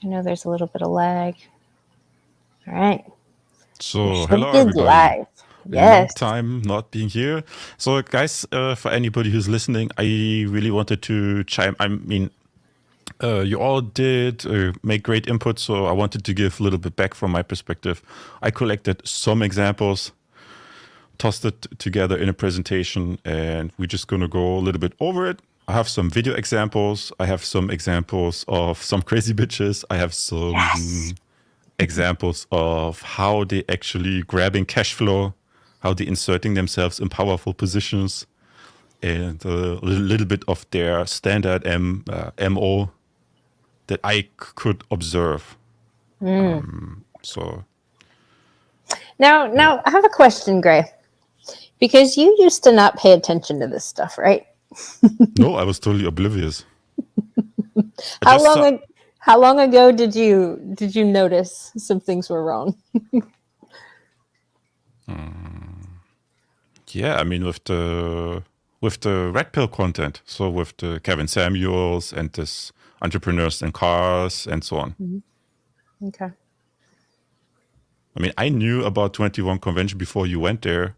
I know there's a little bit of lag. All right. The So, show hello is everybody. live. Long Yes. time not being here. So, guys, for anybody who's listening, I really wanted to chime. I mean, you all did make great input, so I wanted to give a little bit back from my perspective. I collected some examples, tossed it together in a presentation, and we're just going to go a little bit over it. I have some video examples. I have some examples of some crazy bitches. I have Yes. some examples of how they actually grabbing cash flow, how they inserting themselves in powerful positions, and a little bit of their standard MO that I could observe. So yeah, Now I have a question, Gray, because you used to not pay attention to this stuff, right? no, I was totally oblivious. I How just long? saw, How long ago did you notice some things were wrong? yeah, I mean with the red pill content, so with the Kevin Samuels and this entrepreneurs and cars and so on. Okay. I mean, I knew about 21 Convention before you went there.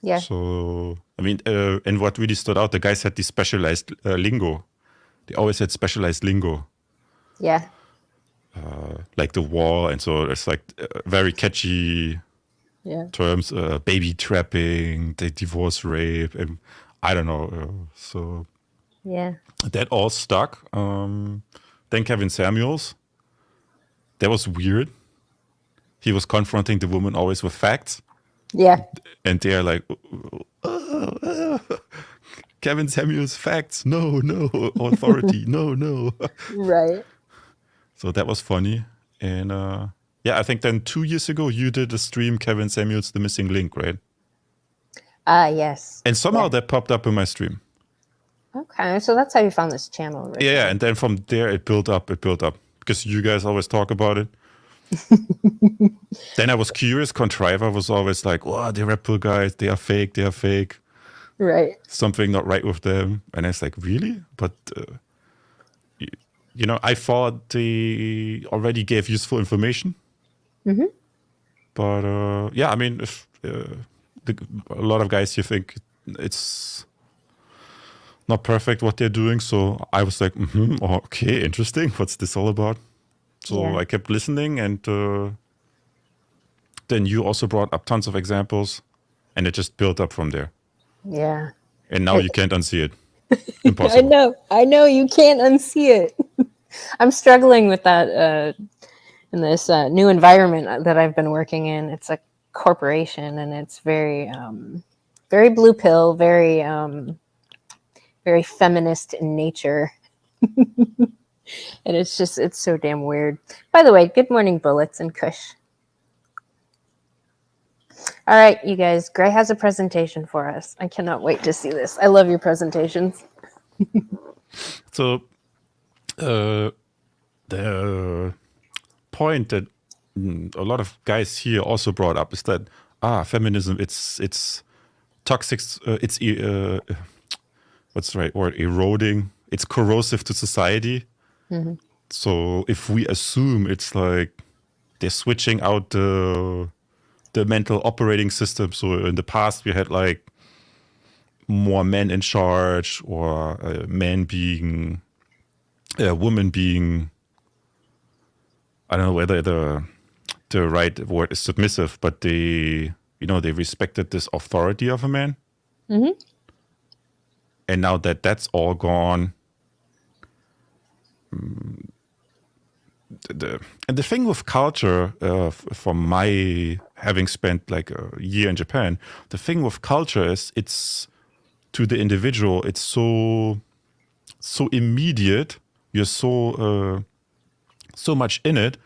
Yeah. So, I mean, and what really stood out, the guys had this specialized lingo. They always had specialized lingo, Yeah. like the wall. And so it's like very catchy Yeah. terms, baby trapping, the divorce rape, and I don't know. So Yeah. that all stuck. Then Kevin Samuels, that was weird. He was confronting the woman always with facts. Yeah. And they're like, Kevin Samuels facts. No, no. Authority. No, no. Right. So that was funny. And yeah, I think then 2 years ago, you did a stream, Kevin Samuels, The Missing Link, right? Yes. And somehow Yeah. that popped up in my stream. Okay. So that's how you found this channel Yeah. originally. And then from there, it built up. It built up. Because you guys always talk about it. Then I was curious. Contriver was always like, oh, the Red Pill guys, they are fake. They are fake. Right. Something not right with them. And it's like, really? But you know, I thought they already gave useful information. But yeah, I mean, if a lot of guys, you think it's not perfect what they're doing. So I was like, okay, interesting. What's this all about? So Yeah. I kept listening, and then you also brought up tons of examples, and it just built up from there. Yeah. And now you can't unsee it. I Impossible. know. I know. You can't unsee it. I'm struggling with that in this new environment that I've been working in. It's a corporation, and it's very blue pill, very feminist in nature, and it's so damn weird. By the way, good morning, Bullets and Kush. All right, you guys. Gray has a presentation for us. I cannot wait to see this. I love your presentations. So the point that a lot of guys here also brought up is that feminism, it's toxic, it's what's the right word, eroding, it's corrosive to society. So if we assume it's like they're switching out the mental operating system, so in the past we had like more men in charge, or men being women being, I don't know whether the right word is submissive, but they, you know, they respected this authority of a man. And now that that's all gone, and the thing with culture, from my having spent like a year in Japan, the thing with culture is it's to the individual, it's so immediate. You're so much in it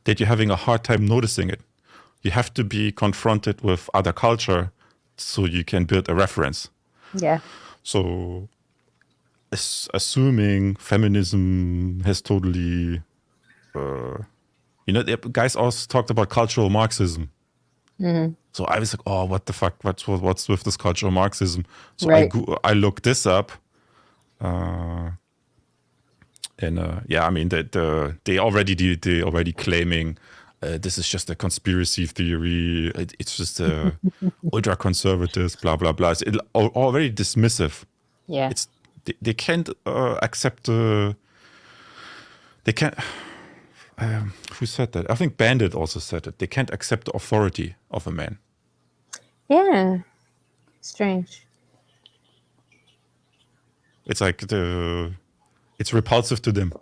that you're having a hard time noticing it. You have to be confronted with other culture so you can build a reference. Yeah. So assuming feminism has totally, you know, the guys also talked about cultural Marxism. So I was like, oh, what the fuck? What's with this cultural Marxism? So Right. I looked this up. And yeah, I mean that they already claiming this is just a conspiracy theory. It's just ultra conservatives, blah blah blah. It's already dismissive. Yeah. It's they can't accept. They can't. Who said that? I think Bandit also said it. They can't accept the authority of a man. Yeah. Strange. It's like it's repulsive to them. I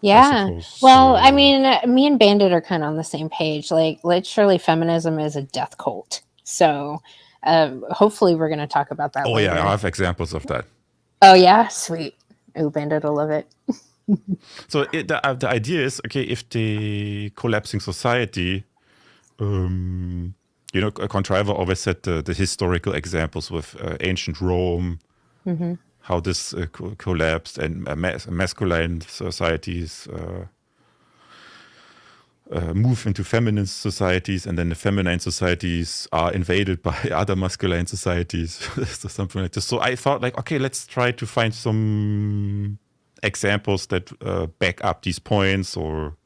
Yeah. suppose. Well, I So, mean, me and Bandit are kind of on the same page. Like, literally, feminism is a death cult. So, hopefully, we're going to talk about that oh yeah, I later. have examples of that. Oh, yeah? Sweet. Oh, Bandit will love it. So the idea is, okay, if the collapsing society, you know, Contriver always said the historical examples with ancient Rome, how this collapsed, and masculine societies move into feminine societies, and then the feminine societies are invaded by other masculine societies, so something like this. So I thought, like, okay, let's try to find some examples that back up these points, or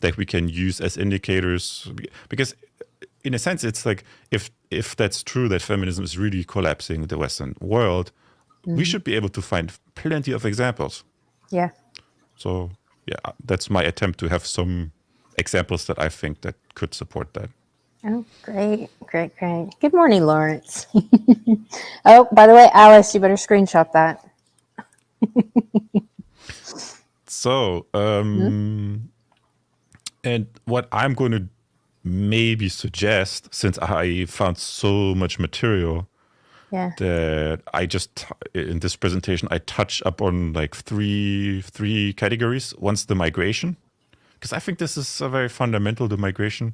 that we can use as indicators, because in a sense it's like, if that's true, that feminism is really collapsing the Western world, we should be able to find plenty of examples. Yeah. So yeah, that's my attempt to have some examples that I think that could support that. Oh, great. Great, great. Good morning, Lawrence. Oh, by the way, Alice, you better screenshot that. So, and what I'm going to maybe suggest, since I found so much material, Yeah. that I just, in this presentation, I touch upon like three categories. One's the migration, because I think this is very fundamental, the migration,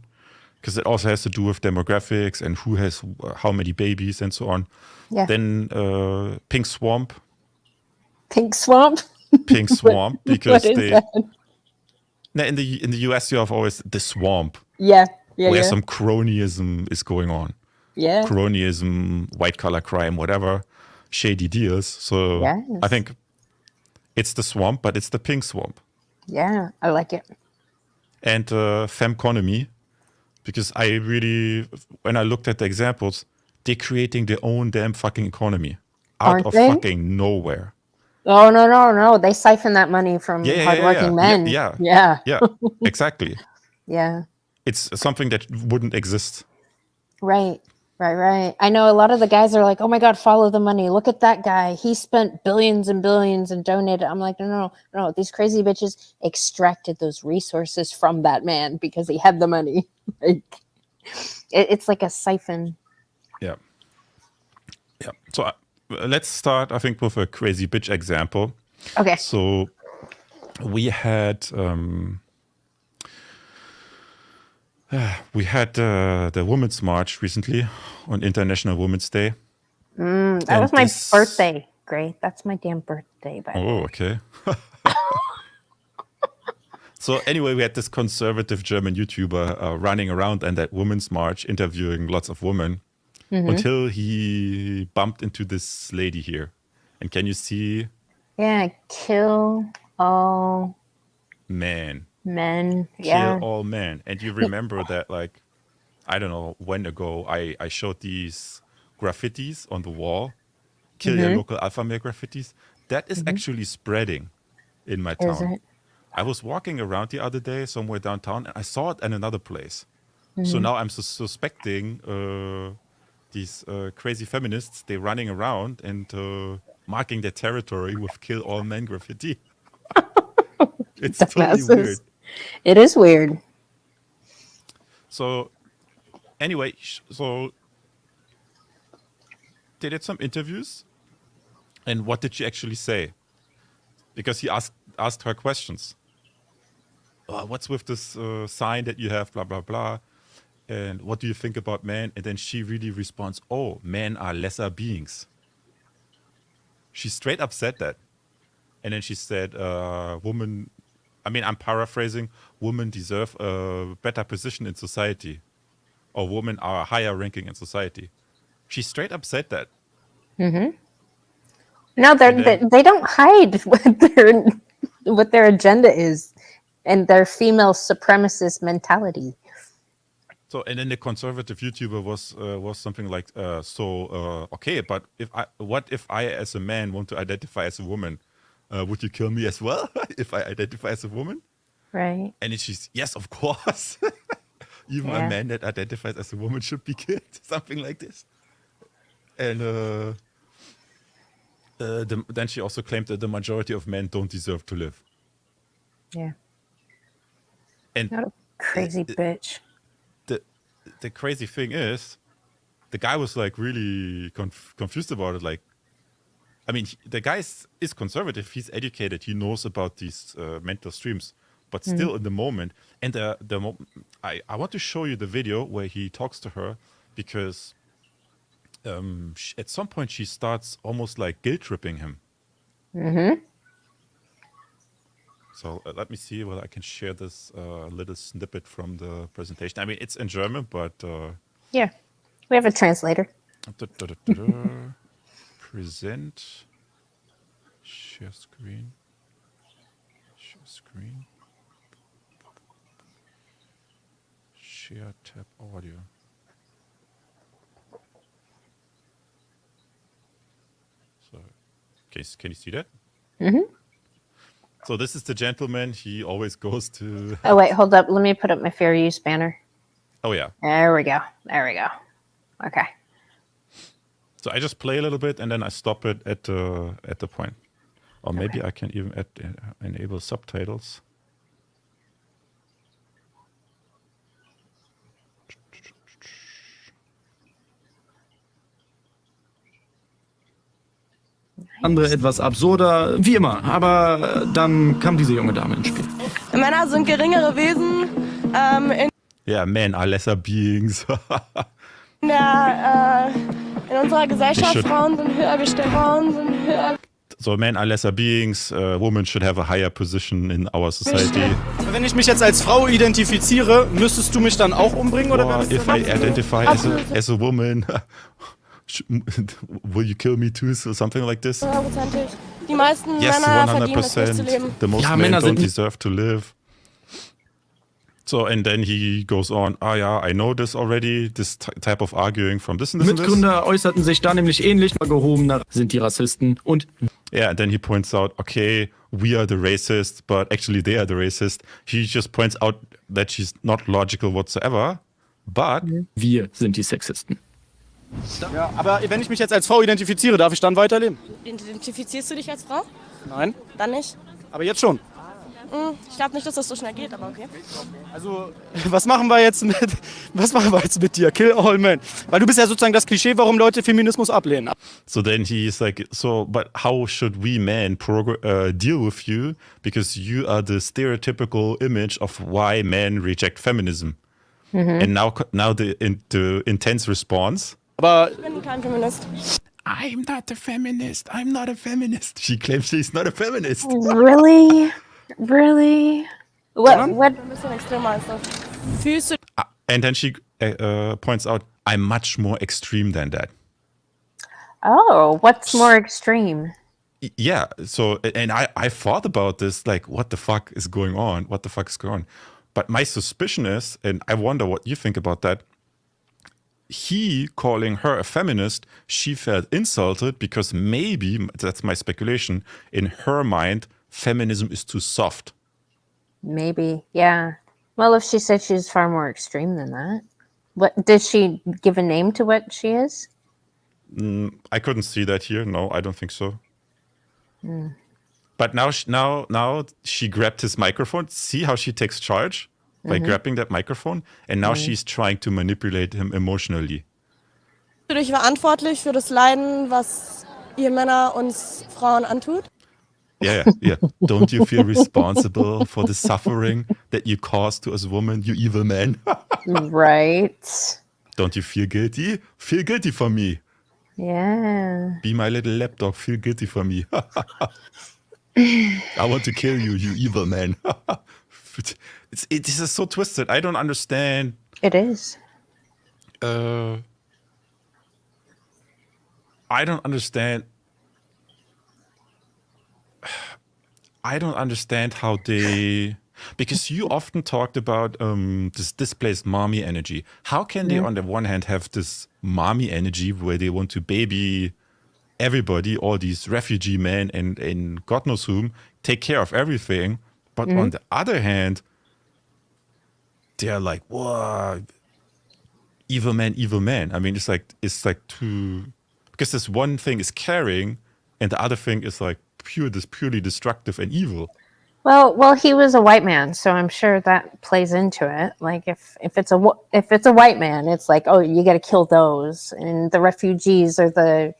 because it also has to do with demographics and who has how many babies and so on. Yeah. Then pink swamp, Pink swamp? because What is they that? now, in the US you have always the swamp Yeah. Yeah. where Yeah. some cronyism is going on. Yeah. Cronyism, white collar crime, whatever, shady deals. So Yes. I think it's the swamp, but it's the pink swamp. Yeah. I like it. And femconomy, because I really, when I looked at the examples, they're creating their own damn fucking economy out Aren't of they? fucking nowhere. Oh, no, no, no. They siphon that money from Yeah, hardworking men. yeah, Yeah. exactly. Yeah. It's something that wouldn't exist. Right. Right. Right. I know a lot of the guys are like, oh my God, follow the money. Look at that guy. He spent billions and billions and donated. I'm like, no, no, no. These crazy bitches extracted those resources from that man because he had the money. Like, it's like a siphon. Yeah. Yeah. So let's start, I think, with a crazy bitch example. Okay. So we had the Women's March recently on International Women's Day. That was my birthday. Great. That's my damn birthday, by the way. Oh, okay. So anyway, we had this conservative German YouTuber running around and at Women's March interviewing lots of women until he bumped into this lady here. And can you see? Yeah. Kill all Men. men. Yeah. Kill all men. And you remember that, like, I don't know when ago, I showed these graffitis on the wall. Kill your local alpha male graffitis. That is actually spreading in my Is town. it? I was walking around the other day somewhere downtown and I saw it in another place. So now I'm suspecting these crazy feminists, they're running around and marking their territory with kill all men graffiti. It's totally Dumbasses. weird. It is weird. So anyway, so they did some interviews. And what did she actually say? Because he asked her questions. What's with this sign that you have, blah, blah, blah. And what do you think about men? And then she really responds, oh, men are lesser beings. She straight up said that. And then she said, women, I mean, I'm paraphrasing, women deserve a better position in society. Or women are a higher ranking in society. She straight up said that. No, And then- they don't hide what what their agenda is and their female supremacist mentality. So, and then the conservative YouTuber was something like, okay, but what if I as a man want to identify as a woman? Would you kill me as well if I identify as a woman? Right. And then she's, yes, of course. Even a Yeah. man that identifies as a woman should be killed. Something like this. And then she also claimed that the majority of men don't deserve to live. Yeah. And What a crazy bitch. the crazy thing is, the guy was like really confused about it. Like, I mean, the guy is conservative. He's educated. He knows about these mental streams, but still in the moment. And I want to show you the video where he talks to her, because at some point she starts almost like guilt tripping him. Mm-hmm. So let me see whether I can share this little snippet from the presentation. I mean, it's in German, but Yeah. We have a translator. present, share screen, share tab audio. So, can you see that? Mm-hmm. So this is the gentleman. He always goes to. Oh, wait, hold up. Let me put up my fair use banner. Oh yeah. There we go. Okay. So I just play a little bit and then I stop it at the point. Or maybe I can even enable subtitles. Andere etwas absurder, wie immer. Aber dann kam diese junge Dame ins Spiel. Männer sind geringere Wesen. Yeah, men are lesser beings. In unserer Gesellschaft, Frauen sind höher gestellt. So men are lesser beings. Women should have a higher position in our society. Wenn ich mich jetzt als Frau identifiziere, müsstest du mich dann auch umbringen? Oder Or if I identify as a woman, will you kill me too? So something like this. 100%. Die meisten Yes, Männer verdienen es nicht zu 100%. leben. The most Ja, men Männer don't sind- deserve to live. So, and then he goes on, yeah, I know this already, this type of arguing from this and this and this. Mitgründer äußerten sich da nämlich ähnlich. Gehobener sind die Rassisten und Yeah, and then he points out, okay, we are the racist, but actually they are the racist. He just points out that she's not logical whatsoever, but wir sind die Sexisten. Ja, aber wenn ich mich jetzt als Frau identifiziere, darf ich dann weiterleben? Identifizierst du dich als Frau? Nein. Dann nicht. Aber jetzt schon. Ich glaube nicht, dass das so schnell geht, aber okay. Also, was machen wir jetzt mit dir? Kill all men. Weil du bist ja sozusagen das Klischee, warum Leute Feminismus ablehnen. so then he's like, so, but how should we men deal with you? Because you are the stereotypical image of why men reject feminism. And now the intense response. Aber Ich bin kein Feminist. I'm not a feminist. I'm not a feminist. She claims she's not a feminist. Really? What? Ein bisschen extremer als das. Füße. And then she points out, I'm much more extreme than that. Oh, what's more extreme? Yeah. So, and I thought about this, like, what the fuck is going on? What the fuck is going on? But my suspicion is, and I wonder what you think about that, he calling her a feminist, she felt insulted because maybe, that's my speculation, in her mind, feminism is too soft. Maybe, yeah. Well, if she said she's far more extreme than that, what did she give a name to what she is? I couldn't see that here. No, I don't think so. But now she grabbed his microphone. See how she takes charge by grabbing that microphone? And now she's trying to manipulate him emotionally. Fühlst du dich verantwortlich für das Leiden, was ihr Männer uns Frauen antut? Yeah. Don't you feel responsible for the suffering that you caused to us women, you evil man? Right. Don't you feel guilty? Feel guilty for me. Yeah. Be my little lapdog. Feel guilty for me. I want to kill you, you evil man. This is so twisted. I don't understand. It is. I don't understand. I don't understand how they, because you often talked about this displaced mommy energy. How can they, on the one hand, have this mommy energy where they want to baby everybody, all these refugee men and God knows whom, take care of everything, but on the other hand, they're like, whoa, evil man, evil man. I mean, it's like two, because this one thing is caring, and the other thing is like purely destructive and evil. Well, he was a white man, so I'm sure that plays into it. Like if it's a white man, it's like, oh, you got to kill those, and the refugees are the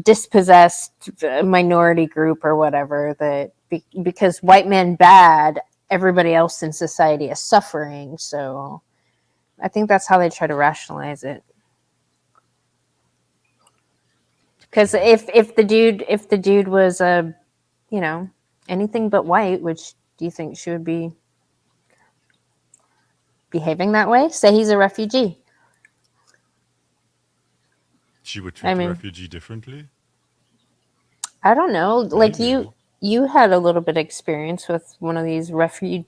dispossessed minority group or whatever. That because white men bad, everybody else in society is suffering. So I think that's how they try to rationalize it. Because if the dude was anything but white, which do you think she would be behaving that way? Say he's a refugee. She would treat I the mean, refugee differently. I don't know. Like Maybe. you had a little bit of experience with one of these refugee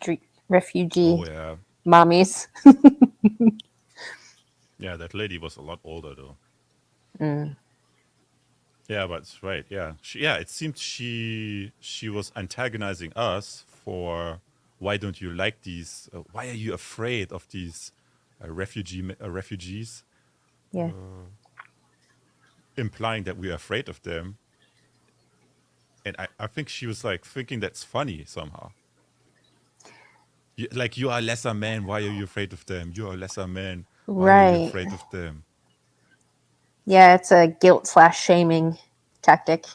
Oh yeah, mommies. yeah. That lady was a lot older though. Mm. Yeah, but it's right. Yeah, yeah. It seemed she was antagonizing us for why don't you like these? Why are you afraid of these refugees? Yeah. Implying that we are afraid of them. And I think she was like thinking that's funny somehow. Like, you are a lesser man. Why are you afraid of them? You are a lesser man. Why are you Right. afraid of them? Yeah, it's a guilt/shaming tactic.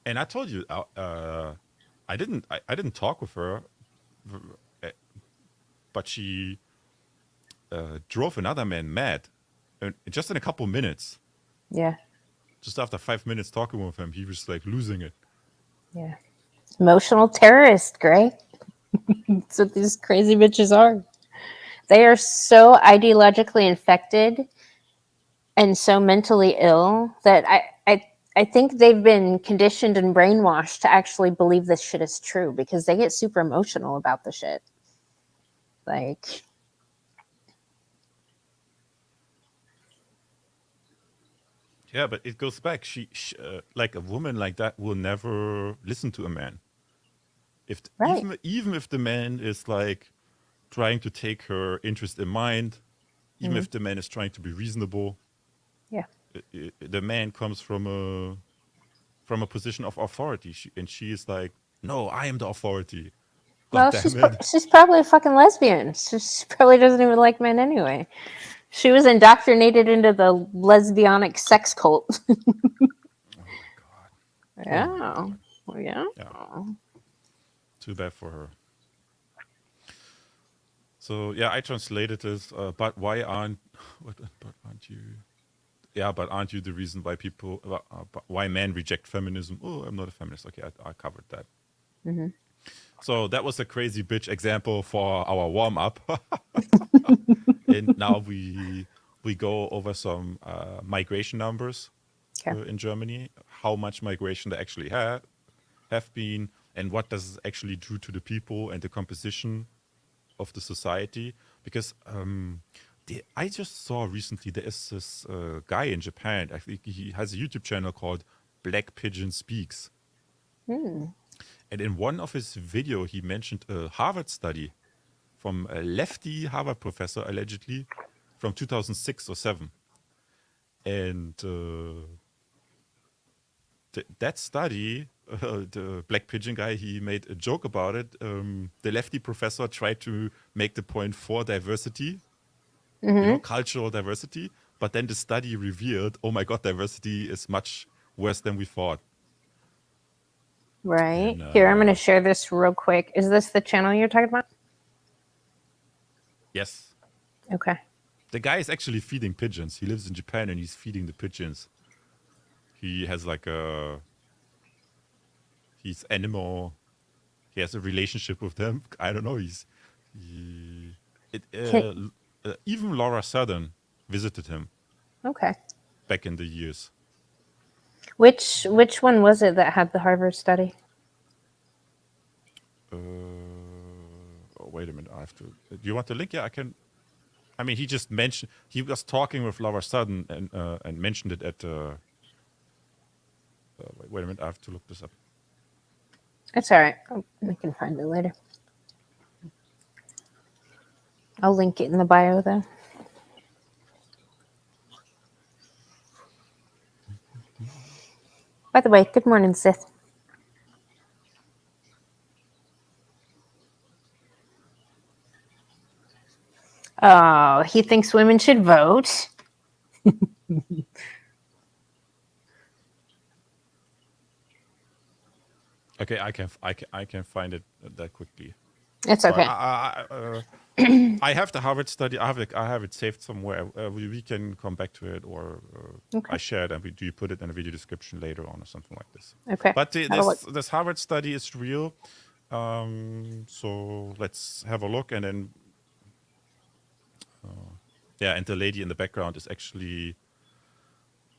And I told you, I didn't talk with her, but she drove another man mad, just in a couple minutes. Yeah. Just after 5 minutes talking with him, he was like losing it. Yeah. Emotional terrorist, Gray. That's what these crazy bitches are. They are so ideologically infected and so mentally ill that I think they've been conditioned and brainwashed to actually believe this shit is true because they get super emotional about the shit. Like, Yeah, but it goes back. Like a woman like that will never listen to a man. right. Even if the man is like trying to take her interest in mind, even if the man is trying to be reasonable, Yeah. the man comes from a position of authority, and she is like, "No, I am the authority." God Well, damn it! she's probably a fucking lesbian. She probably doesn't even like men anyway. She was indoctrinated into the lesbianic sex cult. Oh my god! Oh my Yeah. god! Yeah. Yeah, too bad for her. So yeah, I translated this. But why aren't what? But aren't you? Yeah, but aren't you the reason why people why men reject feminism? Oh, I'm not a feminist. Okay, I covered that. Mm-hmm. So that was a crazy bitch example for our warm up, and now we go over some migration numbers Okay. in Germany. How much migration they actually have been, and what does it actually do to the people and the composition of the society. Because I just saw recently there is this guy in Japan. I think he has a YouTube channel called Black Pigeon Speaks. And in one of his video, he mentioned a Harvard study from a lefty Harvard professor, allegedly, from 2006 or 7. And that study, the Black Pigeon guy, he made a joke about it. The lefty professor tried to make the point for diversity, cultural diversity, but then the study revealed, oh my God, diversity is much worse than we thought. Right. And Here, I'm going to share this real quick. Is this the channel you're talking about? yes, Okay. the guy is actually feeding pigeons. He lives in Japan and he's feeding the pigeons. He has like he's animal. He has a relationship with them. I don't know. Can, Even Laura Southern visited him okay. back in the years. Which one was it that had the Harvard study? Oh, wait a minute. I have to. Do you want the link? Yeah, I can. I mean, he just mentioned he was talking with Laura Sutton and mentioned it at. Wait a minute. I have to look this up. It's all right. I can find it later. I'll link it in the bio, though. By the way, good morning, Sith. Oh, he thinks women should vote. Okay, I can find it that quickly. It's But okay. I have the Harvard study. I have it saved somewhere. We can come back to it, or Okay. I share it and do you put it in a video description later on or something like this. Okay. But Have a look. this Harvard study is real. So let's have a look, and then yeah, and the lady in the background is actually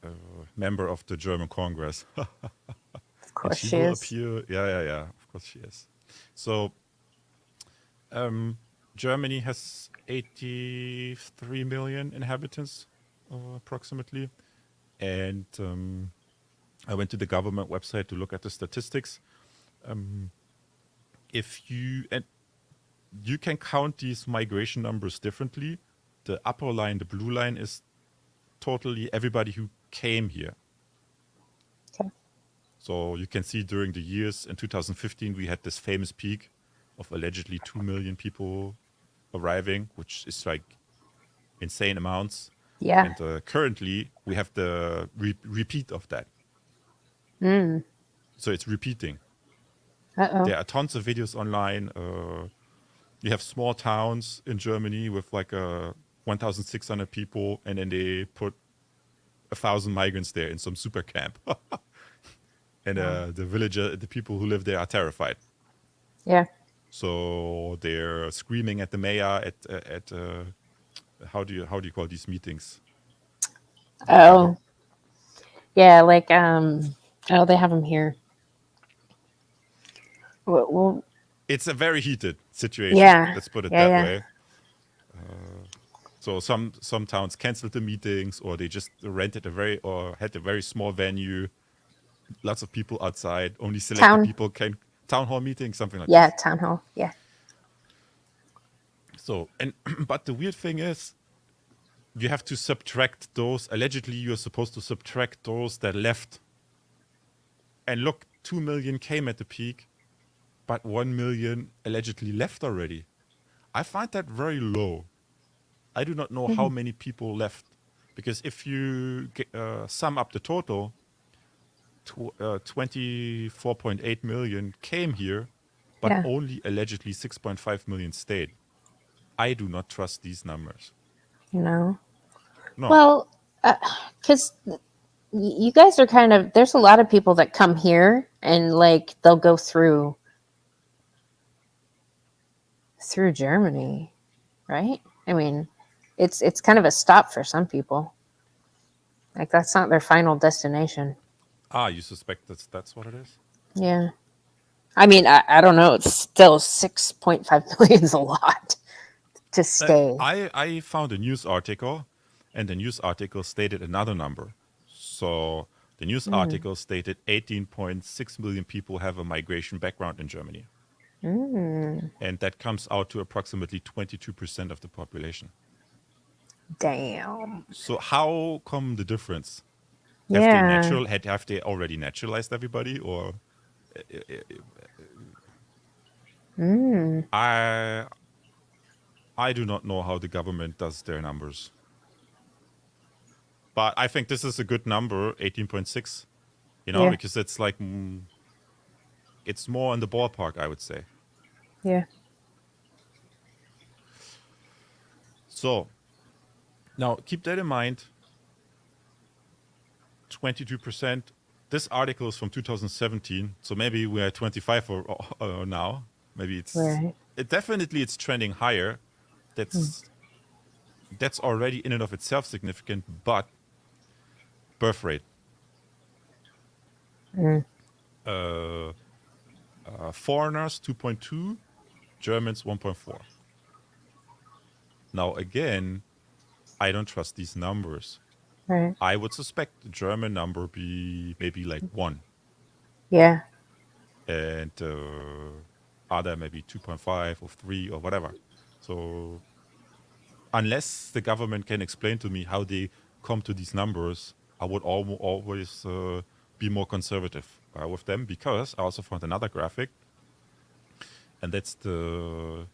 a member of the German Congress. Of course And she will is. appear. Yeah. Of course she is. So, Germany has 83 million inhabitants, approximately, and I went to the government website to look at the statistics. If you and you can count these migration numbers differently. The upper line, the blue line, is totally everybody who came here. Okay. So you can see during the years in 2015, we had this famous peak of allegedly 2 million people arriving, which is like insane amounts. Yeah. And currently, we have the repeat of that. So it's repeating. Uh-oh. There are tons of videos online. You have small towns in Germany with like 1,600 people, and then they put 1,000 migrants there in some super camp. And the people who live there are terrified. Yeah. So they're screaming at the mayor at how do you call these meetings? Oh. Yeah, like oh, they have them here. Well, It's a very heated situation. Yeah. Let's put it Yeah, that yeah. way. So some towns canceled the meetings, or they just rented had a very small venue, lots of people outside, only selected Town. people can town hall meeting, something like yeah, this. town hall. Yeah. So but the weird thing is, you have to subtract those. Allegedly, you are supposed to subtract those that left. And look, 2 million came at the peak, but 1 million allegedly left already. I find that very low. I do not know how many people left, because if you sum up the total, 24.8 million came here, but Yeah. only allegedly 6.5 million stayed. I do not trust these numbers. No. No. Well, because you guys are kind of, there's a lot of people that come here and like they'll go through Germany, right? I mean, it's kind of a stop for some people. Like that's not their final destination. You suspect that's what it is? Yeah. I mean, I don't know. It's still 6.5 million is a lot to stay. I found a news article, and the news article stated another number. So the news article stated 18.6 million people have a migration background in Germany. And that comes out to approximately 22% of the population. Damn. So how come the difference? Yeah. Have they already naturalized everybody, or I do not know how the government does their numbers. But I think this is a good number, 18.6, Yeah. because it's like it's more in the ballpark, I would say. Yeah. So now keep that in mind. 22%. This article is from 2017, so maybe we're at 25 or now. Maybe Right. It's trending higher. That's already in and of itself significant. But birth rate. Foreigners 2.2, Germans 1.4. Now again, I don't trust these numbers. Right. I would suspect the German number be maybe like 1, Yeah. and other maybe 2.5 or 3 or whatever. So unless the government can explain to me how they come to these numbers, I would always be more conservative with them, because I also found another graphic, and that's the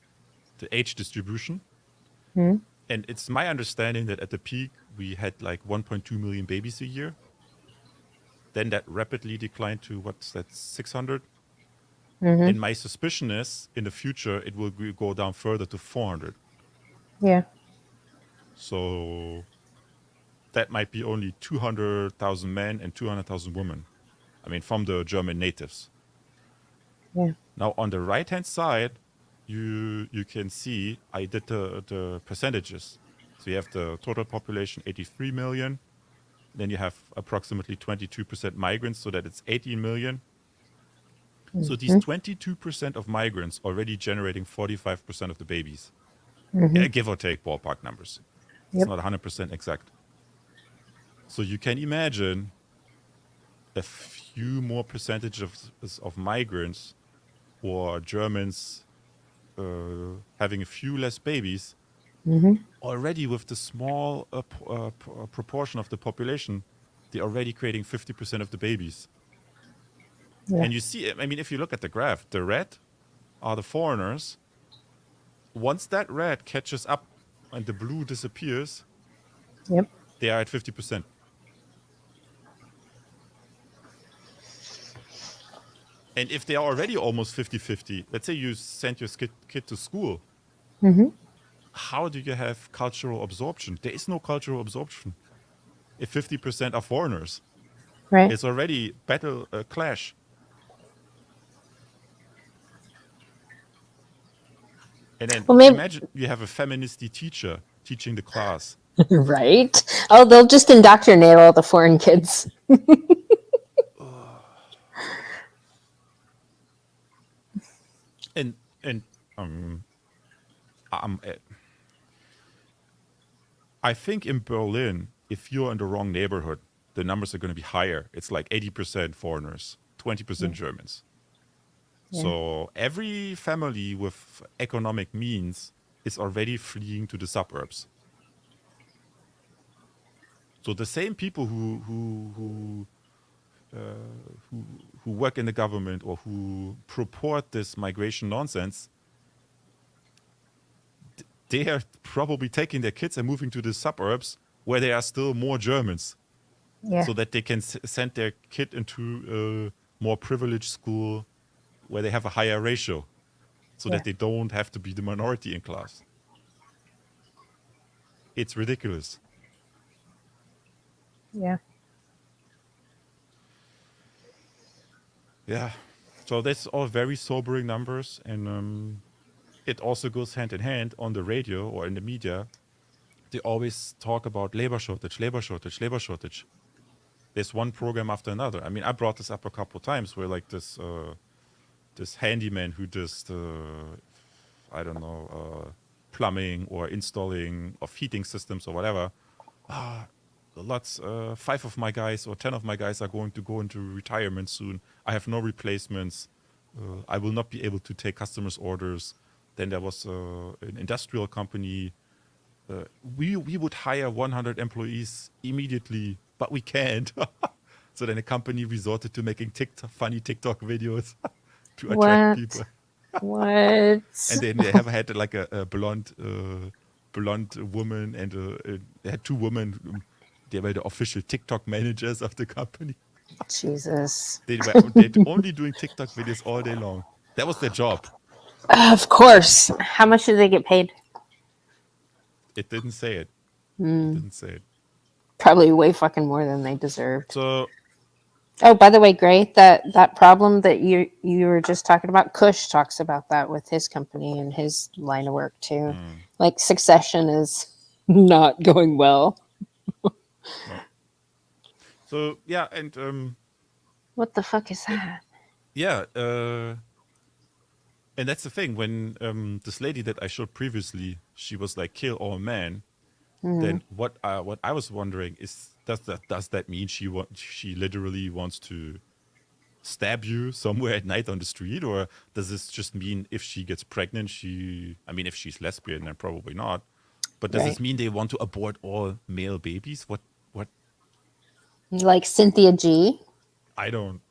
age distribution. And it's my understanding that at the peak we had like 1.2 million babies a year. Then that rapidly declined to what's that, 600. And my suspicion is in the future it will go down further to 400. Yeah. So that might be only 200,000 men and 200,000 women. I mean, from the German natives. Yeah. Now on the right hand side, you can see I did the percentages. So you have the total population 83 million. Then you have approximately 22% migrants, so that it's 18 million. So these 22% of migrants already generating 45% of the babies, give or take ballpark numbers. It's Yep. not 100% exact. So you can imagine a few more percentage of migrants or Germans having a few less babies, already with the small proportion of the population, they're already creating 50% of the babies. Yeah. And you see, I mean, if you look at the graph, the red are the foreigners. Once that red catches up and the blue disappears, Yep. they are at 50%. And if they are already almost 50-50, let's say you send your kid to school, how do you have cultural absorption? There is no cultural absorption. If 50% are foreigners, Right. it's already battle clash. And then Well, maybe imagine you have a feministy teacher teaching the class. right. Oh, they'll just indoctrinate all the foreign kids. And um, I think in Berlin, if you're in the wrong neighborhood, the numbers are going to be higher. It's like 80% foreigners, 20% Germans. Yeah. So every family with economic means is already fleeing to the suburbs. So the same people who work in the government or who purport this migration nonsense, they are probably taking their kids and moving to the suburbs where there are still more Germans, Yeah. so that they can send their kid into a more privileged school where they have a higher ratio, so Yeah. that they don't have to be the minority in class. It's ridiculous. Yeah. Yeah. So that's all very sobering numbers, and it also goes hand in hand on the radio or in the media. They always talk about labor shortage, labor shortage, labor shortage. There's one program after another. I mean, I brought this up a couple of times where like this handyman who does I don't know, plumbing or installing of heating systems or whatever. Lots, 5 of my guys or 10 of my guys are going to go into retirement soon. I have no replacements. I will not be able to take customers' orders. Then there was an industrial company. We would hire 100 employees immediately, but we can't. So then the company resorted to making funny TikTok videos to attract What? people. What? And then they have had like a blonde woman, and they had 2 women. They were the official TikTok managers of the company. Jesus. They're only doing TikTok videos all day long. That was their job. Of course. How much do they get paid? It didn't say it. It didn't say it. Probably way fucking more than they deserved. So Oh, by the way, Gray, that problem that you were just talking about, Kush talks about that with his company and his line of work too. Like succession is not going well. no. So yeah, and What the fuck is that? Yeah, and that's the thing. When this lady that I showed previously, she was like kill all men. Then what I was wondering is does that mean she literally wants to stab you somewhere at night on the street, or does this just mean if she gets pregnant, if she's lesbian, then probably not. But does this Right. mean they want to abort all male babies? What Like Cynthia G. I don't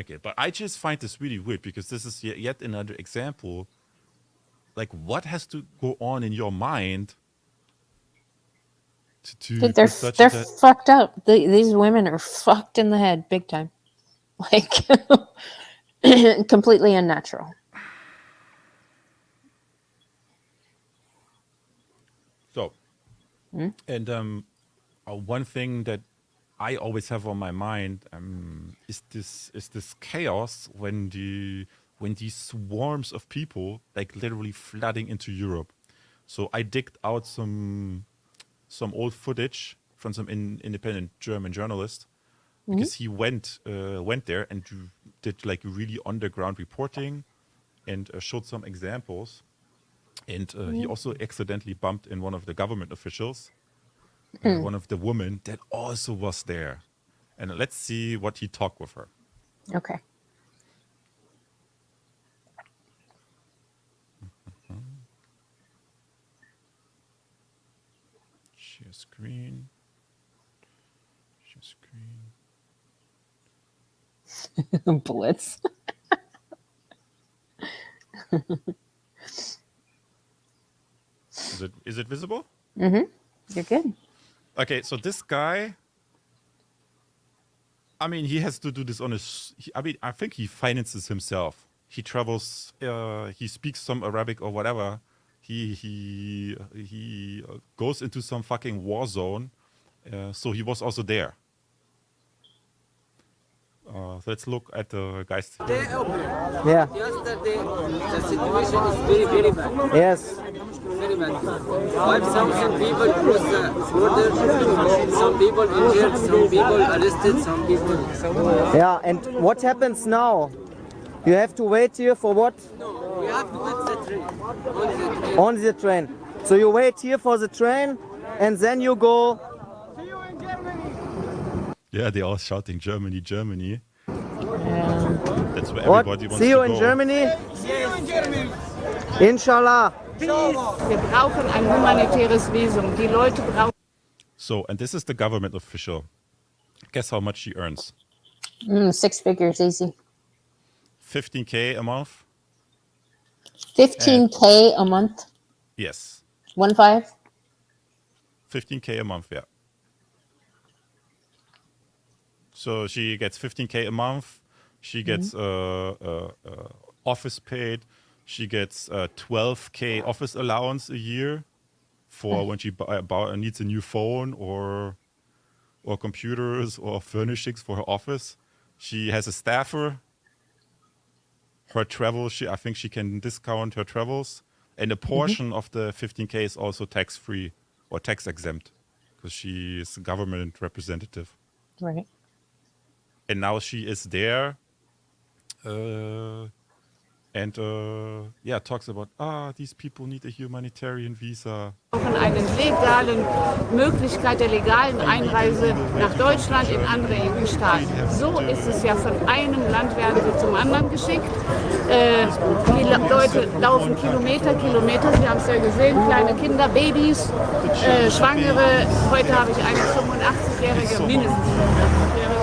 get. But I just find this really weird because this is yet another example. Like, what has to go on in your mind to Dude, put such they're a fucked up. These women are fucked in the head big time. Like completely unnatural. so? And one thing that I always have on my mind is this chaos when these swarms of people like literally flooding into Europe. So I digged out some old footage from some independent German journalist because he went there and did like really underground reporting and showed some examples. And he also accidentally bumped in one of the government officials, one of the women that also was there. And let's see what he talked with her. Okay. Share screen. Share screen. Blitz. Is it visible? You're good. Okay, so this guy, he has to do this on his. I think he finances himself. He travels. He speaks some Arabic or whatever. He goes into some fucking war zone. So he was also there. So let's look at the guys. Yeah. Yesterday, the situation is very, very bad. Yes. Very bad. 5,000 people cross the border. Some people injured, some people arrested, some people. Yeah. And what happens now? You have to wait here for what? No, we have to get the train. On the train. On the train. So you wait here for the train, and then you go. Yeah, they're all shouting Germany, Germany. That's where What? everybody wants See you to in go. Germany. Inshallah. Wir brauchen ein humanitäres Visum. Die Leute brauchen. So, and this is the government official. Guess how much she earns? 6 figures, easy. 15K a month? 15K a month. Yes. 1.5. 15K a month, yeah. So she gets 15K a month. She gets office paid. She gets 12K office allowance a year for when she needs a new phone or computers or furnishings for her office. She has a staffer. Her travel, I think she can discount her travels. And a portion of the 15K is also tax-free or tax-exempt because she is a government representative. Right. And now she is there talks about, these people need a humanitarian visa. Eine legalen Möglichkeit der legalen Einreise nach Deutschland in andere EU-Staaten. So ist es ja, von einem Land werden sie zum anderen geschickt. Die Leute laufen Kilometer. Sie haben es ja gesehen, kleine Kinder, Babys, Schwangere. Heute habe ich eine 85-jährige, mindestens 85-jährige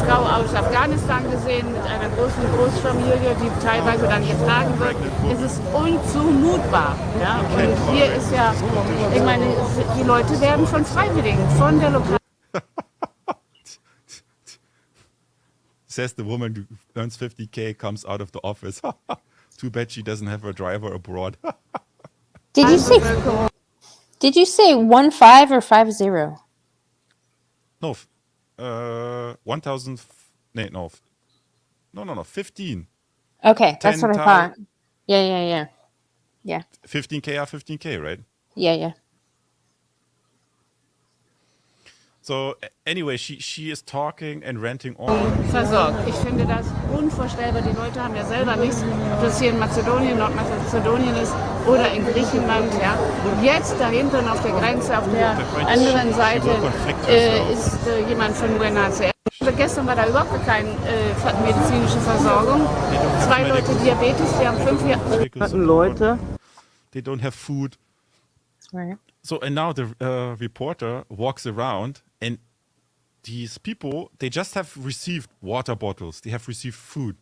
Frau aus Afghanistan gesehen mit einer Großfamilie, die teilweise dann getragen wird. Es ist unzumutbar. Ja? Und hier ist ja, ich meine, die Leute werden von Freiwilligen, von der lokalen. Says the woman who earns 50K, comes out of the office. Too bad she doesn't have a driver abroad. Did you say 1.5 or 5.0? No, 1,000. No, 15. Okay, that's what I 10,000. thought. Yeah. 15K are 15K, right? Yeah. So anyway, she is talking and ranting on. versorgt. Ich finde das unvorstellbar. Die Leute haben ja selber nichts, ob das hier in Mazedonien, Nordmazedonien ist oder in Griechenland. Ja. Jetzt da hinten auf der Grenze, auf der anderen Seite ist jemand von UNHCR. Gestern war da überhaupt keine medizinische Versorgung. 2 Leute Diabetes, die haben 5 Jahre. Leute. They don't have food. Right. So, and now the reporter walks around, and these people, they just have received water bottles, they have received food,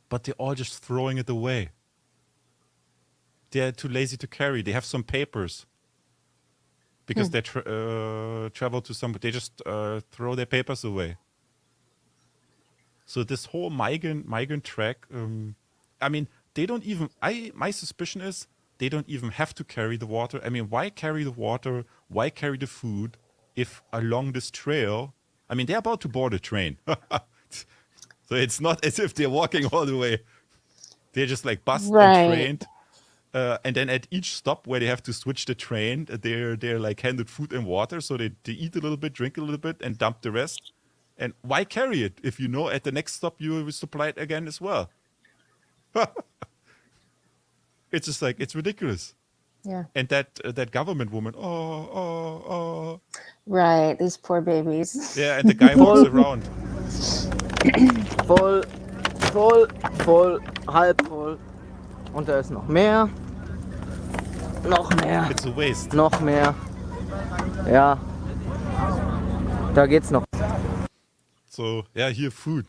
but they're all just throwing it away. They're too lazy to carry. They have some papers because they travel to some, they just throw their papers away. So this whole migrant track, I mean, they don't even, my suspicion is they don't even have to carry the water. I mean, why carry the water? Why carry the food if along this trail, I mean, they're about to board a train. So it's not as if they're walking all the way. They're just like bused and trained. And then at each stop where they have to switch the train, they're like handed food and water. So they eat a little bit, drink a little bit, and dump the rest. And why carry it if you know at the next stop you will supply it again as well? It's just like, it's ridiculous. Yeah. And that government woman, Right. These poor babies. yeah, and the guy walks around. Voll, halb voll. Und da ist noch mehr. Noch mehr. It's a waste. Noch mehr. Ja. Da geht's noch. So yeah, here food.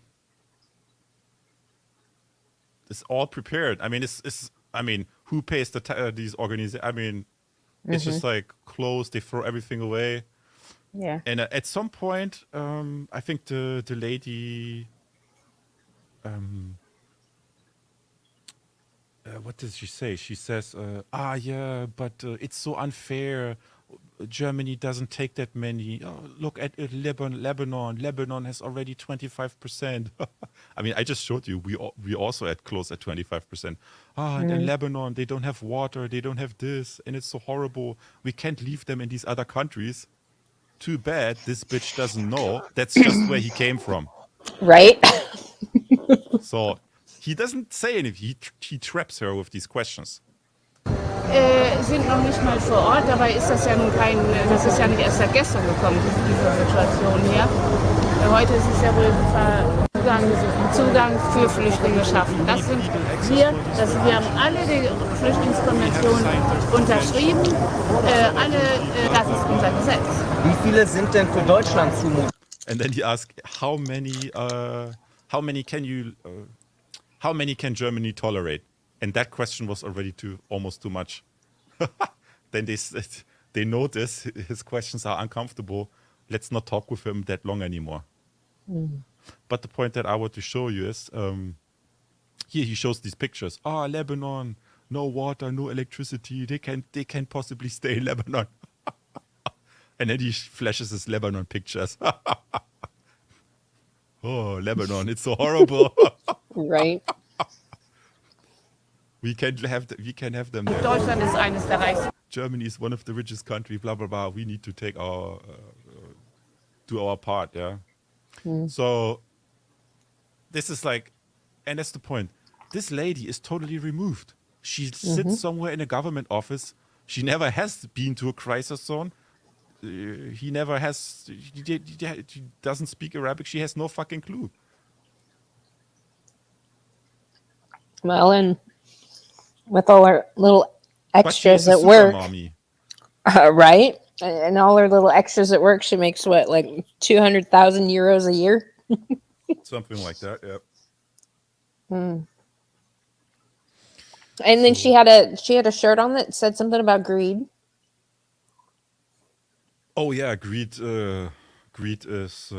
It's all prepared. I mean, I mean, who pays these organizations? I mean, it's just like clothes. They throw everything away. Yeah. And at some point, I think the lady, what does she say? She says, yeah, but it's so unfair. Germany doesn't take that many. Oh, look at Lebanon. Lebanon has already 25%. I mean, I just showed you. We also had close at 25%. And in Lebanon, they don't have water. They don't have this. And it's so horrible. We can't leave them in these other countries. Too bad this bitch doesn't know. That's just where he came from. Right. So he doesn't say anything. He traps her with these questions. Sind noch nicht mal vor Ort, dabei ist das ja nun das ist ja nicht erst seit gestern gekommen, diese Situation hier. Heute ist es ja wohl Zugang für Flüchtlinge schaffen. Das sind wir haben alle die Flüchtlingskonvention unterschrieben, das ist unser Gesetz. Wie viele sind denn für Deutschland zumutbar? And then he asked, how many can Germany tolerate? And that question was already almost too much. Then they notice his questions are uncomfortable. Let's not talk with him that long anymore. But the point that I want to show you is, here he shows these pictures. Lebanon, no water, no electricity. They can't possibly stay in Lebanon. And then he flashes his Lebanon pictures. Oh, Lebanon, it's so horrible. Right. We can have them there. Deutschland ist eines der reichsten. Germany is one of the richest countries, blah, blah, blah. We need to take do our part, yeah? So this is like, and that's the point. This lady is totally removed. She sits somewhere in a government office. She never has been to a crisis zone. He never has, he doesn't speak Arabic. She has no fucking clue. Well, and with all our little extras at work, right? And all her little extras at work, she makes what, like 200,000 euros a year? Something like that, yeah. And then she had a shirt on that said something about greed. Oh yeah, greed is.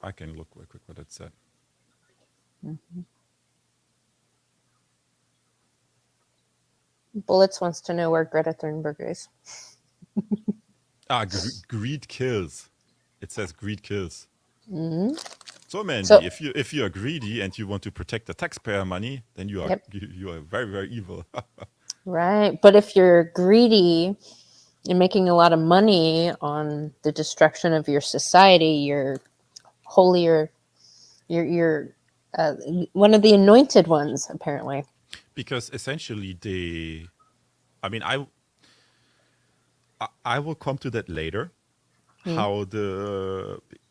I can look real quick what it said. Bullets wants to know where Greta Thunberg is. Greed kills. It says greed kills. So Mandy, So- if you are greedy and you want to protect the taxpayer money, then you are very, very evil. Right. But if you're greedy You're making a lot of money on the destruction of your society. You're holier. You're one of the anointed ones, apparently. Because essentially I mean, I will come to that later. How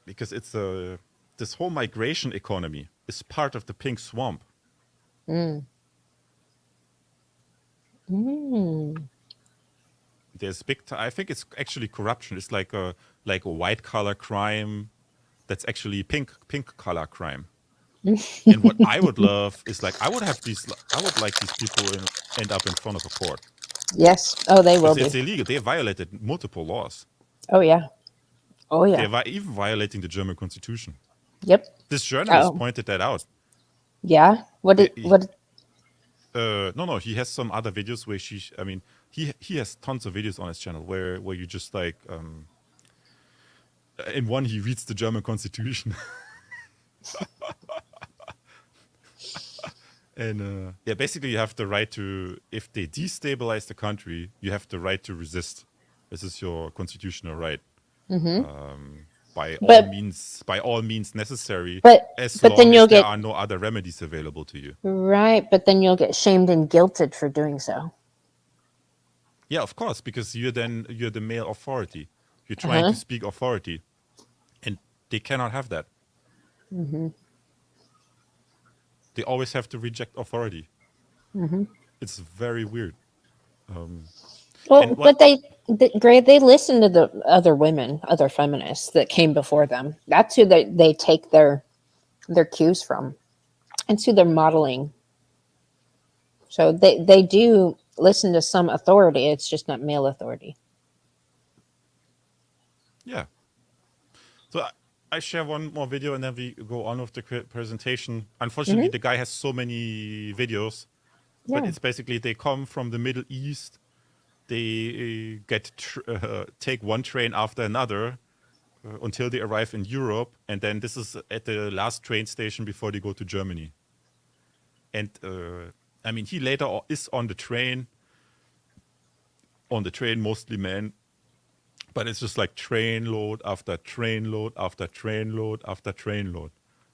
because it's this whole migration economy is part of the pink swamp. There's I think it's actually corruption. It's like a white collar crime that's actually pink collar crime. And what I would love is I would like these people end up in front of a court. Yes. Oh, they will Because it's be. illegal. They violated multiple laws. Oh yeah. Oh yeah. They're even violating the German constitution. Yep. This journalist Oh. pointed that out. Yeah. What? No, he has some other videos where he has tons of videos on his channel where you just in one he reads the German constitution. And basically you have the right to, if they destabilize the country, you have the right to resist. This is your constitutional right. By all means necessary, as long then you'll as there get are no other remedies available to you. right, but then you'll get shamed and guilted for doing so. Yeah, of course, because you're the male authority. You're trying to speak authority, and they cannot have that. They always have to reject authority. It's very weird. Well, but they listen to the other women, other feminists that came before them. That's who they take their cues from. It's who they're modeling. So they do listen to some authority. It's just not male authority. Yeah. So I share one more video and then we go on with the presentation. Unfortunately, the guy has so many videos, but it's basically they come from the Middle East. They take one train after another until they arrive in Europe, and then this is at the last train station before they go to Germany. And he later is on the train. On the train, mostly men. But it's just like train load after train load after train load after train load.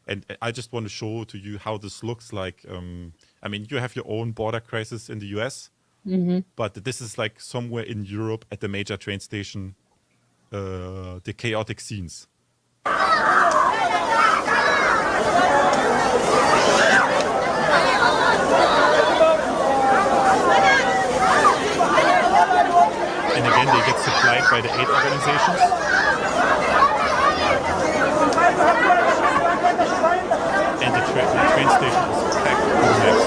And I just want to show to you how this looks like. You have your own border crisis in the US, but this is like somewhere in Europe at the major train station, the chaotic scenes. And again, they get supplied by the aid organizations. And the train station is packed to the max.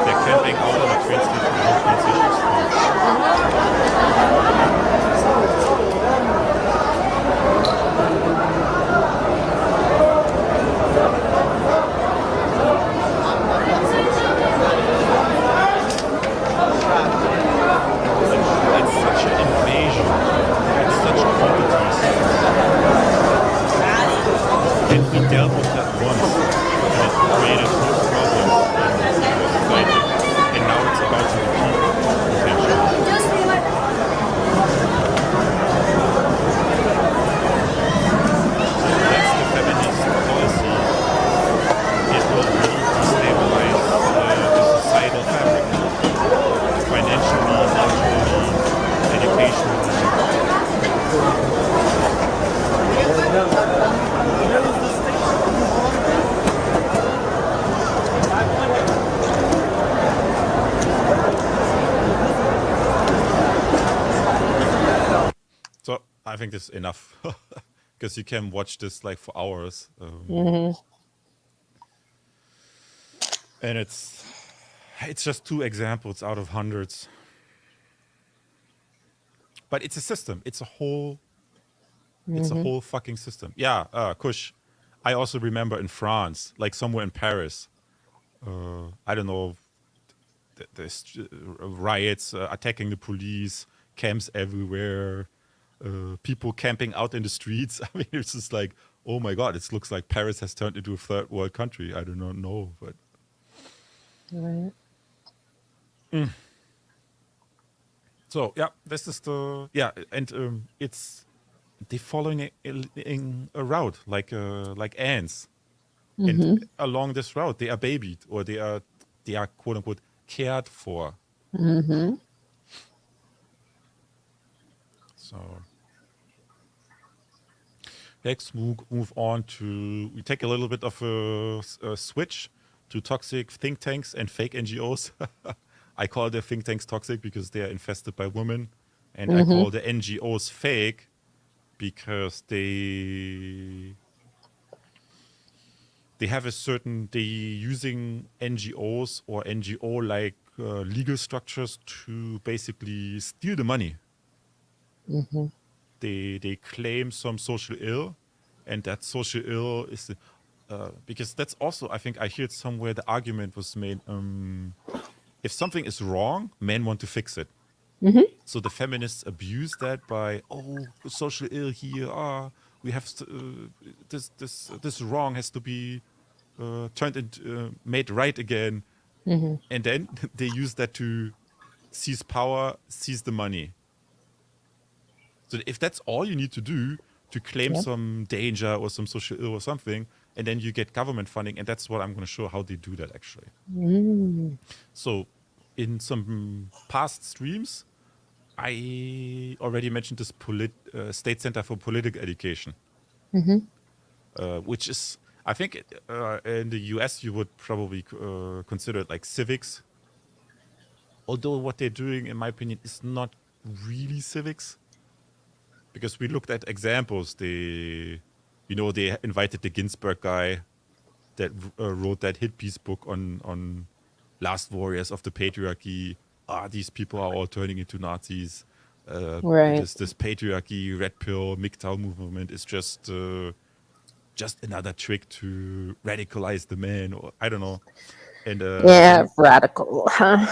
They're camping out on the train station. The whole train station is I think this is enough because you can watch this for hours. And it's just two examples out of hundreds. But it's a system. It's a whole fucking system. Yeah, Kush. I also remember in France, somewhere in Paris, I don't know, there's riots, attacking the police, camps everywhere. People camping out in the streets. It's just like, oh my God, it looks like Paris has turned into a third world country. I do not know, but. Right. So yeah, this is the and it's they following a route like ants, and along this route they are babied or they are quote unquote cared for. So let's move on to we take a little bit of a switch to toxic think tanks and fake NGOs. I call the think tanks toxic because they are infested by women, and I call the NGOs fake because they have a certain they using NGOs or NGO like legal structures to basically steal the money. They claim some social ill, and that social ill is because that's also I think I heard somewhere the argument was made if something is wrong, men want to fix it. So the feminists abuse that by social ill here. We have this wrong has to be turned into made right again, and then they use that to seize power, seize the money. So if that's all you need to do to claim some danger or some social ill or something, and then you get government funding, and that's what I'm going to show how they do that actually. So in some past streams, I already mentioned this State Center for Political Education, which is, I think in the US you would probably consider it like civics. Although what they're doing, in my opinion, is not really civics. Because we looked at examples, they invited the Ginsberg guy that wrote that hit piece book on last warriors of the patriarchy. These people are all turning into Nazis. Right. This patriarchy, red pill, MGTOW movement is just another trick to radicalize the man, or I don't know. And Radical. Huh?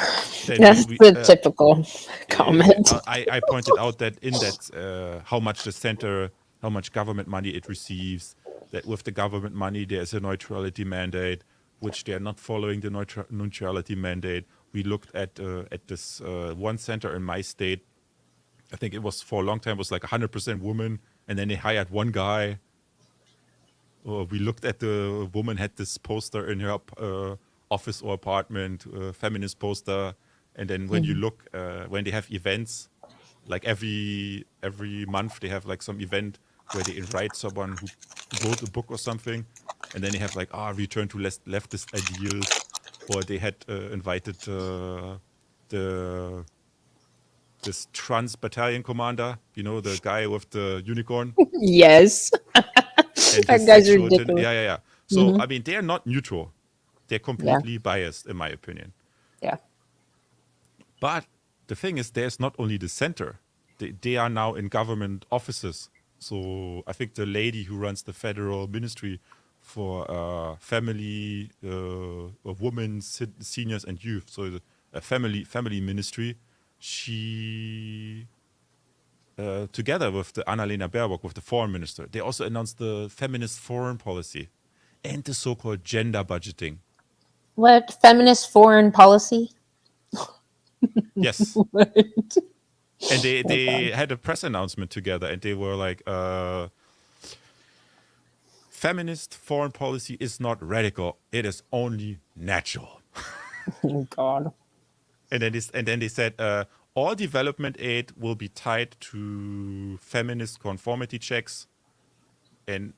then That's we- the typical comment. I pointed out that in that how much government money it receives, that with the government money there's a neutrality mandate, which they are not following the neutrality mandate. We looked at this one center in my state. I think it was for a long time was like 100% woman, and then they hired one guy. We looked at the woman had this poster in her office or apartment, feminist poster, and then when you look when they have events, like every month they have like some event where they invite someone who wrote a book or something, and then they have like return to leftist ideals, or they had invited this trans battalion commander, the guy with the unicorn. Yes. And That his guy's sexual ridiculous. yeah. So I mean, they are not neutral; they're completely biased, in my opinion. Yeah. But the thing is, there's not only the center; they are now in government offices. So I think the lady who runs the federal ministry for family, women, seniors, and youth, so a family ministry, she. Together with the Annalena Baerbock, with the foreign minister, they also announced the feminist foreign policy and the so-called gender budgeting. What? Feminist foreign policy? Yes. What? And they had a press announcement together, and they were like, feminist foreign policy is not radical, it is only natural. Oh, God. And then they said all development aid will be tied to feminist conformity checks and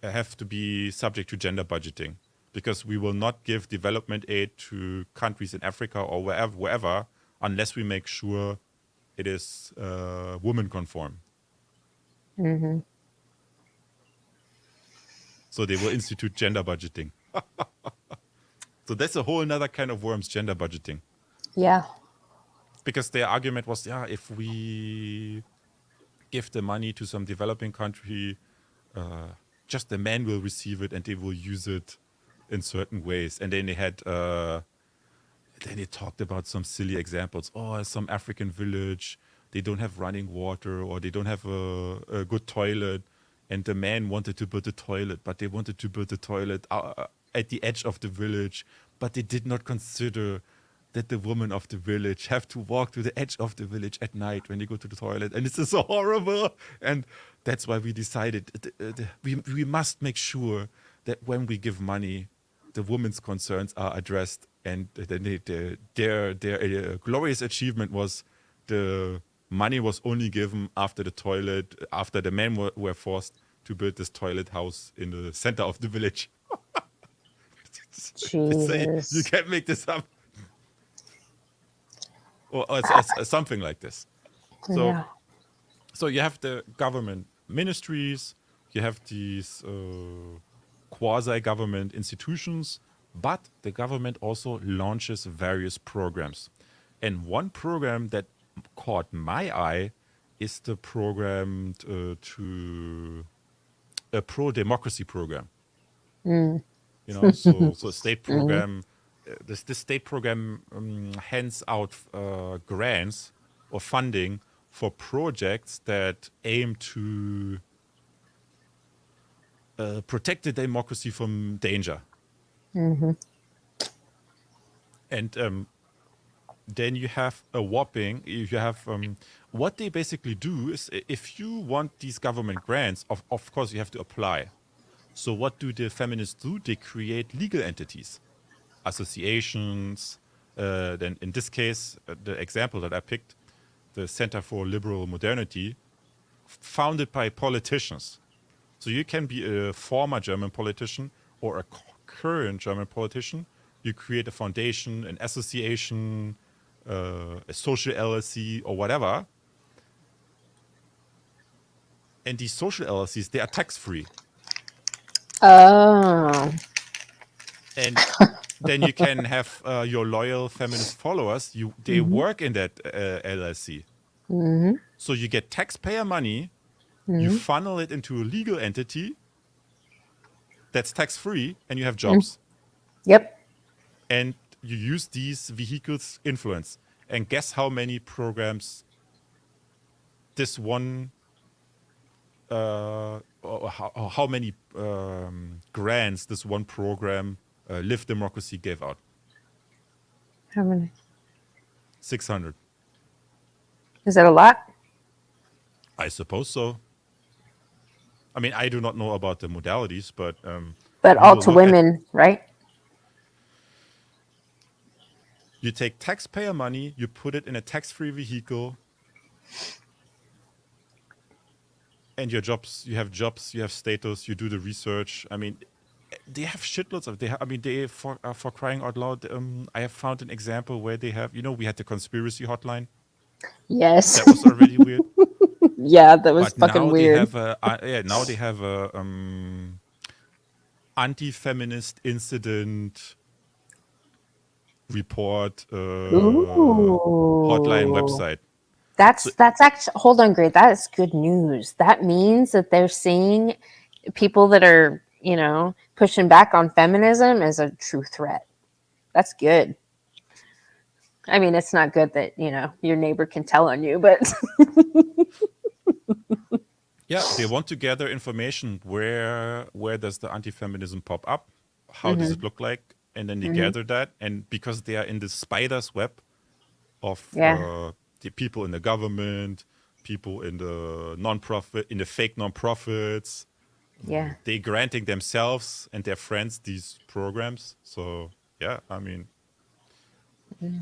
have to be subject to gender budgeting, because we will not give development aid to countries in Africa or wherever unless we make sure it is woman conform. So they will institute gender budgeting. So that's a whole another kind of worms, gender budgeting. Yeah. Because their argument was, if we give the money to some developing country, just the men will receive it and they will use it in certain ways. And then they had, then they talked about some silly examples. Some African village, they don't have running water, or they don't have a good toilet. And the man wanted to build a toilet, but they wanted to build a toilet at the edge of the village, but they did not consider that the women of the village have to walk to the edge of the village at night when they go to the toilet, and this is so horrible. And that's why we decided we must make sure that when we give money, the women's concerns are addressed. And their glorious achievement was the money was only given after the toilet, after the men were forced to build this toilet house in the center of the village. Jesus. You can't make this up. Or something like this. So, Yeah. so you have the government ministries, you have these quasi-government institutions, but the government also launches various programs. And one program that caught my eye is the program to a pro-democracy program. You know, so state program. This state program hands out grants or funding for projects that aim to protect the democracy from danger. And then you have what they basically do is, if you want these government grants, of course you have to apply. So what do the feminists do? They create legal entities, associations. Then in this case, the example that I picked, the Center for Liberal Modernity, founded by politicians. So you can be a former German politician or a current German politician. You create a foundation, an association, a social LLC or whatever. And these social LLCs, they are tax-free. Oh. And then you can have your loyal feminist followers. They work in that LLC. So you get taxpayer money. You funnel it into a legal entity that's tax-free, and you have jobs. Yep. And you use these vehicles influence. And guess how many programs this one, or how many grants this one program, Live Democracy, gave out? How many? 600. Is that a lot? I suppose so. I mean, I do not know about the modalities, but But we all will to look at- women, right? You take taxpayer money, you put it in a tax-free vehicle, and you have status, you do the research. I mean, they have shitloads of. For crying out loud, I have found an example where they have. We had the conspiracy hotline. Yes. That was already weird. Yeah, that was But fucking now weird. they have a anti-feminist incident report hotline website. That's actually, hold on, great. That is good news. That means that they're seeing people that are, pushing back on feminism as a true threat. That's good. I mean, it's not good that, your neighbor can tell on you, but Yeah, they want to gather information. Where does the anti-feminism pop up? How does it look like? And then they gather that. And because they are in the spider's web of the people in the government, people in the nonprofit, in the fake nonprofits, yeah. they granting themselves and their friends these programs. So yeah, I mean,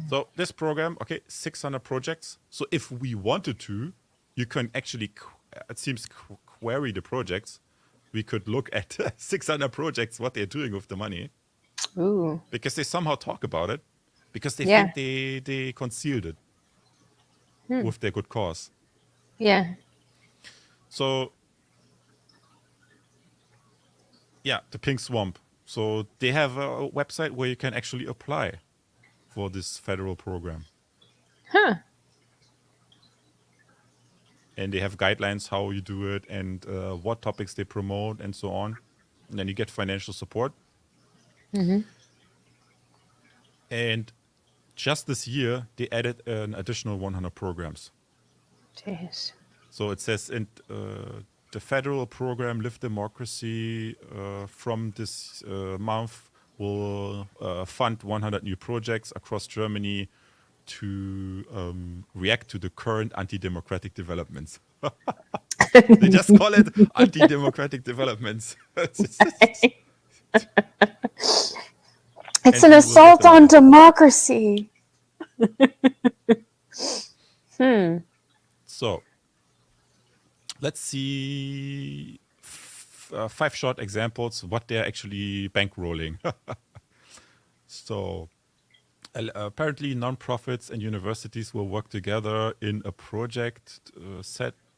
so this program, 600 projects. So if we wanted to, you can actually, it seems, query the projects. We could look at 600 projects, what they're doing with the money. Ooh. Because they somehow talk about it, because they Yeah. think they concealed it with their good cause. Yeah. So, yeah, the Pink Swamp. So they have a website where you can actually apply for this federal program. Huh. And they have guidelines how you do it and what topics they promote and so on. And then you get financial support. And just this year, they added an additional 100 programs. Jeez. So it says in the federal program Live Democracy from this month will fund 100 new projects across Germany to react to the current anti-democratic developments. They just call it anti-democratic developments. It's And an we will get assault the on money. democracy. So let's see 5 short examples what they're actually bankrolling. So apparently nonprofits and universities will work together in a project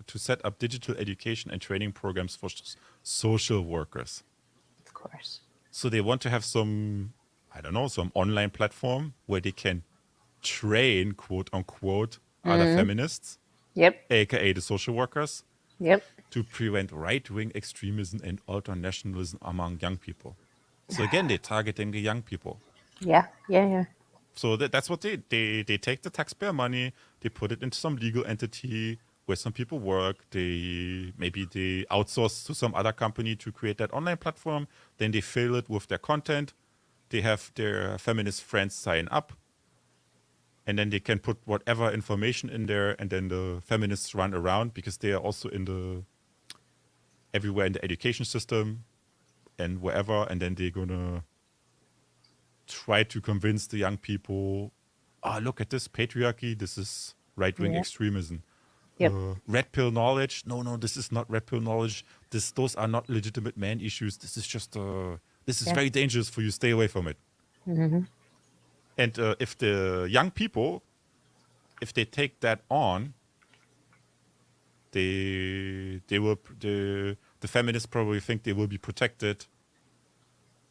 to set up digital education and training programs for social workers. Of course. So they want to have some, I don't know, some online platform where they can train, quote unquote, other feminists, Yep. aka the social workers, Yep. to prevent right-wing extremism and ultra-nationalism among young people. So again, they're targeting the young people. Yeah. Yeah. Yeah. So that's what they take the taxpayer money, they put it into some legal entity where some people work. They outsource to some other company to create that online platform. Then they fill it with their content. They have their feminist friends sign up, and then they can put whatever information in there, and then the feminists run around because they are also everywhere in the education system and wherever, and then they're gonna try to convince the young people, look at this patriarchy, this is right-wing Yep. extremism. Yep. Red pill knowledge, no, this is not red pill knowledge. Those are not legitimate man issues. This is just, this is Yeah. very dangerous for you. Stay away from it. And if the young people, if they take that on, the feminists probably think they will be protected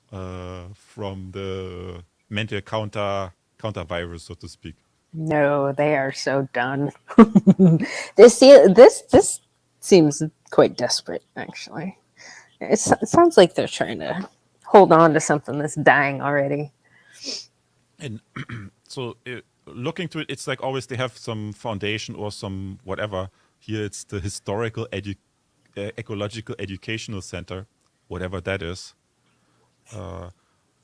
from the mental counter virus, so to speak. No, they are so done. This seems quite desperate, actually. It sounds like they're trying to hold on to something that's dying already. And so looking to it, it's like always they have some foundation or some whatever. Here it's the Historical Ecological Educational Center, whatever that is.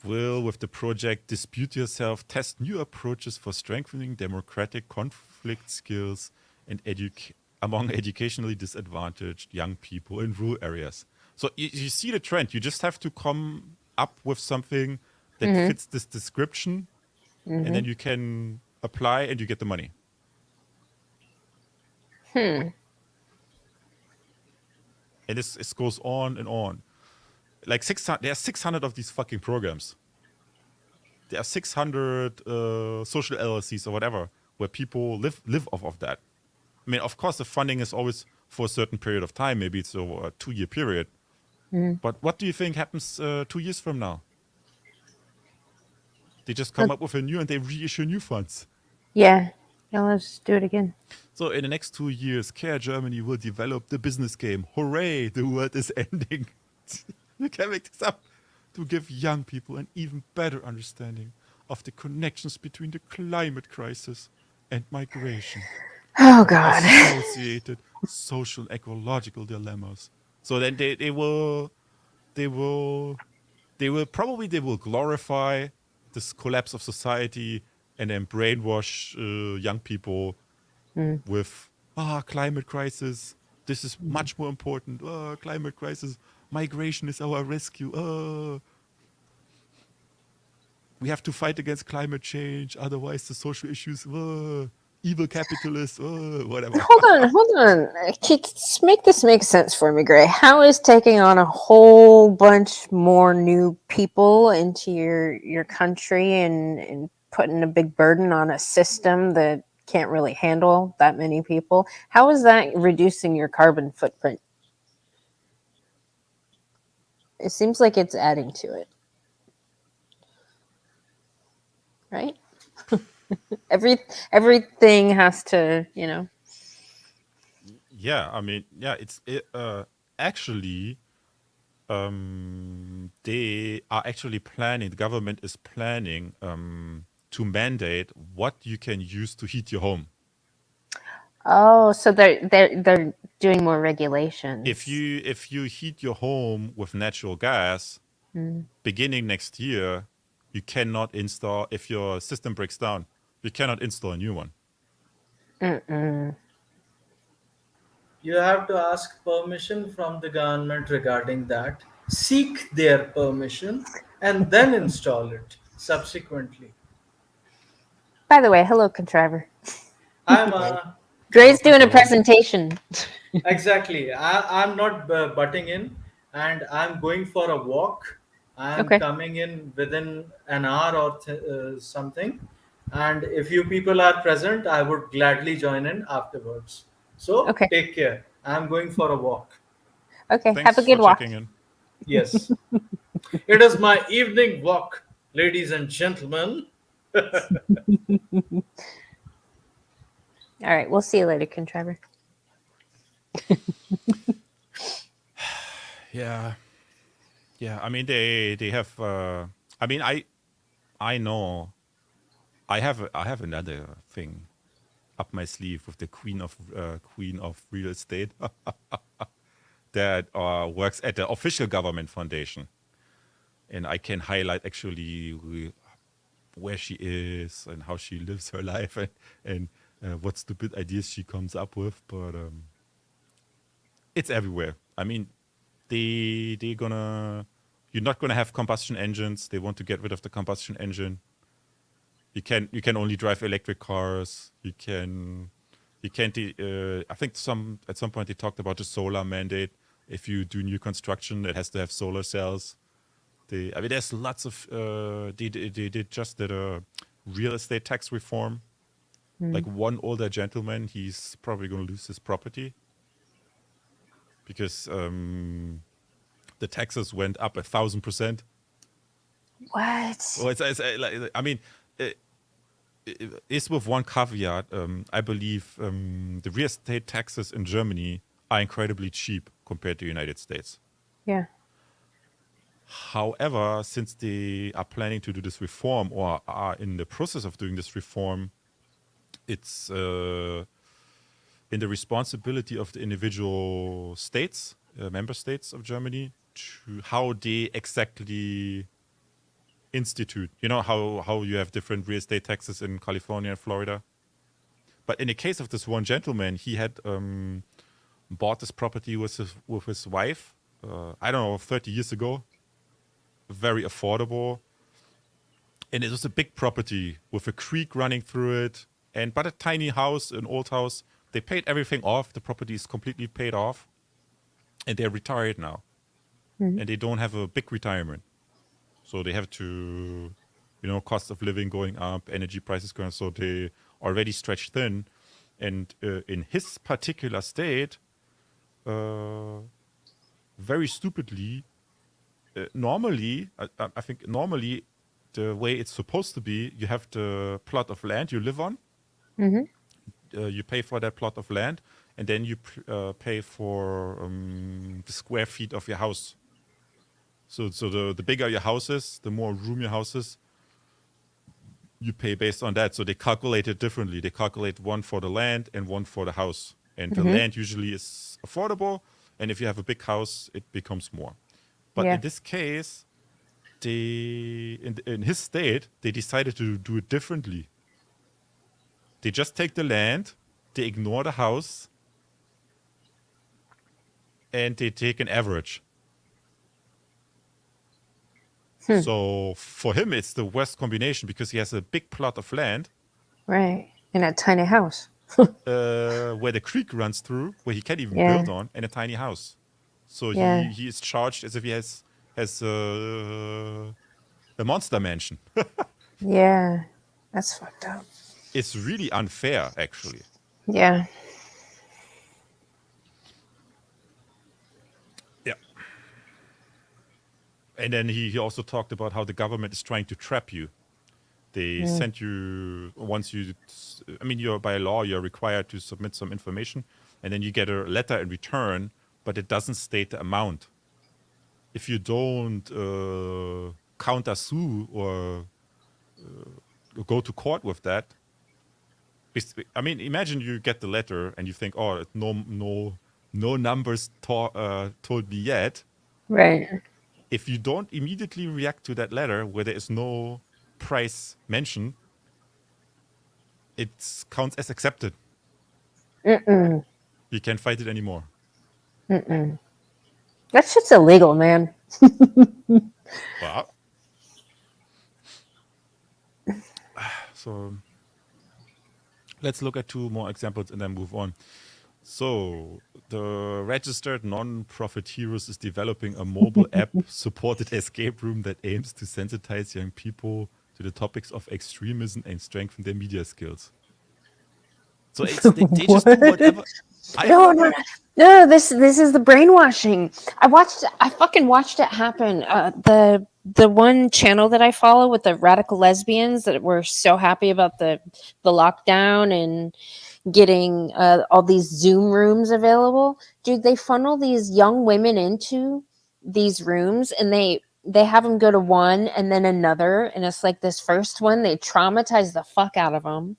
Will, with the project Dispute Yourself, test new approaches for strengthening democratic conflict skills and among educationally disadvantaged young people in rural areas. So you see the trend. You just have to come up with something that fits this description, and then you can apply and you get the money. And it goes on and on. Like 600, there are 600 of these fucking programs. There are 600 social LLCs or whatever where people live off of that. I mean, of course, the funding is always for a certain period of time. Maybe it's over a 2-year period. But what do you think happens 2 years from now? They just come up with a new and they reissue new funds. Yeah. Yeah, let's do it again. So in the next 2 years, Care Germany will develop the business game. Hooray, the world is ending. You can make this up to give young people an even better understanding of the connections between the climate crisis and migration. Oh, God. Associated social and ecological dilemmas. So then they will glorify this collapse of society and then brainwash young people with climate crisis. This is much more important. Climate crisis. Migration is our rescue. We have to fight against climate change. Otherwise, the social issues. Evil capitalists. Whatever. Hold on. Just make this make sense for me, Gray. How is taking on a whole bunch more new people into your country and putting a big burden on a system that can't really handle that many people? How is that reducing your carbon footprint? It seems like it's adding to it. Right? Everything has to, Yeah, I mean, yeah, actually, they are actually planning, the government is planning to mandate what you can use to heat your home. Oh, so they're doing more regulations. If you heat your home with natural gas, beginning next year, you cannot install, if your system breaks down, you cannot install a new one. You have to ask permission from the government regarding that, seek their permission, and then install it subsequently. By the way, hello, contriver. I'm Gray's doing a presentation. exactly. I'm not butting in, and I'm going for a walk. I'm Okay. coming in within an hour or something. And if you people are present, I would gladly join in afterwards. So Okay. take care. I'm going for a walk. Okay, Thanks have a good for walk. checking in. Yes. It is my evening walk, ladies and gentlemen. All right, we'll see you later, contriver. Yeah. I mean, they have. I mean, I know. I have another thing up my sleeve with the queen of real estate that works at the official government foundation, and I can highlight actually where she is and how she lives her life and what stupid ideas she comes up with. But it's everywhere. I mean, you're not gonna have combustion engines. They want to get rid of the combustion engine. You can only drive electric cars. You can't. I think at some point they talked about the solar mandate. If you do new construction, it has to have solar cells. I mean, there's lots of. They just did a real estate tax reform. Like one older gentleman, he's probably going to lose his property because the taxes went up 1,000%. What? Well, I mean, it's with one caveat. I believe the real estate taxes in Germany are incredibly cheap compared to the United States. Yeah. However, since they are planning to do this reform or are in the process of doing this reform, it's in the responsibility of the individual states, member states of Germany, to how they exactly institute. You know how you have different real estate taxes in California and Florida. But in the case of this one gentleman, he had bought this property with his wife. I don't know, 30 years ago. Very affordable, and it was a big property with a creek running through it, but a tiny house, an old house. They paid everything off. The property is completely paid off, and they're retired now, and they don't have a big retirement, so they have to, cost of living going up, energy prices going up, so they already stretched thin, and in his particular state, very stupidly. Normally, I think normally the way it's supposed to be, you have the plot of land you live on. You pay for that plot of land, and then you pay for the square feet of your house. So the bigger your house is, the more room your house is, you pay based on that. So they calculate it differently. They calculate one for the land and one for the house. And the land usually is affordable, and if you have a big house, it becomes more. But in this case, in his state, they decided to do it differently. They just take the land, they ignore the house, and they take an average. So for him, it's the worst combination because he has a big plot of land. Right. In a tiny house. Where the creek runs through, where he can't even build on, and a tiny house. So he is charged as if he has a monster mansion. Yeah, that's fucked up. It's really unfair, actually. Yeah. Yeah. And then he also talked about how the government is trying to trap you. They send you, you're by law, you're required to submit some information, and then you get a letter in return, but it doesn't state the amount. If you don't counter sue or go to court with that, imagine you get the letter and you think, oh, no numbers told me yet. Right. if you don't immediately react to that letter where there is no price mentioned, it counts as accepted. Mm-mm. You can't fight it anymore. Mm-mm. That shit's illegal, man. Well, so let's look at 2 more examples and then move on. So the registered non-profit Heroes is developing a mobile app-supported escape room that aims to sensitize young people to the topics of extremism and strengthen their media skills. So they just do whatever. No, this is the brainwashing. I fucking watched it happen. The one channel that I follow with the radical lesbians that were so happy about the lockdown and getting all these Zoom rooms available. Dude, they funnel these young women into these rooms and they have them go to one and then another, and it's like this first one they traumatize the fuck out of them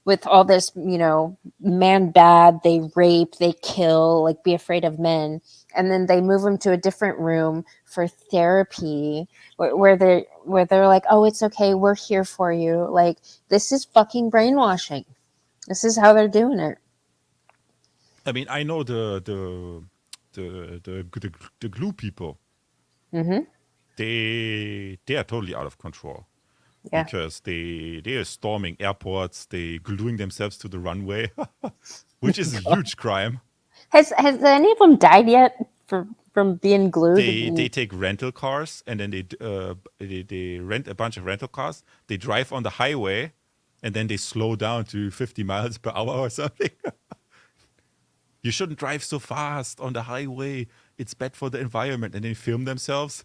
with all this, man bad, they rape, they kill, like be afraid of men. And then they move them to a different room for therapy where they're like, oh, it's okay, we're here for you. Like, this is fucking brainwashing. This is how they're doing it. I mean, I know the glue people. Mm-hmm. They are totally out of control. Yeah. Because they are storming airports, they gluing themselves to the runway, which is a huge crime. Has any of them died yet from being glued? They take rental cars and then they rent a bunch of rental cars. They drive on the highway and then they slow down to 50 miles per hour or something. You shouldn't drive so fast on the highway. It's bad for the environment. And they film themselves.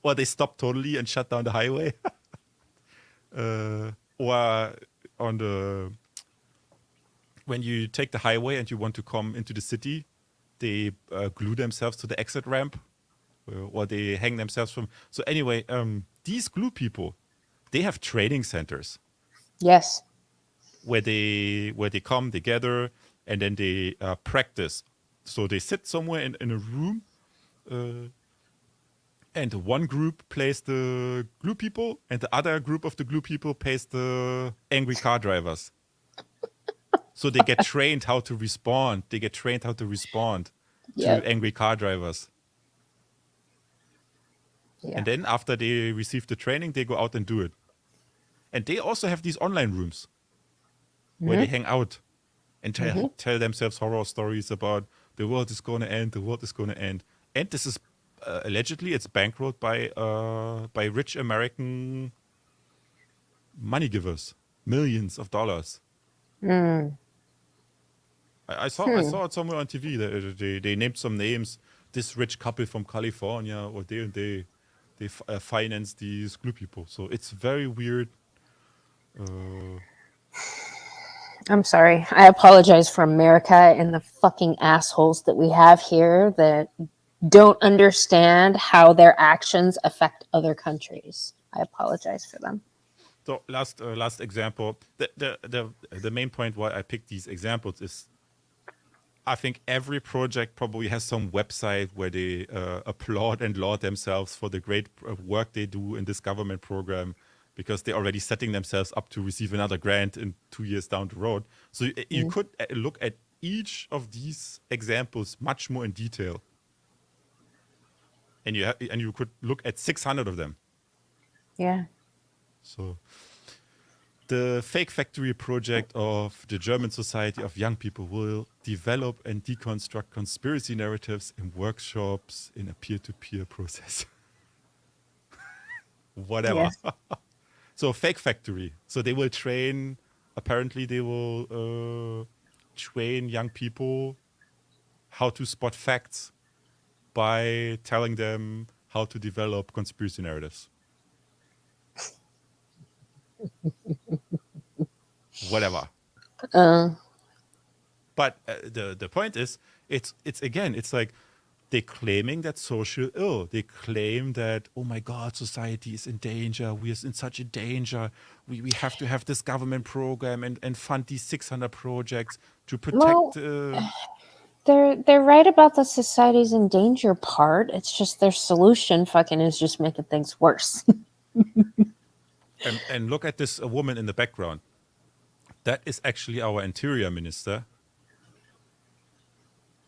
Or they stop totally and shut down the highway. Or when you take the highway and you want to come into the city, they glue themselves to the exit ramp, or they hang themselves from. So anyway, these glue people, they have training centers. Yes. Where they come together and then they practice. So they sit somewhere in a room. And one group plays the glue people, and the other group of the glue people plays the angry car drivers. So they get trained how to respond. To angry car drivers. Yeah. And then after they receive the training, they go out and do it. And they also have these online rooms where they hang out and tell themselves horror stories about the world is going to end, And this is allegedly it's bankrolled by rich American money givers, millions of dollars. I saw it somewhere on TV. They named some names. This rich couple from California, or they finance these glue people. So it's very weird. I'm sorry. I apologize for America and the fucking assholes that we have here that don't understand how their actions affect other countries. I apologize for them. So last example. The main point why I picked these examples is I think every project probably has some website where they applaud and laud themselves for the great work they do in this government program, because they're already setting themselves up to receive another grant in 2 years down the road. So you could look at each of these examples much more in detail. And you could look at 600 of them. Yeah. So the Fake Factory project of the German Society of Young People will develop and deconstruct conspiracy narratives in workshops in a peer-to-peer process. Whatever. Yes. So Fake Factory. So they will train, apparently they will train young people how to spot facts by telling them how to develop conspiracy narratives. Whatever. But the point is, it's like they're claiming that social ill. They claim that, oh my God, society is in danger. We are in such a danger. We have to have this government program and fund these 600 projects to protect. They're right about the society's in danger part. It's just their solution fucking is just making things worse. And look at this woman in the background. That is actually our interior minister.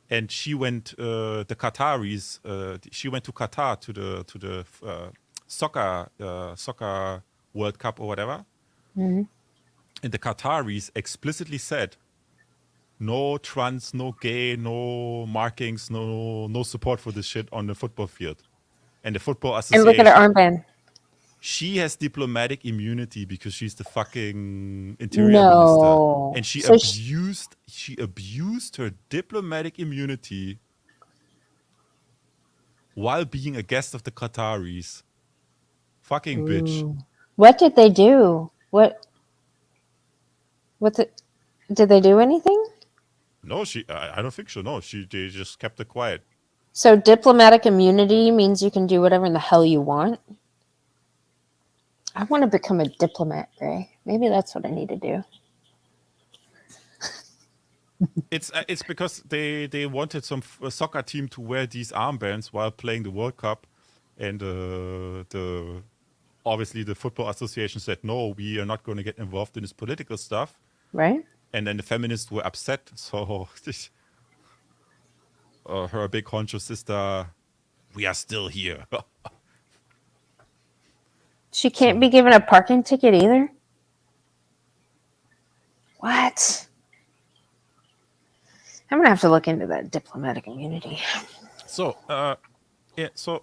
And she went the Qataris. She went to Qatar to the soccer World Cup or whatever. Mm-hmm. And the Qataris explicitly said, no trans, no gay, no markings, no support for this shit on the football field. And the football And association. look at her armband. She has diplomatic immunity because she's the fucking interior No. minister. And she So abused her diplomatic immunity while being a guest of the Qataris. Fucking bitch. What did they do? Did they do anything? No, I don't think so. No, they just kept it quiet. So diplomatic immunity means you can do whatever in the hell you want? I want to become a diplomat, Gray. Maybe that's what I need to do. It's because they wanted some soccer team to wear these armbands while playing the World Cup, and obviously the football association said no, we are not going to get involved in this political stuff. Right? And then the feminists were upset. So her big honcho sister, we are still here. She can't be given a parking ticket either? What? I'm going to have to look into that diplomatic immunity. So, so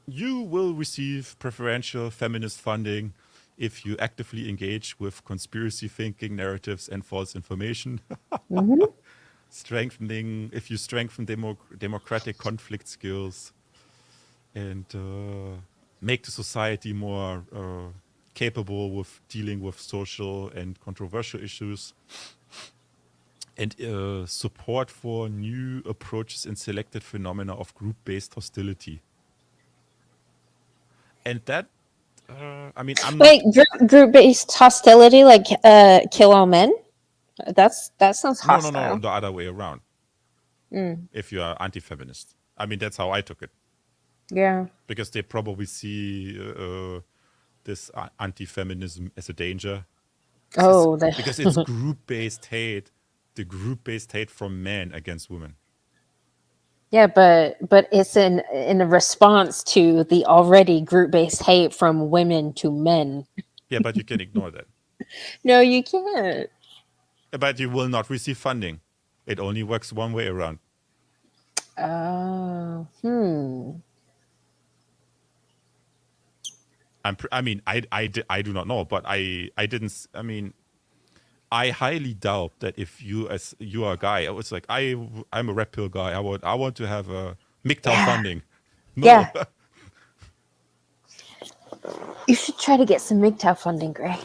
you will receive preferential feminist funding if you actively engage with conspiracy thinking, narratives, and false information. Mm-hmm. If you strengthen democratic conflict skills and make the society more capable with dealing with social and controversial issues, and support for new approaches in selected phenomena of group-based hostility. And that, I'm Wait, group-based hostility, like kill all men? That sounds hostile. No, the other way around. If you are anti-feminist. That's how I took it. Yeah. Because they probably see this anti-feminism as a danger. Because it's group-based hate. The group-based hate from men against women. Yeah, but it's in a response to the already group-based hate from women to men. Yeah, but you can ignore that. No, you can't. But you will not receive funding. It only works one way around. Oh, I do not know, but I didn't. I highly doubt that if you are a guy, I was like, I'm a red pill guy. I want to have a MGTOW funding. No. Yeah. You should try to get some MGTOW funding, Gray.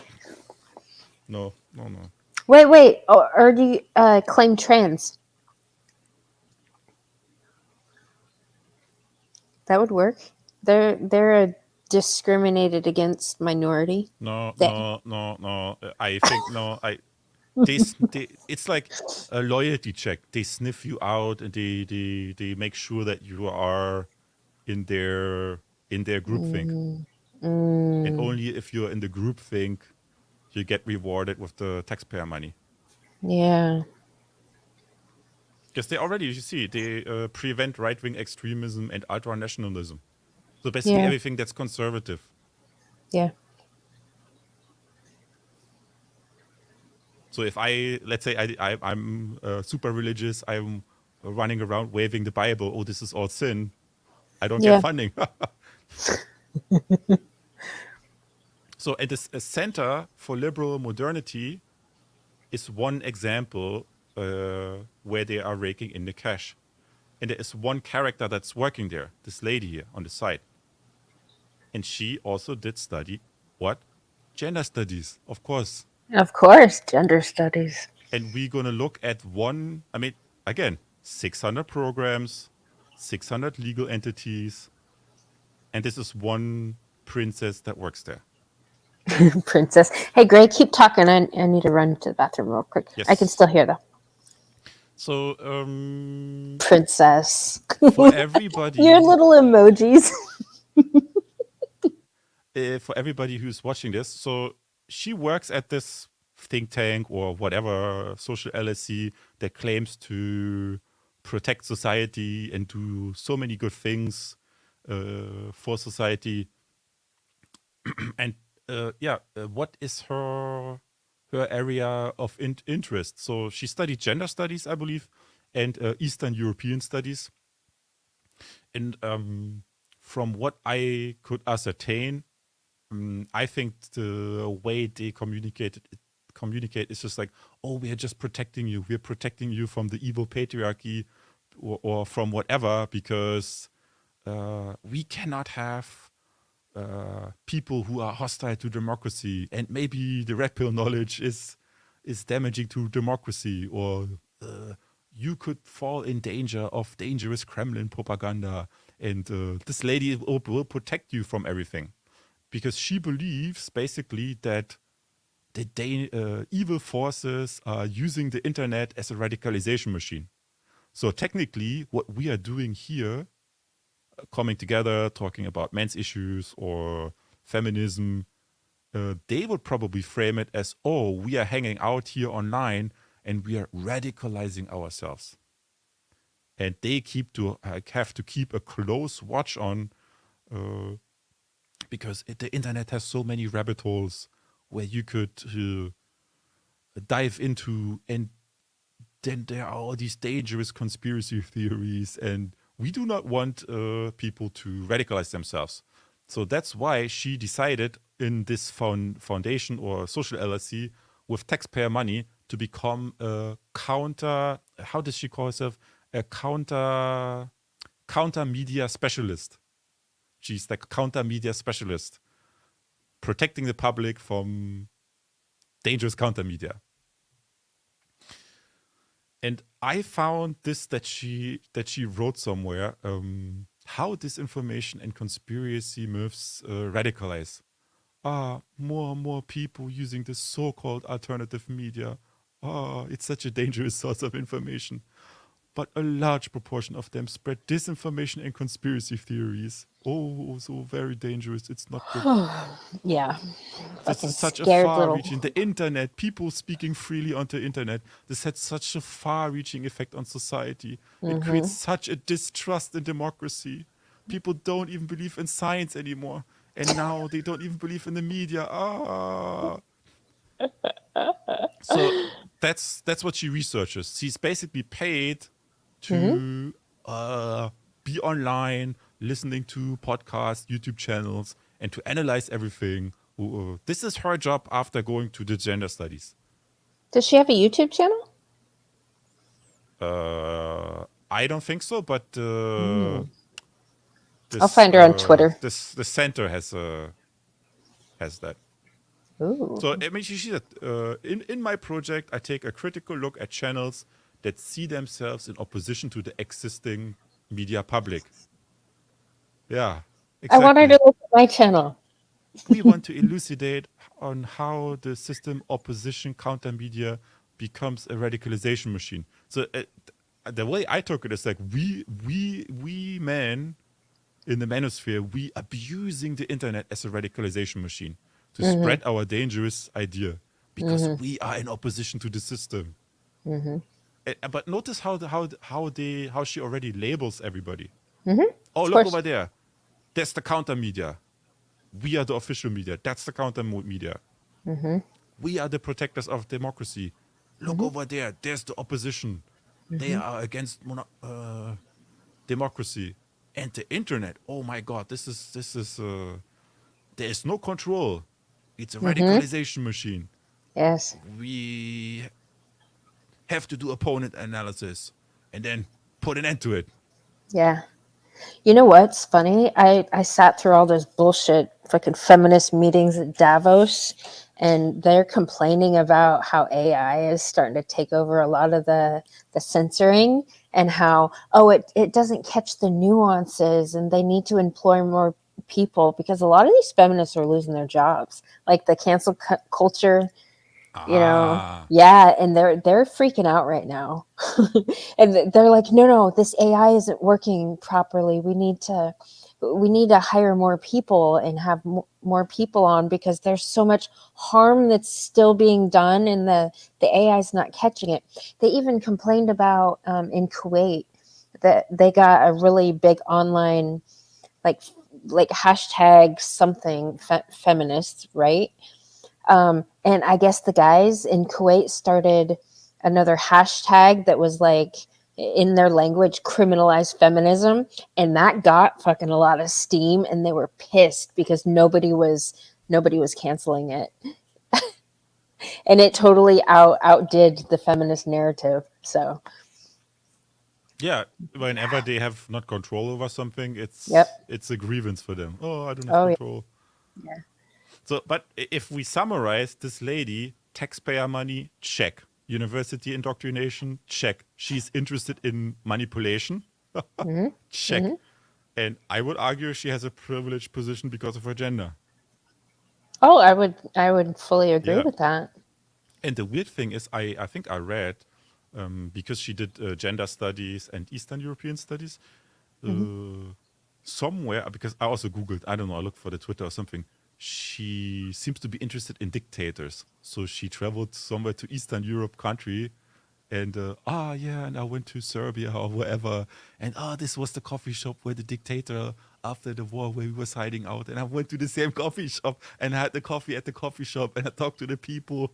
No. Wait. Or do you claim trans? That would work. They're a discriminated against minority. No. I think no. It's like a loyalty check. They sniff you out and they make sure that you are in their groupthink. And only if you're in the groupthink, you get rewarded with the taxpayer money. Yeah. Because they prevent right-wing extremism and ultra-nationalism. So basically everything that's conservative. Yeah. So if let's say I'm super religious, I'm running around waving the Bible, oh, this is all sin, I don't get funding. So at the Center for Liberal Modernity is one example where they are raking in the cash. And there is one character that's working there, this lady here on the side. And she also did study what? Gender studies, of course. Of course, gender studies. And we're going to look at 600 programs, 600 legal entities. And this is one princess that works there. Princess. Hey, Gray, keep talking. I need to run to the bathroom real quick. Yes. I can still hear, though. So Princess. for everybody, Your little emojis. for everybody who's watching this, so she works at this think tank or whatever social LSC that claims to protect society and do so many good things for society. And what is her area of interest? So she studied gender studies, I believe, and Eastern European studies. And from what I could ascertain, I think the way they communicate is just like, oh, we are just protecting you. We're protecting you from the evil patriarchy or from whatever, because we cannot have people who are hostile to democracy, and maybe the red pill knowledge is damaging to democracy, or you could fall in danger of dangerous Kremlin propaganda, and this lady will protect you from everything, because she believes basically that the evil forces are using the internet as a radicalization machine. So technically, what we are doing here, coming together, talking about men's issues or feminism, they would probably frame it as, oh, we are hanging out here online and we are radicalizing ourselves. And they have to keep a close watch on, because the internet has so many rabbit holes where you could dive into, and then there are all these dangerous conspiracy theories, and we do not want people to radicalize themselves. So that's why she decided in this foundation or social LSC with taxpayer money to become a counter, how does she call herself? A counter media specialist. She's like a counter media specialist, protecting the public from dangerous counter media. And I found this that she wrote somewhere, how disinformation and conspiracy myths radicalize. More and more people using this so-called alternative media. It's such a dangerous source of information. But a large proportion of them spread disinformation and conspiracy theories. Oh, so very dangerous. It's not good. Yeah. This Fucking is such a scared little. far-reaching. The internet, people speaking freely on the internet, this had such a far-reaching effect on society. It creates such a distrust in democracy. People don't even believe in science anymore, and now they don't even believe in the media. So that's what she researches. She's basically paid to be online, listening to podcasts, YouTube channels, and to analyze everything. This is her job after going to the gender studies. Does she have a YouTube channel? I don't think so, but I'll find her on Twitter. The center has that. Ooh. So I mean, she said, in my project, I take a critical look at channels that see themselves in opposition to the existing media public. Yeah, exactly. I want her to look at my channel. We want to elucidate on how the system opposition counter media becomes a radicalization machine. So the way I took it is like we men in the manosphere, we abusing the internet as a radicalization machine to spread our dangerous idea because we are in opposition to the system. But notice how she already labels everybody. Oh, look course. over there. That's the counter media. We are the official media. That's the counter media. We are the protectors of democracy. Look over there. There's the opposition. They are against democracy. And the internet. Oh my God, this is there is no control. It's a radicalization machine. Yes. We have to do opponent analysis and then put an end to it. Yeah. You know what's funny? I sat through all those bullshit freaking feminist meetings at Davos, and they're complaining about how AI is starting to take over a lot of the censoring, and how, it doesn't catch the nuances, and they need to employ more people, because a lot of these feminists are losing their jobs. Like the cancel culture You know, Ah, yeah, and they're freaking out right now. And they're like, no, this AI isn't working properly. We need to hire more people and have more people on, because there's so much harm that's still being done, and the AI is not catching it. They even complained about in Kuwait that they got a really big online, like hashtag something feminists, right? And I guess the guys in Kuwait started another hashtag that was like, in their language, criminalize feminism, and that got fucking a lot of steam, and they were pissed because nobody was canceling it, and it totally outdid the feminist narrative. So, yeah. Whenever they have not control over something, yep. it's a grievance for them. Oh, I don't have Oh yeah. control. So, but if we summarize, this lady, taxpayer money, check. University indoctrination, check. She's interested in manipulation, Hmm. check. Hmm. And I would argue she has a privileged position because of her gender. Oh, I would fully agree Yeah. with that. And the weird thing is, I think I read, because she did gender studies and Eastern European studies, somewhere, because I also Googled, I don't know, I looked for the Twitter or something. She seems to be interested in dictators. So she traveled somewhere to Eastern Europe country and, and I went to Serbia or wherever. And, this was the coffee shop where the dictator, after the war, where he was hiding out. And I went to the same coffee shop and I had the coffee at the coffee shop and I talked to the people.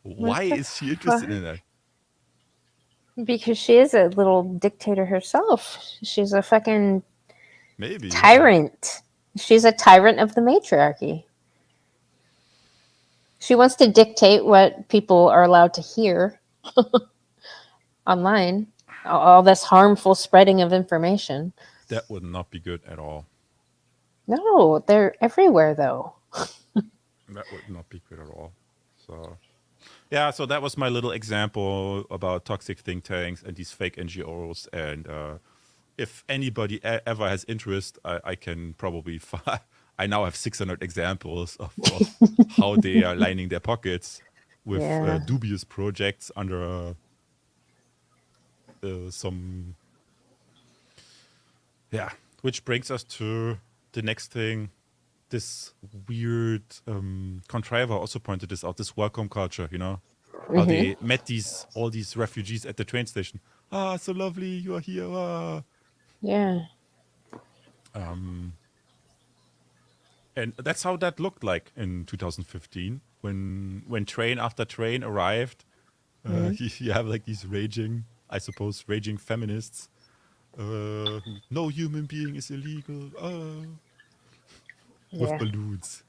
Why What the is she interested in that? Because she is a little dictator herself. She's a fucking Maybe, yeah. tyrant. She's a tyrant of the matriarchy. She wants to dictate what people are allowed to hear online. All this harmful spreading of information. That would not be good at all. No, they're everywhere though. That would not be good at all. So, yeah, so that was my little example about toxic think tanks and these fake NGOs. And if anybody ever has interest, I can probably find. I now have 600 examples of how they are lining their pockets with Yeah. dubious projects under some. Yeah, which brings us to the next thing. This weird contriver also pointed this out. This welcome culture, how they met all these refugees at the train station. Ah, so lovely, you are here. Ah. Yeah. And that's how that looked like in 2015 when train after train arrived. You have like these raging feminists. No human being is illegal. With Yeah. balloons.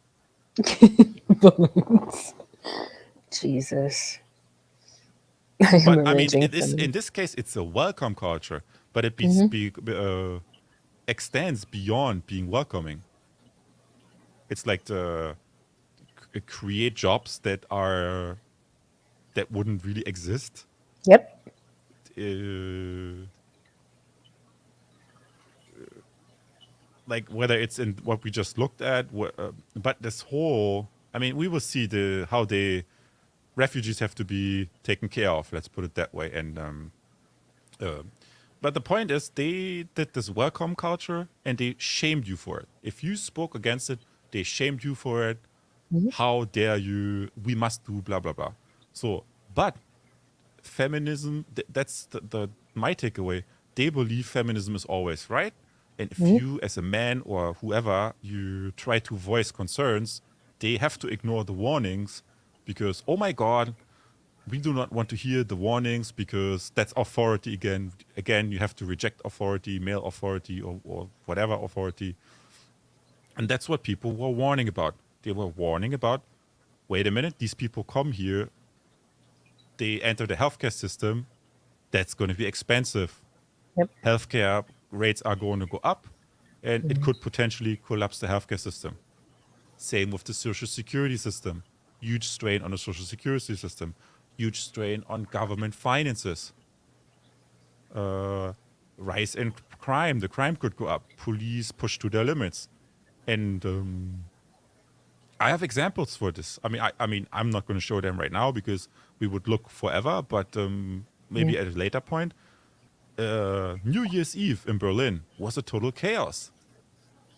Jesus. I am But a I mean, raging in this case, it's a welcome culture, but it extends beyond being welcoming. It's like to create jobs that wouldn't really exist. Yep. Like whether it's in what we just looked at, but this whole, I mean, we will see how refugees have to be taken care of. Let's put it that way. And but the point is, they did this welcome culture and they shamed you for it. If you spoke against it, they shamed you for it. How dare you? We must do blah blah blah. So, but feminism, that's my takeaway. They believe feminism is always right. And if you, as a man or whoever, you try to voice concerns, they have to ignore the warnings because, oh my God, we do not want to hear the warnings because that's authority again. Again, you have to reject authority, male authority, or whatever authority. And that's what people were warning about. They were warning about, wait a minute, these people come here, they enter the healthcare system, that's going to be expensive. Yep. Healthcare rates are going to go up, and it could potentially collapse the healthcare system. Same with the social security system. Huge strain on the social security system. Huge strain on government finances. Rise in crime. The crime could go up. Police push to their limits. And I have examples for this. I mean, I'm not going to show them right now because we would look forever. But maybe at a later point. New Year's Eve in Berlin was a total chaos.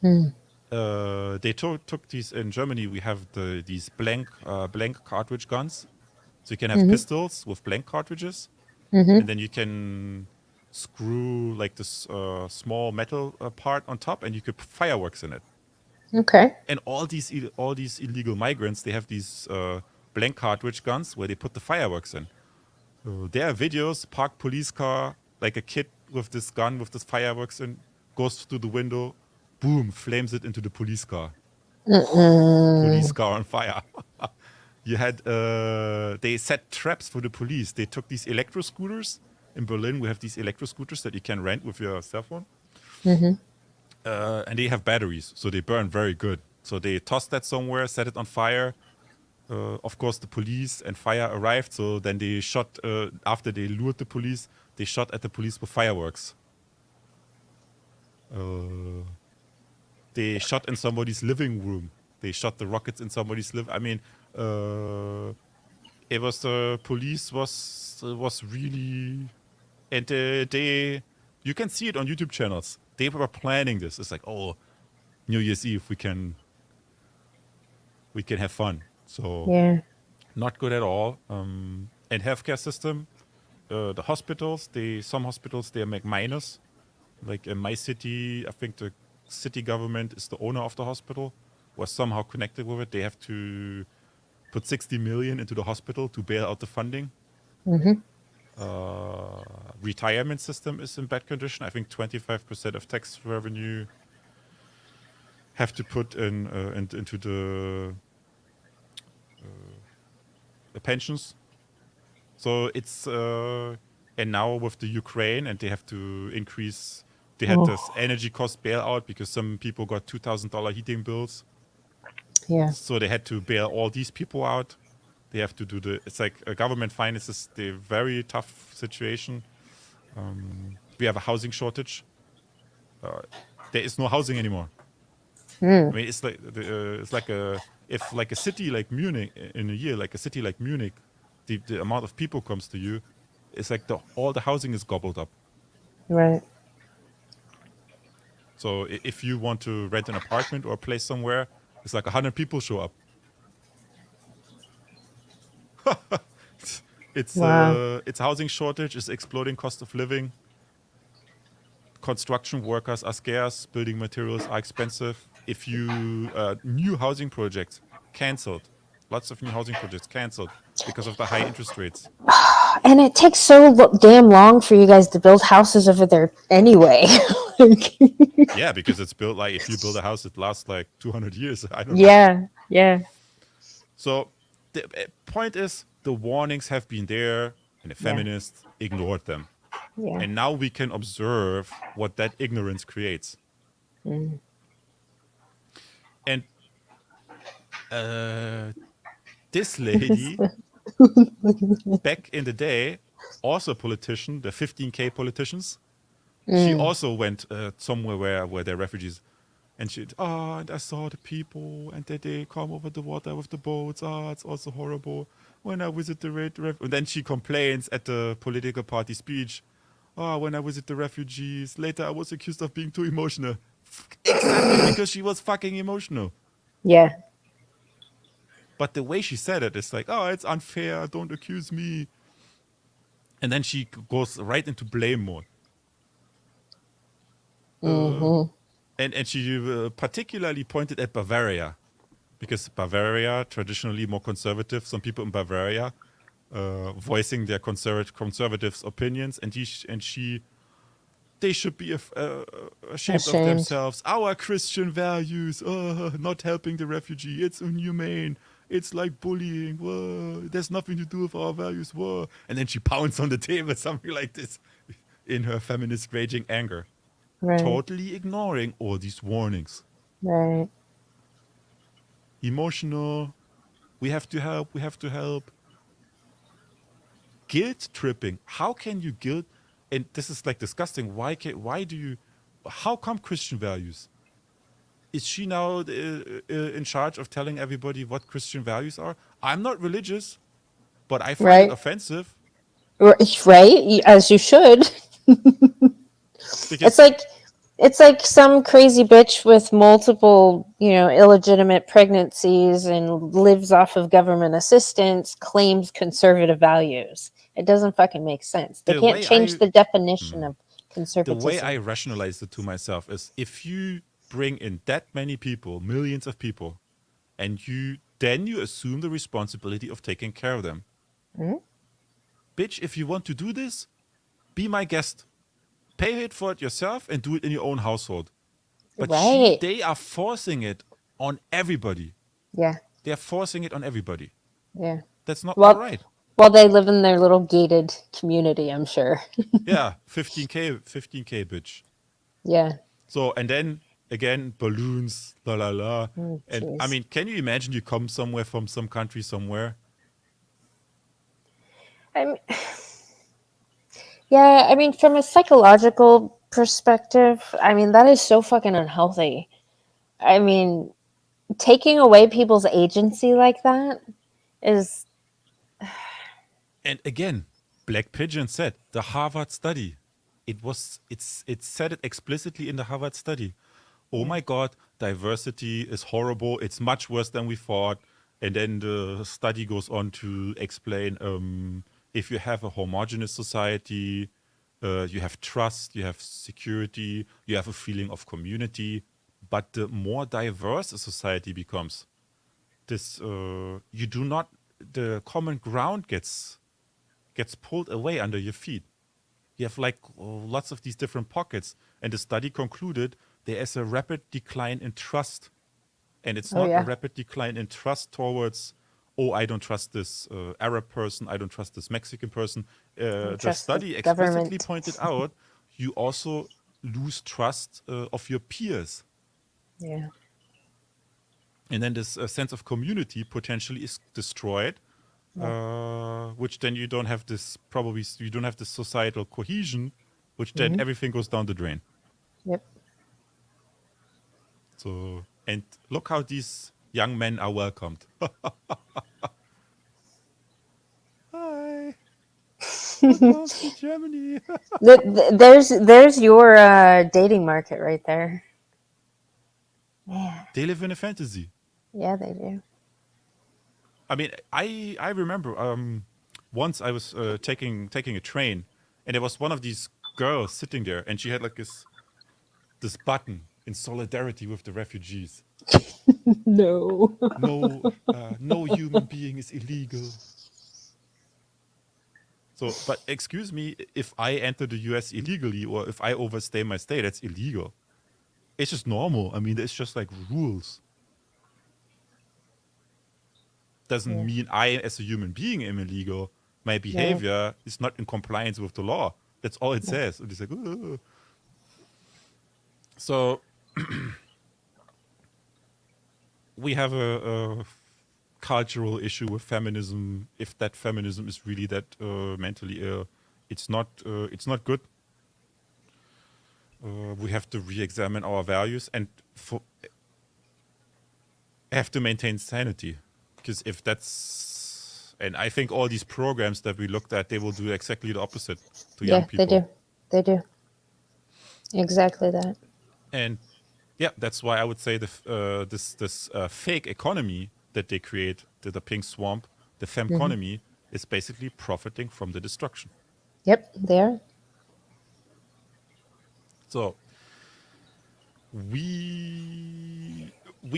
They took these in Germany. We have these blank cartridge guns, so you can have pistols with blank cartridges, and then you can screw like this small metal part on top, and you could put fireworks in it. Okay. And all these illegal migrants, they have these blank cartridge guns where they put the fireworks in. There are videos, parked police car, like a kid with this gun, with this fireworks in, goes through the window, boom, flames it into the police car. Police car on fire. You had, they set traps for the police. They took these electro scooters. In Berlin, we have these electro scooters that you can rent with your cell phone. And they have batteries, so they burn very good. So they tossed that somewhere, set it on fire. Of course, the police and fire arrived, so then they shot, after they lured the police, they shot at the police with fireworks. They shot in somebody's living room. They shot the rockets in somebody's I mean, it was the police was really, and they, you can see it on YouTube channels. They were planning this. It's like, oh, New Year's Eve, we can have fun. So Yeah. not good at all. And healthcare system, the hospitals, some hospitals they make minus. Like in my city, I think the city government is the owner of the hospital, was somehow connected with it. They have to put 60 million into the hospital to bail out the funding. Retirement system is in bad condition. I think 25% of tax revenue have to put into the pensions. So it's and now with the Ukraine, and they have to increase. They had this energy cost bailout because some people got $2,000 heating bills. Yeah. So they had to bail all these people out. They have to do it's like government finances, the very tough situation. We have a housing shortage. There is no housing anymore. I mean, it's like if a city like Munich in a year, like a city like Munich, the amount of people comes to you, it's like all the housing is gobbled up. Right. So if you want to rent an apartment or a place somewhere, it's like 100 people show up. It's housing shortage, it's exploding cost of living. Construction workers are scarce, building materials are expensive. If you new housing projects cancelled, lots of new housing projects cancelled because of the high interest rates. And it takes so damn long for you guys to build houses over there anyway. Yeah, because it's built like if you build a house, it lasts like 200 years. I don't know. Yeah, yeah. So the point is, the warnings have been there, and the feminists ignored them. Yeah. And now we can observe what that ignorance creates. And this lady, back in the day, also a politician, the 15K politicians, she also went somewhere where there are refugees. And and I saw the people, and they come over the water with the boats. It's also horrible. When I visit the and then she complains at the political party speech. When I visit the refugees, later I was accused of being too emotional. Exactly, because she was fucking emotional. Yeah. But the way she said it is like, it's unfair, don't accuse me. And then she goes right into blame mode. And she particularly pointed at Bavaria, because Bavaria, traditionally more conservative, some people in Bavaria voicing their conservatives' opinions, and they should be ashamed of themselves. Our Christian values, not helping the refugee, it's inhumane. It's like bullying. Whoa, there's nothing to do with our values. Whoa. And then she pounds on the table, something like this, in her feminist raging anger. Right. Totally ignoring all these warnings. Right. Emotional. We have to help. We have to help. Guilt tripping. How can you guilt? And this is like disgusting. How come Christian values? is she now in charge of telling everybody what Christian values are? I'm not religious, but I find Right. it offensive Right, as you should. because It's like some crazy bitch with multiple, illegitimate pregnancies and lives off of government assistance claims conservative values. It doesn't fucking make sense. They the can't way change the definition of the way I conservatism. rationalize it to myself is if you bring in that many people, millions of people, and you assume the responsibility of taking care of them. Bitch, if you want to do this, be my guest. Pay it for it yourself and do it in your own household. But Right. they are forcing it on everybody. Yeah. They are forcing it on everybody. Yeah. That's not Well, all right. well, they live in their little gated community, I'm sure. Yeah, 15K, bitch. Yeah. So, and then again, balloons, la la la. And I jeez. mean, can you imagine you come somewhere from some country somewhere? Yeah, from a psychological perspective, that is so fucking unhealthy. Taking away people's agency like that is, And again, Black Pigeon said the Harvard study. It said it explicitly in the Harvard study. Oh my God, diversity is horrible. It's much worse than we thought. And then the study goes on to explain if you have a homogenous society, you have trust, you have security, you have a feeling of community. But the more diverse a society becomes, the common ground gets pulled away under your feet. You have like lots of these different pockets. And the study concluded there is a rapid decline in trust. And it's not a rapid decline in trust towards, I don't trust this Arab person, I don't trust this Mexican person. The trust the study explicitly government. pointed out you also lose trust of your peers. yeah. And then this sense of community potentially is destroyed, which then you don't have this societal cohesion, which then everything goes down the drain. Yep. So, and look how these young men are welcomed. Hi. Welcome to Germany. There's your dating market right there. Yeah. They live in a fantasy. Yeah, they do. I mean, I remember once I was taking a train, and there was one of these girls sitting there, and she had like this button in solidarity with the refugees. No. No human being is illegal. So, but excuse me, if I enter the US illegally or if I overstay my stay, that's illegal. It's just normal. I mean, it's just like rules. Doesn't mean I, as a human being, am illegal. My behavior is not in compliance with the law. That's all it says. And it's like, ugh. So we have a cultural issue with feminism. If that feminism is really that mentally ill, it's not good. We have to re-examine our values and have to maintain sanity. Because if that's, and I think all these programs that we looked at, they will do exactly the opposite to young people. They do. Exactly that. And yeah, that's why I would say this fake economy that they create, the pink swamp, the femconomy, is basically profiting from the destruction. Yep, they are. So we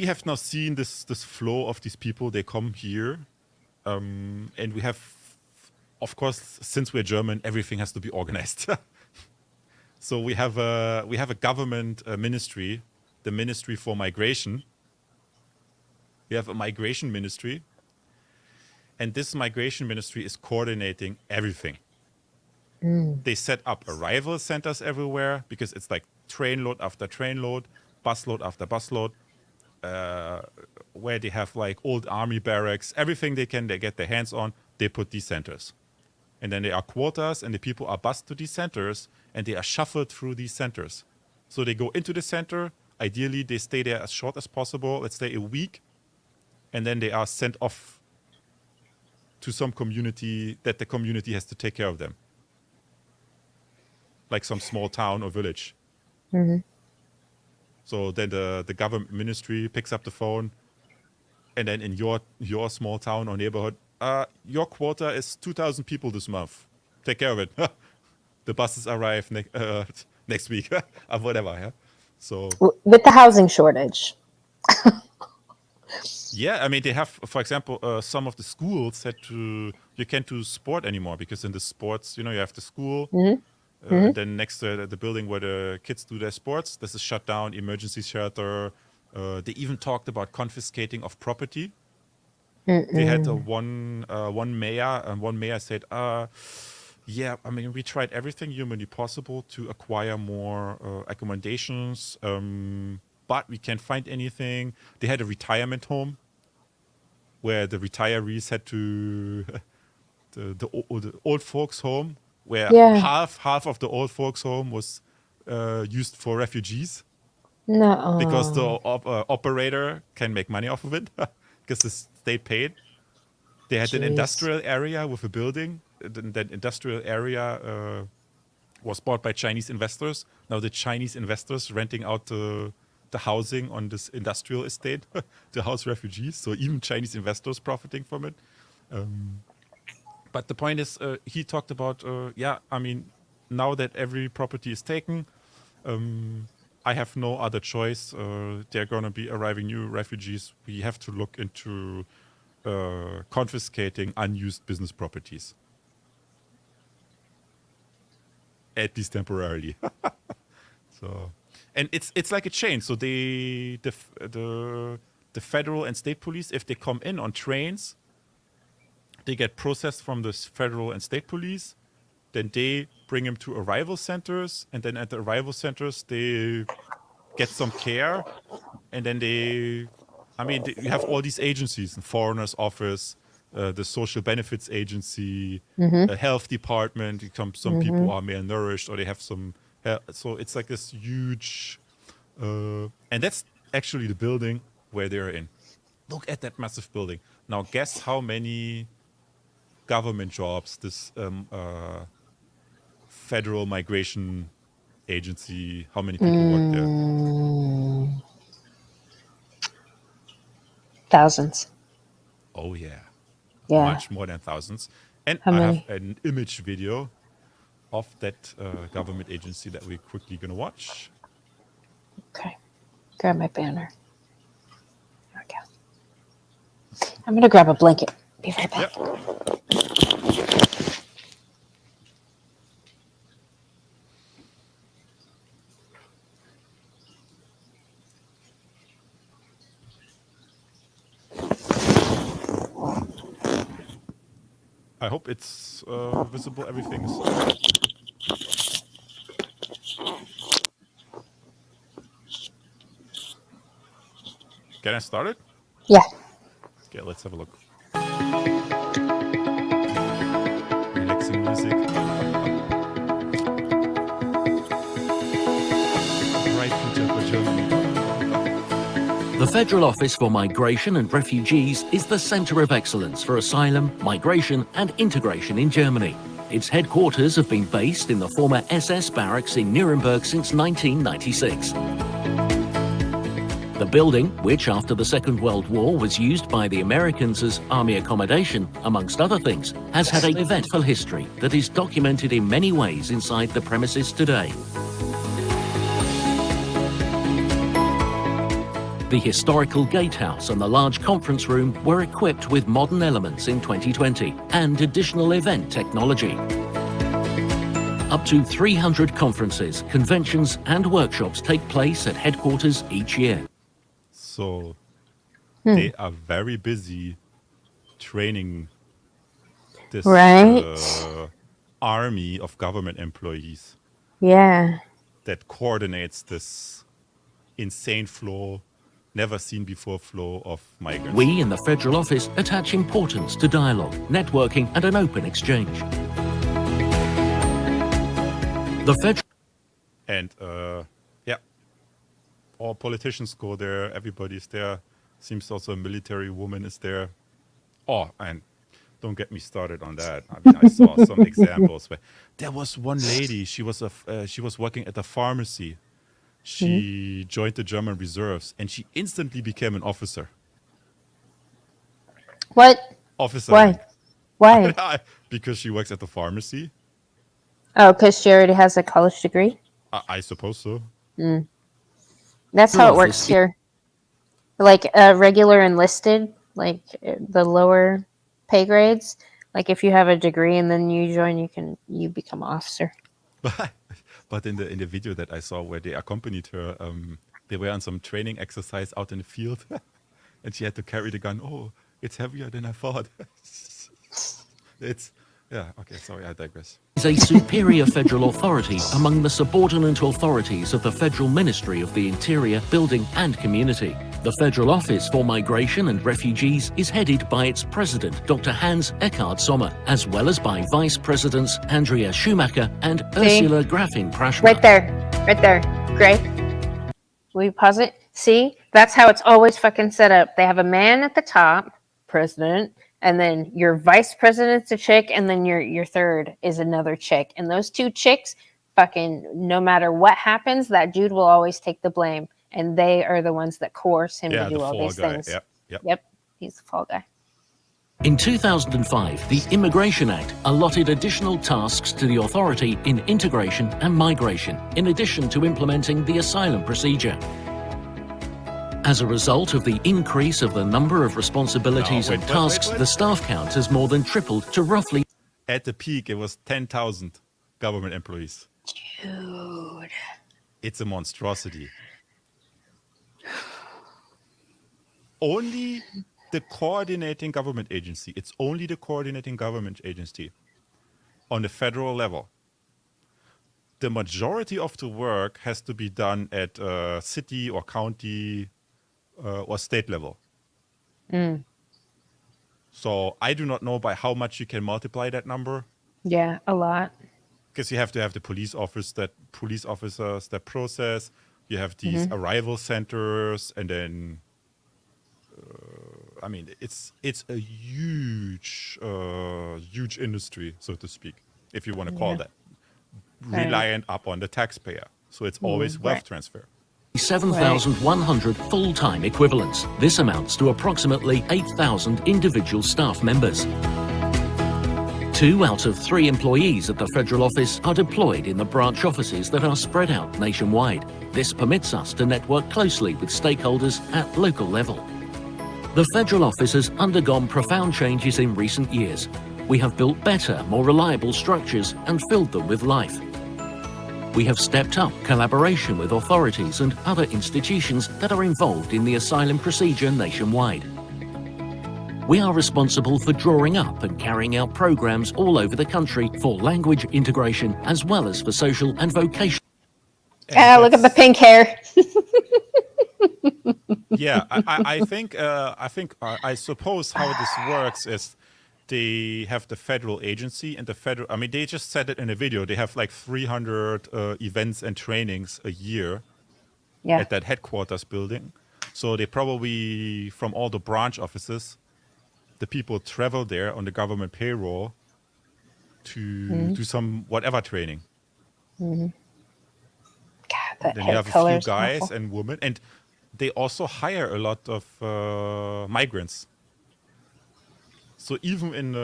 have now seen this flow of these people. They come here, and we have, of course, since we're German, everything has to be organized. So we have a government ministry, the Ministry for Migration. We have a migration ministry, and this migration ministry is coordinating everything. They set up arrival centers everywhere because it's like train load after train load, bus load after bus load, where they have like old army barracks, everything they get their hands on, they put these centers. And then there are quotas, and the people are bused to these centers, and they are shuffled through these centers. So they go into the center, ideally they stay there as short as possible. Let's say a week, and then they are sent off to some community that the community has to take care of them, like some small town or village. So then the government ministry picks up the phone, and then in your small town or neighborhood, your quota is 2,000 people this month. Take care of it. The buses arrive next week or whatever. Yeah. So With the housing shortage. yeah, I mean they have, for example, some of the schools you can't do sport anymore because in the sports, you have the school. And then next to the building where the kids do their sports, this is shut down, emergency shelter. They even talked about confiscating of property. They had one mayor, and one mayor said, yeah, I mean, we tried everything humanly possible to acquire more accommodations, but we can't find anything. They had a retirement home where the retirees had to, the old folks home, where half of the old folks home was used for refugees. No. Because the operator can make money off of it because the state paid. They had an industrial area with a building. That industrial area was bought by Chinese investors. Now the Chinese investors renting out the housing on this industrial estate to house refugees. So even Chinese investors profiting from it. But the point is, he talked about, I mean, now that every property is taken, I have no other choice. There are going to be arriving new refugees. We have to look into confiscating unused business properties. At least temporarily. So, and it's like a chain. So the federal and state police, if they come in on trains, they get processed from the federal and state police. Then they bring them to arrival centers, and then at the arrival centers they get some care, and then you have all these agencies: the foreigners office, the social benefits agency, the health department. Some people are malnourished, or they have some. So it's like this huge, and that's actually the building where they're in. Look at that massive building. Now, guess how many government jobs this federal migration agency, how many people work there? Thousands. Oh yeah. Yeah. Much more than thousands. And How I many? have an image video of that government agency that we're quickly going to watch. Okay. Grab my banner. There we go. I'm going to grab a blanket. Be right back. I hope it's visible. Everything's. Can I start it? Yeah. Okay, let's have a look. Relaxing music. Bright future for Germany. The Federal Office for Migration and Refugees is the centre of excellence for asylum, migration and integration in Germany. Its headquarters have been based in the former SS barracks in Nuremberg since 1996. The building, which after the Second World War was used by the Americans as army accommodation, amongst other things, has had an eventful history that is documented in many ways inside the premises today. The historical gatehouse and the large conference room were equipped with modern elements in 2020 and additional event technology. Up to 300 conferences, conventions and workshops take place at headquarters each year. So they are very busy training this army of government employees. Yeah. That coordinates this insane flow, never seen before flow of migrants. We in the Federal Office attach importance to dialogue, networking and an open exchange. The Federal... And all politicians go there. Everybody's there. Seems also a military woman is there. Oh, and don't get me started on that. I mean, I saw some examples where there was one lady. She was working at a pharmacy. She joined the German reserves, and she instantly became an officer. What? Officer. Why? Why? Because she works at the pharmacy. Oh, because she already has a college degree? I suppose so. That's how it works here. Like regular enlisted, like the lower pay grades. Like if you have a degree and then you join, you become officer. But in the video that I saw where they accompanied her, they were on some training exercise out in the field, and she had to carry the gun. Oh, it's heavier than I thought. Okay, sorry, I digress. Is a superior federal authority among the subordinate authorities of the Federal Ministry of the Interior, Building and Community. The Federal Office for Migration and Refugees is headed by its president, Dr. Hans Eckhard Sommer, as well as by Vice Presidents Andrea Schumacher and Ursula Grafin-Praschmann. Right there. Gray. Will you pause it? See? That's how it's always fucking set up. They have a man at the top, president, and then your vice president's a chick, and then your third is another chick. And those two chicks, fucking, no matter what happens, that dude will always take the blame. And they are the ones that coerce him to do all these things. Yep, he's the fall guy. In 2005, the Immigration Act allotted additional tasks to the authority in integration and migration, in addition to implementing the asylum procedure. As a result of the increase of the number of responsibilities and tasks, the staff count has more than tripled to roughly... At the peak, it was 10,000 government employees. Dude. It's a monstrosity. Only the coordinating government agency. It's only the coordinating government agency on the federal level. The majority of the work has to be done at city or county or state level. So I do not know by how much you can multiply that number. Yeah, a lot. Because you have to have the police officers that process. You have these arrival centers, and then I mean, it's a huge industry, so to speak, if you want to call that, reliant upon the taxpayer. So it's always wealth transfer. 7,100 full-time equivalents. This amounts to approximately 8,000 individual staff members. 2 out of 3 employees at the federal office are deployed in the branch offices that are spread out nationwide. This permits us to network closely with stakeholders at local level. The federal office has undergone profound changes in recent years. We have built better, more reliable structures and filled them with life. We have stepped up collaboration with authorities and other institutions that are involved in the asylum procedure nationwide. We are responsible for drawing up and carrying out programs all over the country for language integration as well as for social and vocational. Look at the pink hair. Yeah, I suppose how this works is they have the federal agency and the federal, I mean, they just said it in a video. They have like 300 events and trainings a year at that headquarters building. So they probably, from all the branch offices, the people travel there on the government payroll to do some whatever training. God, that then hair you have a color few guys and women, and they also hire a lot of migrants. So even in,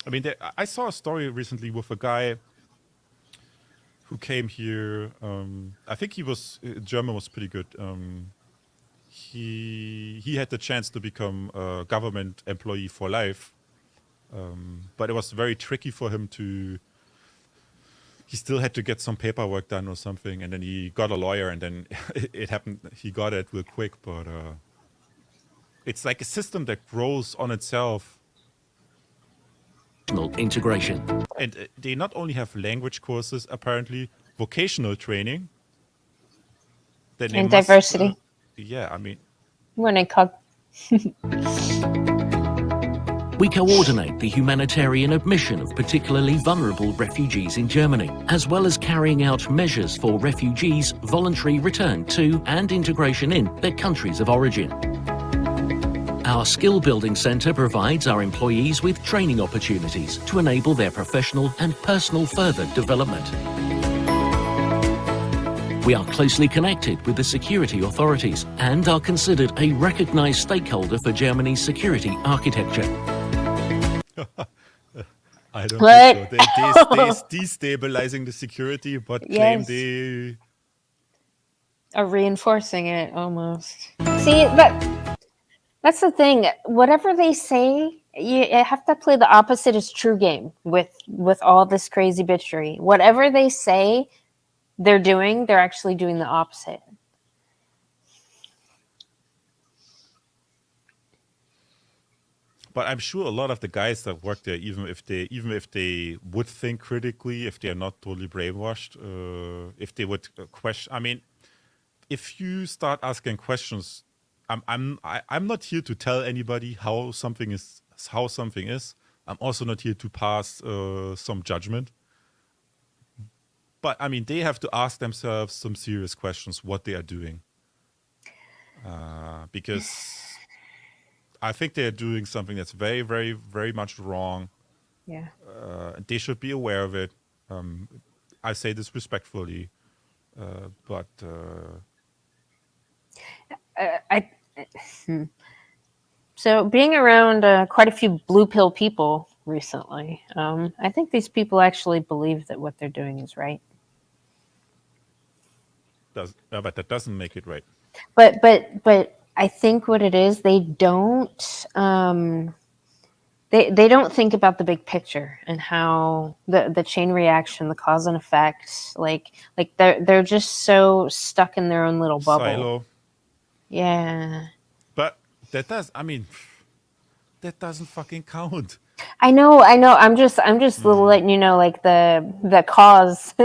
I mean, I saw a story recently with a guy who came here. I think German was pretty good. He had the chance to become a government employee for life, but it was very tricky for him to. He still had to get some paperwork done or something, and then he got a lawyer, and then it happened. He got it real quick, but it's like a system that grows on itself. Integration. And they not only have language courses, apparently vocational training. And diversity. Yeah, I mean. Morning, Cog. We coordinate the humanitarian admission of particularly vulnerable refugees in Germany, as well as carrying out measures for refugees' voluntary return to and integration in their countries of origin. Our Skill Building Centre provides our employees with training opportunities to enable their professional and personal further development. We are closely connected with the security authorities and are considered a recognised stakeholder for Germany's security architecture. I don't What? think so. They destabilizing the security, but claim Yes. they. Are reinforcing it almost. See, that's the thing. Whatever they say, you have to play the opposite is true game with all this crazy bitchery. Whatever they say they're actually doing the opposite. But I'm sure a lot of the guys that work there, even if they would think critically, if they are not totally brainwashed, if they would question. I mean, if you start asking questions, I'm not here to tell anybody how something is. I'm also not here to pass some judgment. But I mean, they have to ask themselves some serious questions what they are doing, because I think they are doing something that's very, very, very much wrong. Yeah. They should be aware of it. I say this respectfully, but So being around quite a few blue pill people recently, I think these people actually believe that what they're doing is right. but that doesn't make it right. But I think what it is, they don't they don't think about the big picture and how the chain reaction, the cause and effect, like they're just so stuck in their own little bubble. Silo. Yeah. But that that doesn't fucking count. I know. I'm just letting you know, like the cause.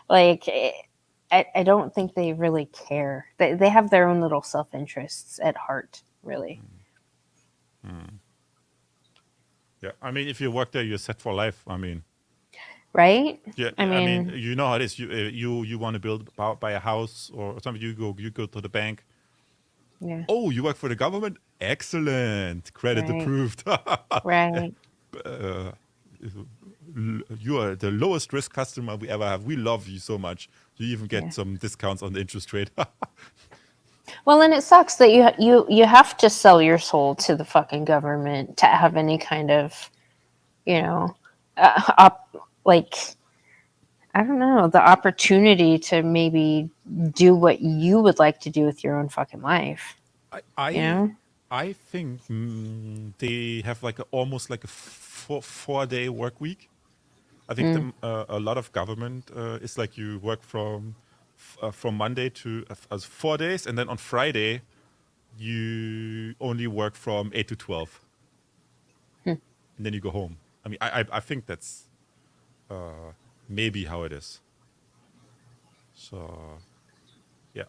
Like, I don't think they really care. They have their own little self interests at heart, really. Yeah, I mean, if you work there, you're set for life. I mean, Right? yeah. I mean, you know how it is. You want to buy a house or something. You go to the bank. yeah. Oh, you work for the government? Excellent. Credit Right. approved. Right. You are the lowest risk customer we ever have. We love you so much. You even get Yeah. some discounts on the interest rate. Well, and it sucks that you have to sell your soul to the fucking government to have any kind of, like, I don't know, the opportunity to maybe do what you would like to do with your own fucking life. I think they have almost like a 4-day work week. I think a lot of government is like you work from Monday to 4 days, and then on Friday you only work from 8 to 12, and then you go home. I mean, I think that's maybe how it is. So, yeah.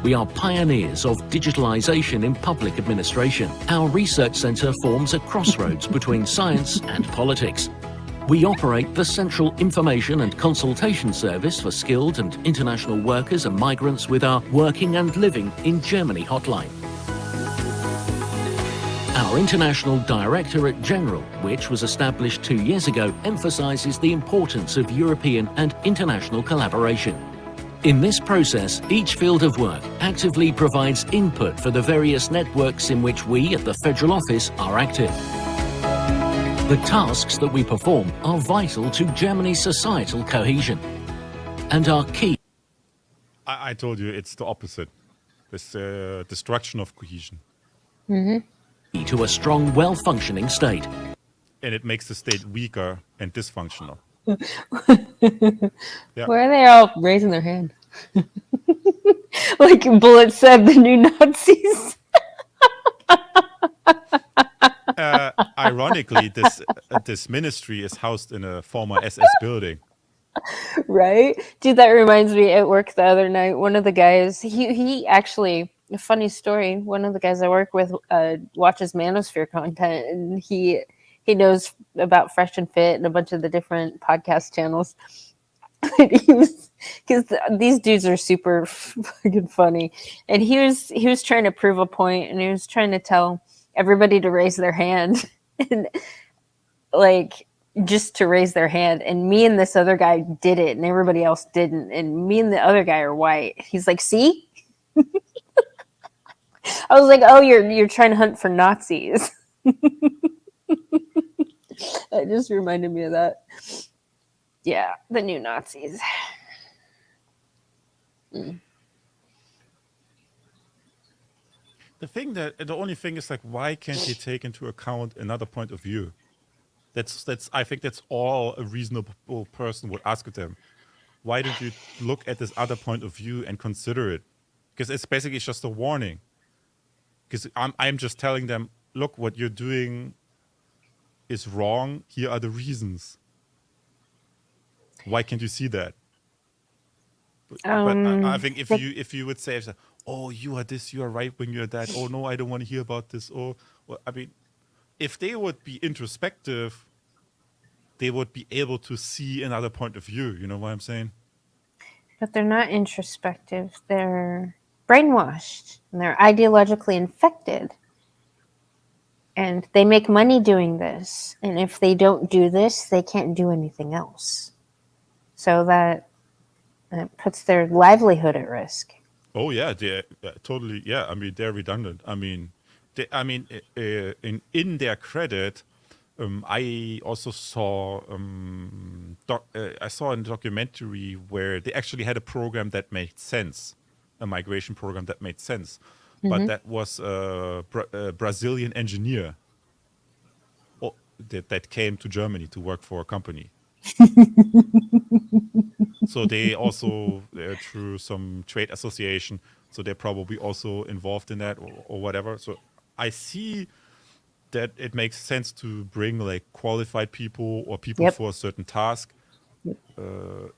We are pioneers of digitalization in public administration. Our research centre forms a crossroads between science and politics. We operate the central information and consultation service for skilled and international workers and migrants with our Working and Living in Germany hotline. Our International Directorate General, which was established 2 years ago, emphasises the importance of European and international collaboration. In this process, each field of work actively provides input for the various networks in which we at the Federal Office are active. The tasks that we perform are vital to Germany's societal cohesion and are key. I told you it's the opposite. This destruction of cohesion. To a strong, well-functioning state. And it makes the state weaker and dysfunctional. Yeah. Why are they all raising their hand? Like Bullet said, the new Nazis. Ironically, this ministry is housed in a former SS building. Right? Dude, that reminds me, at work the other night, one of the guys, he actually, a funny story. One of the guys I work with watches Manosphere content, and he knows about Fresh and Fit and a bunch of the different podcast channels. He was, because these dudes are super fucking funny, and he was trying to prove a point, and he was trying to tell everybody to raise their hand, and like just to raise their hand, and me and this other guy did it, and everybody else didn't, and me and the other guy are white. He's like, "See." I was like, "Oh, you're trying to hunt for Nazis." It just reminded me of that. Yeah, the new Nazis. The only thing is like, why can't you take into account another point of view? That's I think that's all a reasonable person would ask them. Why don't you look at this other point of view and consider it? Because it's basically just a warning. Because I'm just telling them, look, what you're doing is wrong. Here are the reasons. Why can't you see that? But I think if you would say, oh, you are this, you are right wing, you're that. Oh no, I don't want to hear about this. Oh, well, I mean, if they would be introspective, they would be able to see another point of view. You know what I'm saying? But they're not introspective. They're brainwashed, and they're ideologically infected. And they make money doing this. And if they don't do this, they can't do anything else. So that puts their livelihood at risk. Oh yeah, they're totally. Yeah, I mean they're redundant. I mean, in their credit, I also saw I saw a documentary where they actually had a program that made sense, a migration program that made sense, but that was a Brazilian engineer that came to Germany to work for a company. So they also through some trade association, so they're probably also involved in that or whatever. So I see that it makes sense to bring like qualified people or people for a certain task,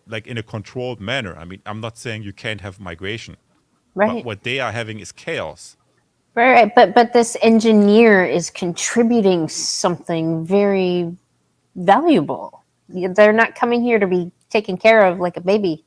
like in a controlled manner. I mean, I'm not saying you can't have migration, but what they are having is chaos. Right. But this engineer is contributing something very valuable. They're not coming here to be taken care of like a baby.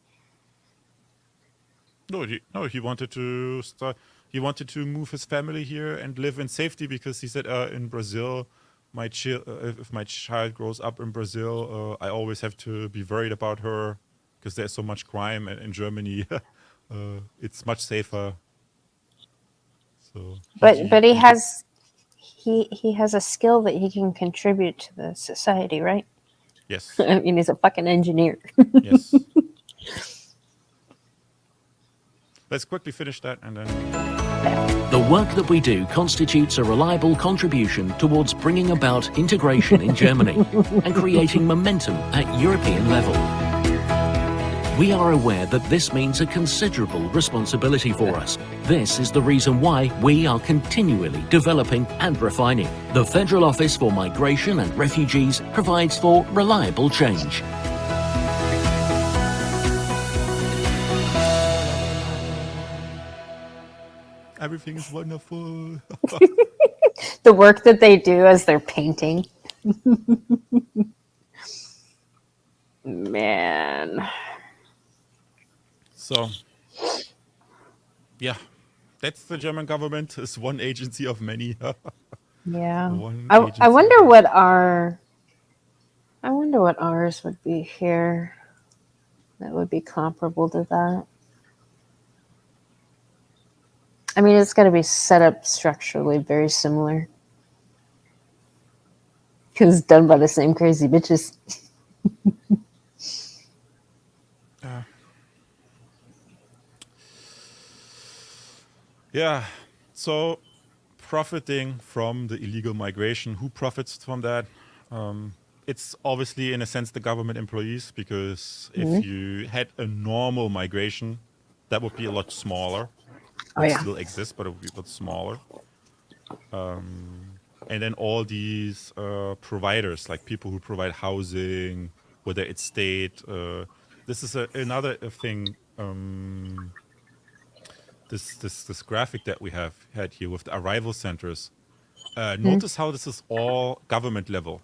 No, he wanted to start. He wanted to move his family here and live in safety because he said, in Brazil, if my child grows up in Brazil, I always have to be worried about her because there's so much crime, and in Germany, it's much safer. So, but he has a skill that he can contribute to the society, right? Yes. I mean, he's a fucking engineer. Yes. Let's quickly finish that and then... The work that we do constitutes a reliable contribution towards bringing about integration in Germany and creating momentum at European level. We are aware that this means a considerable responsibility for us. This is the reason why we are continually developing and refining. The Federal Office for Migration and Refugees provides for reliable change. Everything is wonderful. The work that they do as they're painting. Man. So, yeah, that's the German government. It's one agency of many. Yeah. I wonder what ours would be here that would be comparable to that. I mean, it's got to be set up structurally very similar. Because it's done by the same crazy bitches. Yeah, so profiting from the illegal migration, who profits from that? It's obviously, in a sense, the government employees, because if you had a normal migration, that would be a lot smaller. It still exists, but it would be a lot smaller. And then all these providers, like people who provide housing, whether it's state. This is another thing. this graphic that we have had here with the arrival centers. Notice how this is all government level.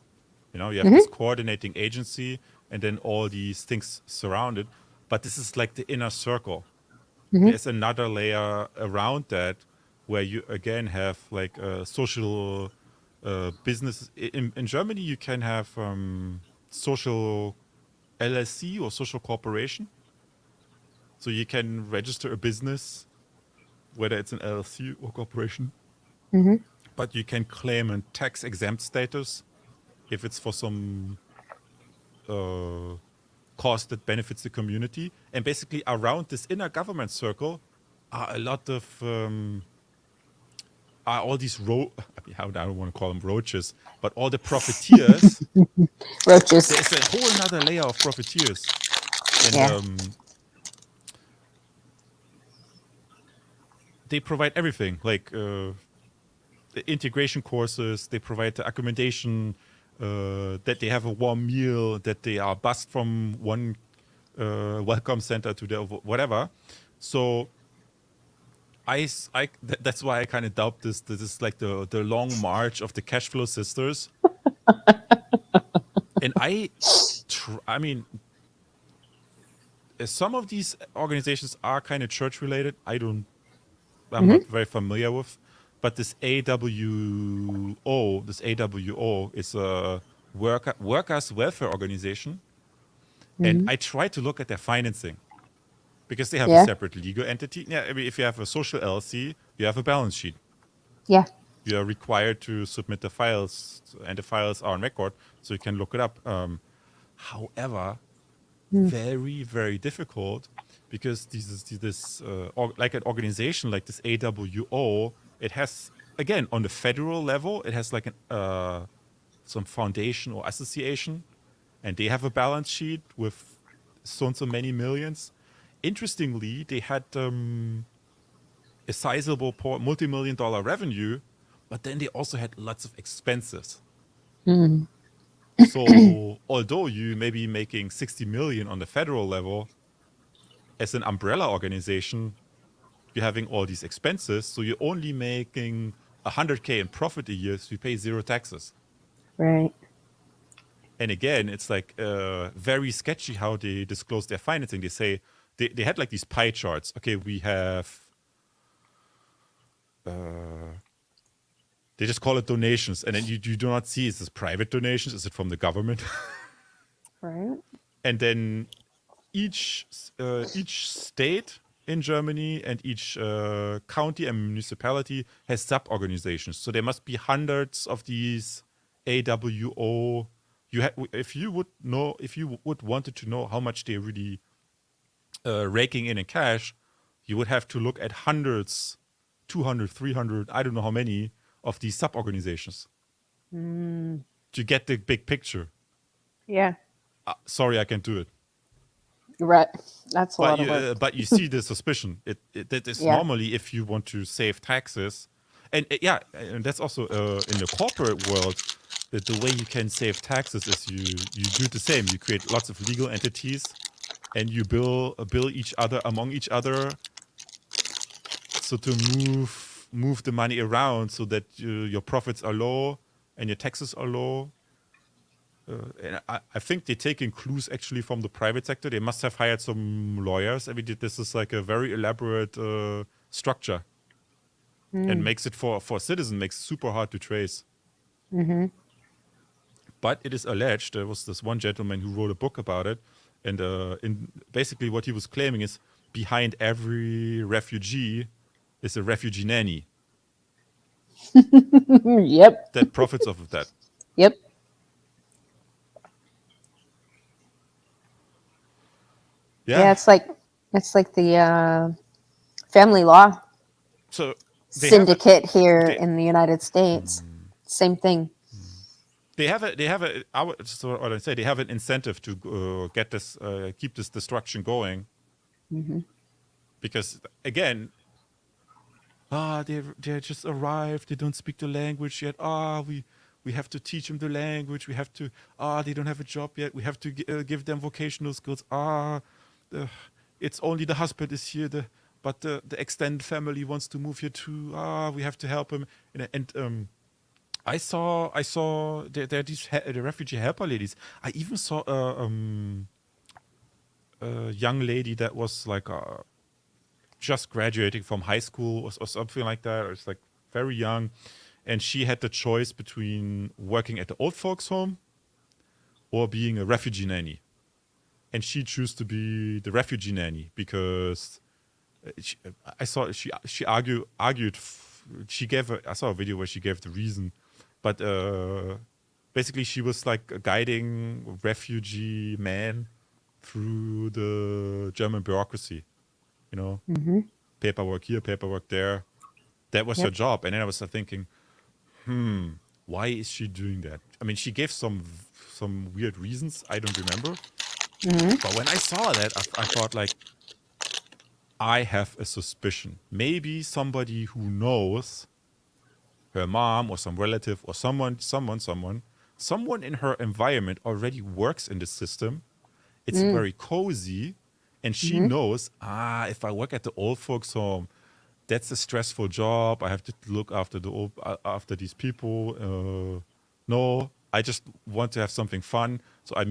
You know, you have this coordinating agency and then all these things surrounded. But this is like the inner circle. There's another layer around that where you again have like social business. In Germany, you can have social LLC or social corporation. So you can register a business, whether it's an LLC or corporation. But you can claim a tax exempt status if it's for some cause that benefits the community. And basically around this inner government circle are a lot of are all these I don't want to call them roaches, but all the profiteers. Roaches. There's a whole another layer of profiteers. And Yeah. They provide everything, like the integration courses, they provide the accommodation, that they have a warm meal, that they are bused from one welcome center to the whatever. So that's why I kind of doubt this. This is like the long march of the cash flow sisters. And I mean, some of these organizations are kind of church related. I'm not very familiar with. But this AWO is a workers' welfare organization. And I try to look at their financing because they have a separate legal entity. Yeah, I mean, if you have a social LLC, you have a balance sheet. Yeah. You are required to submit the files, and the files are on record, so you can look it up. However, very, very difficult because like an organization like this AWO, it has, again, on the federal level, it has like some foundation or association, and they have a balance sheet with so and so many millions. Interestingly, they had a sizable multi-million-dollar revenue, but then they also had lots of expenses. So although you may be making 60 million on the federal level, as an umbrella organization, you're having all these expenses, so you're only making 100K in profit a year, so you pay zero taxes. Right. And again, it's like very sketchy how they disclose their financing. They say they had like these pie charts. Okay, we have they just call it donations, and then you do not see, is this private donations? Is it from the government? Right. And then each state in Germany and each county and municipality has sub-organizations. So there must be hundreds of these AWO. If you would wanted to know how much they're really raking in cash, you would have to look at hundreds, 200, 300, I don't know how many of these sub-organizations to get the big picture. Yeah. Sorry, I can't do it. Right. That's a lot of work. But you see the suspicion. That is normally if you want to save taxes, and and that's also in the corporate world. The way you can save taxes is you do the same. You create lots of legal entities, and you bill each other among each other. So to move the money around so that your profits are low and your taxes are low. And I think they're taking clues actually from the private sector. They must have hired some lawyers. I mean, this is like a very elaborate structure, and makes it for a citizen makes it super hard to trace. But it is alleged, there was this one gentleman who wrote a book about it, and in basically what he was claiming is behind every refugee is a refugee nanny Yep. that profits off of that. Yep. Yeah, it's like the family law So syndicate here in the United States. Same thing. They have an incentive to get this, keep this destruction going, because again, they just arrived. They don't speak the language yet. We have to teach them the language. We have to. They don't have a job yet. We have to give them vocational skills. It's only the husband is here. but the extended family wants to move here too. We have to help him. And I saw there are these the refugee helper ladies. I even saw a young lady that was like just graduating from high school or something like that. Or it's like very young, and she had the choice between working at the old folks home or being a refugee nanny, and she chose to be the refugee nanny because I saw she argued. I saw a video where she gave the reason, but basically she was like guiding refugee men through the German bureaucracy, paperwork here, paperwork there. That was her job, and then I was thinking, why is she doing that? I mean, she gave some weird reasons. I don't remember. But when I saw that, I thought like, I have a suspicion. Maybe somebody who knows her mom or some relative or someone in her environment already works in the system. It's very cozy, and she knows, if I work at the old folks home, that's a stressful job. I have to look after after these people. No, I just want to have something fun. So I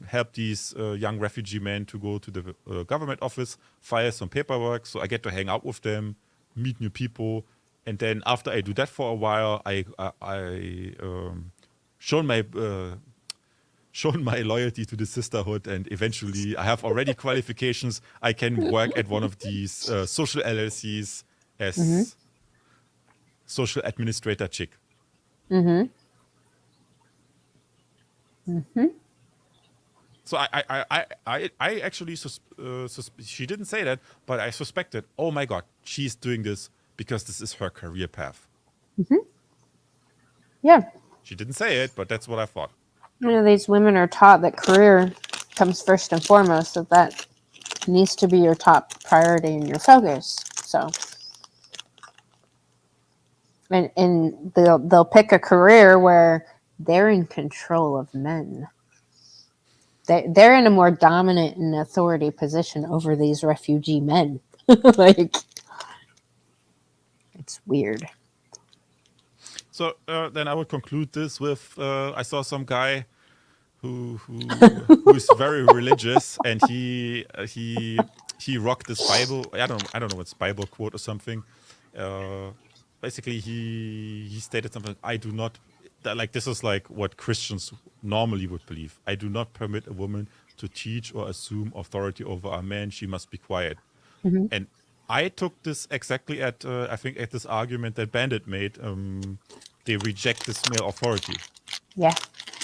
help these young refugee men to go to the government office, file some paperwork. So I get to hang out with them, meet new people, and then after I do that for a while, I shown my loyalty to the sisterhood, and eventually I have already qualifications. I can work at one of these social LLCs as social administrator chick. So I actually she didn't say that, but I suspected, oh my God, she's doing this because this is her career path. Yeah. She didn't say it, but that's what I thought. These women are taught that career comes first and foremost, that needs to be your top priority and your focus. So, and they'll pick a career where they're in control of men. They're in a more dominant and authority position over these refugee men. Like, it's weird. So then I would conclude this with I saw some guy who is very religious, and he rocked this Bible. I don't know what's Bible quote or something. Basically, he stated something. I do not like this is like what Christians normally would believe. I do not permit a woman to teach or assume authority over a man. She must be quiet. And I took this exactly at I think at this argument that Bandit made. They reject this male authority. Yeah.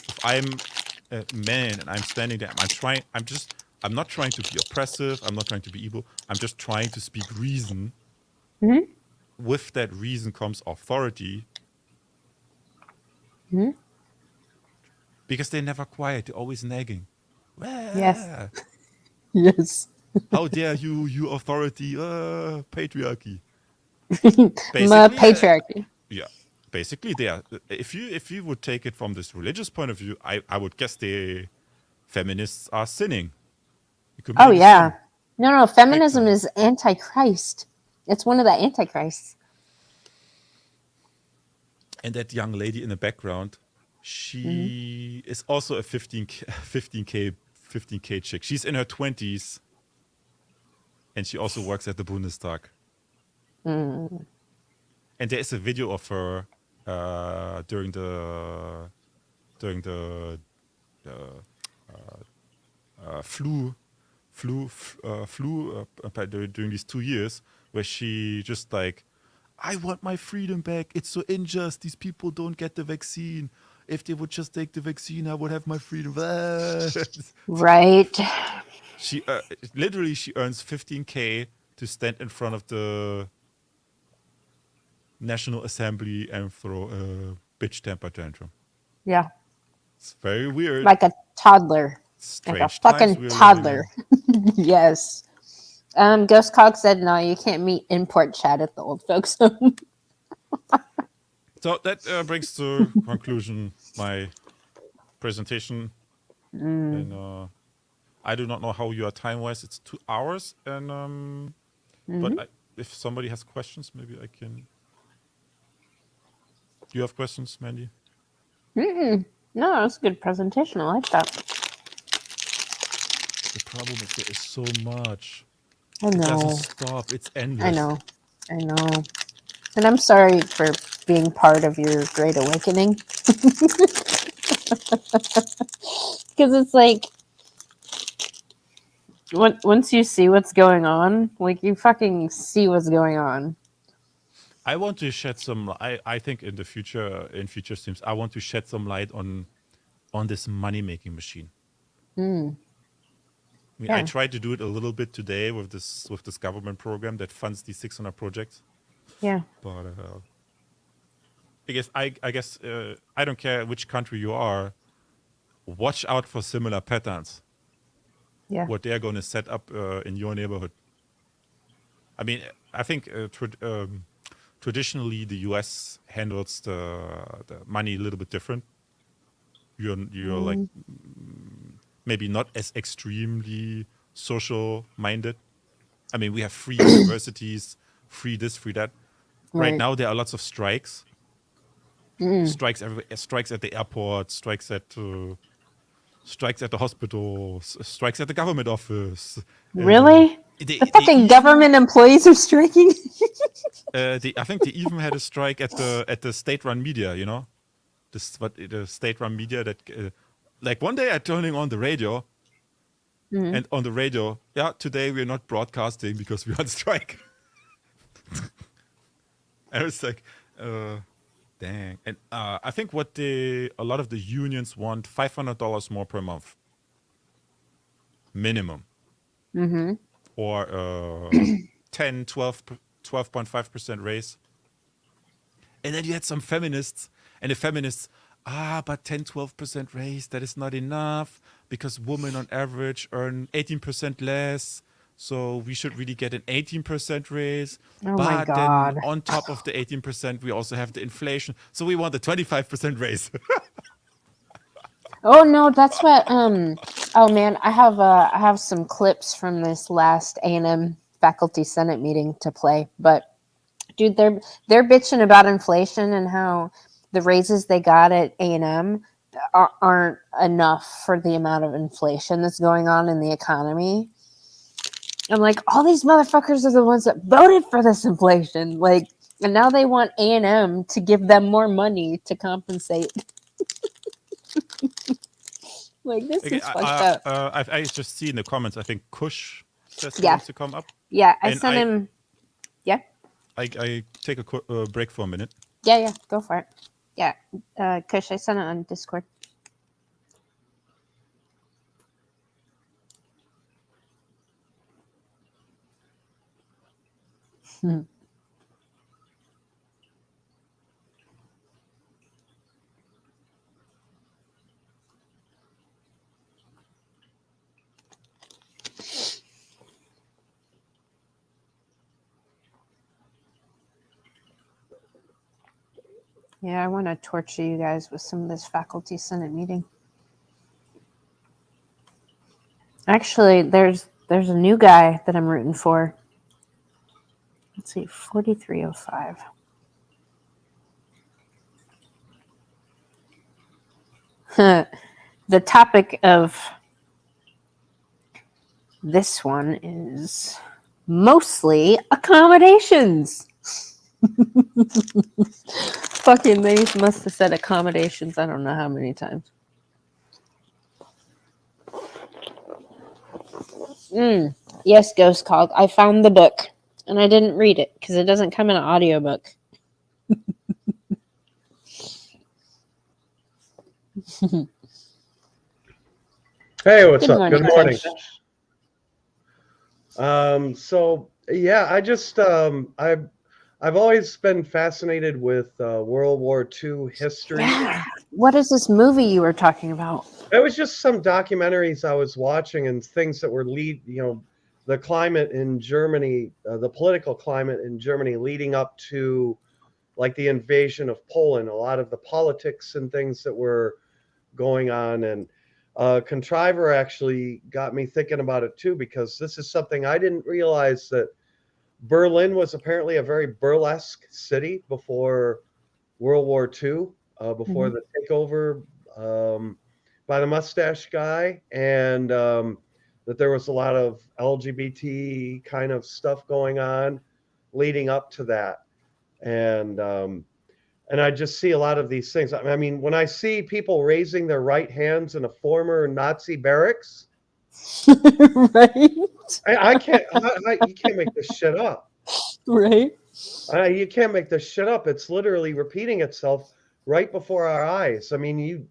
If I'm a man and I'm standing there, I'm not trying to be oppressive. I'm not trying to be evil. I'm just trying to speak reason. With that reason comes authority. Because they're never quiet. They're always nagging. Yes. Yes. How dare you authority, patriarchy. Patriarchy. Yeah. Basically, they are. If you would take it from this religious point of view, I would guess the feminists are sinning. Oh yeah, no. Feminism is antichrist. It's one of the antichrists. And that young lady in the background, she is also a 15k chick. She's in her 20s, and she also works at the Bundestag. And there is a video of her during during these 2 years, where she just like, I want my freedom back. It's so unjust. These people don't get the vaccine. If they would just take the vaccine, I would have my freedom. Right. She literally she earns 15k to stand in front of the National Assembly and throw a bitch temper tantrum. Yeah. It's very weird. Like a toddler. Strange like a fucking toddler. Yes. Ghost Cog said, no, you can't meet import chat at the old folks home. So that brings to conclusion my presentation. And I do not know how you are time-wise. It's 2 hours. And But if somebody has questions, maybe I can. Do you have questions, Mandy? No, that's a good presentation. I like that. The problem is there is so much. I It know. doesn't stop. It's endless. I know. And I'm sorry for being part of your great awakening. Because it's like, once you see what's going on, like, you fucking see what's going on. I want to shed some. I think in the future, in future streams, I want to shed some light on this money making machine. I mean, I tried to do it a little bit today with this government program that funds these 600 projects. Yeah. But I guess I don't care which country you are. Watch out for similar patterns. Yeah. What they're going to set up in your neighborhood. I mean, I think traditionally the U.S. handles the money a little bit different. You're like maybe not as extremely social minded. I mean, we have free universities, free this, free that. Right now there are lots of strikes. Strikes everywhere. Strikes at the airport. Strikes at the hospital. Strikes at the government office. Really? The fucking government employees are striking. I think they even had a strike at the state-run media. You know, the state-run media that like one day I'm turning on the radio, and on the radio, today we're not broadcasting because we're on strike. I was like, dang. And I think a lot of the unions want $500 more per month. Minimum. Or 12.5% raise. And then you had some feminists, and the feminists, but 10-12% raise, that is not enough because women on average earn 18% less. So we should really get an 18% raise. Oh but my God. then on top of the 18%, we also have the inflation. So we want a 25% raise. Oh no, that's what. Oh man, I have some clips from this last A&M faculty senate meeting to play. But dude, they're bitching about inflation and how the raises they got at A&M aren't enough for the amount of inflation that's going on in the economy. I'm like, all these motherfuckers are the ones that voted for this inflation. Like, and now they want A&M to give them more money to compensate. Like, this is fucked up. I just see in the comments, I think Kush says he wants to come up. Yeah, I sent him. Yeah. I take a break for a minute. Yeah, go for it. Yeah, Kush, I sent it on Discord. Yeah, I want to torture you guys with some of this faculty senate meeting. Actually, there's a new guy that I'm rooting for. Let's see, 4305. The topic of this one is mostly accommodations. Fucking, they must have said accommodations I don't know how many times. Yes, Ghost Cog. I found the book and I didn't read it because it doesn't come in an audiobook. Hey, what's Good up? morning, Good morning. Fish. So yeah, I just I've always been fascinated with World War II history. Yeah. What is this movie you were talking about? It was just some documentaries I was watching and things that were the climate in Germany, the political climate in Germany leading up to like the invasion of Poland, a lot of the politics and things that were going on. And Contriver actually got me thinking about it too, because this is something I didn't realize that Berlin was apparently a very burlesque city before World War II, before the takeover by the mustache guy, and that there was a lot of LGBT kind of stuff going on leading up to that. And I just see a lot of these things. I mean, when I see people raising their right hands in a former Nazi barracks, Right. I can't. You can't make this shit up. Right. You can't make this shit up. It's literally repeating itself right before our eyes. I mean,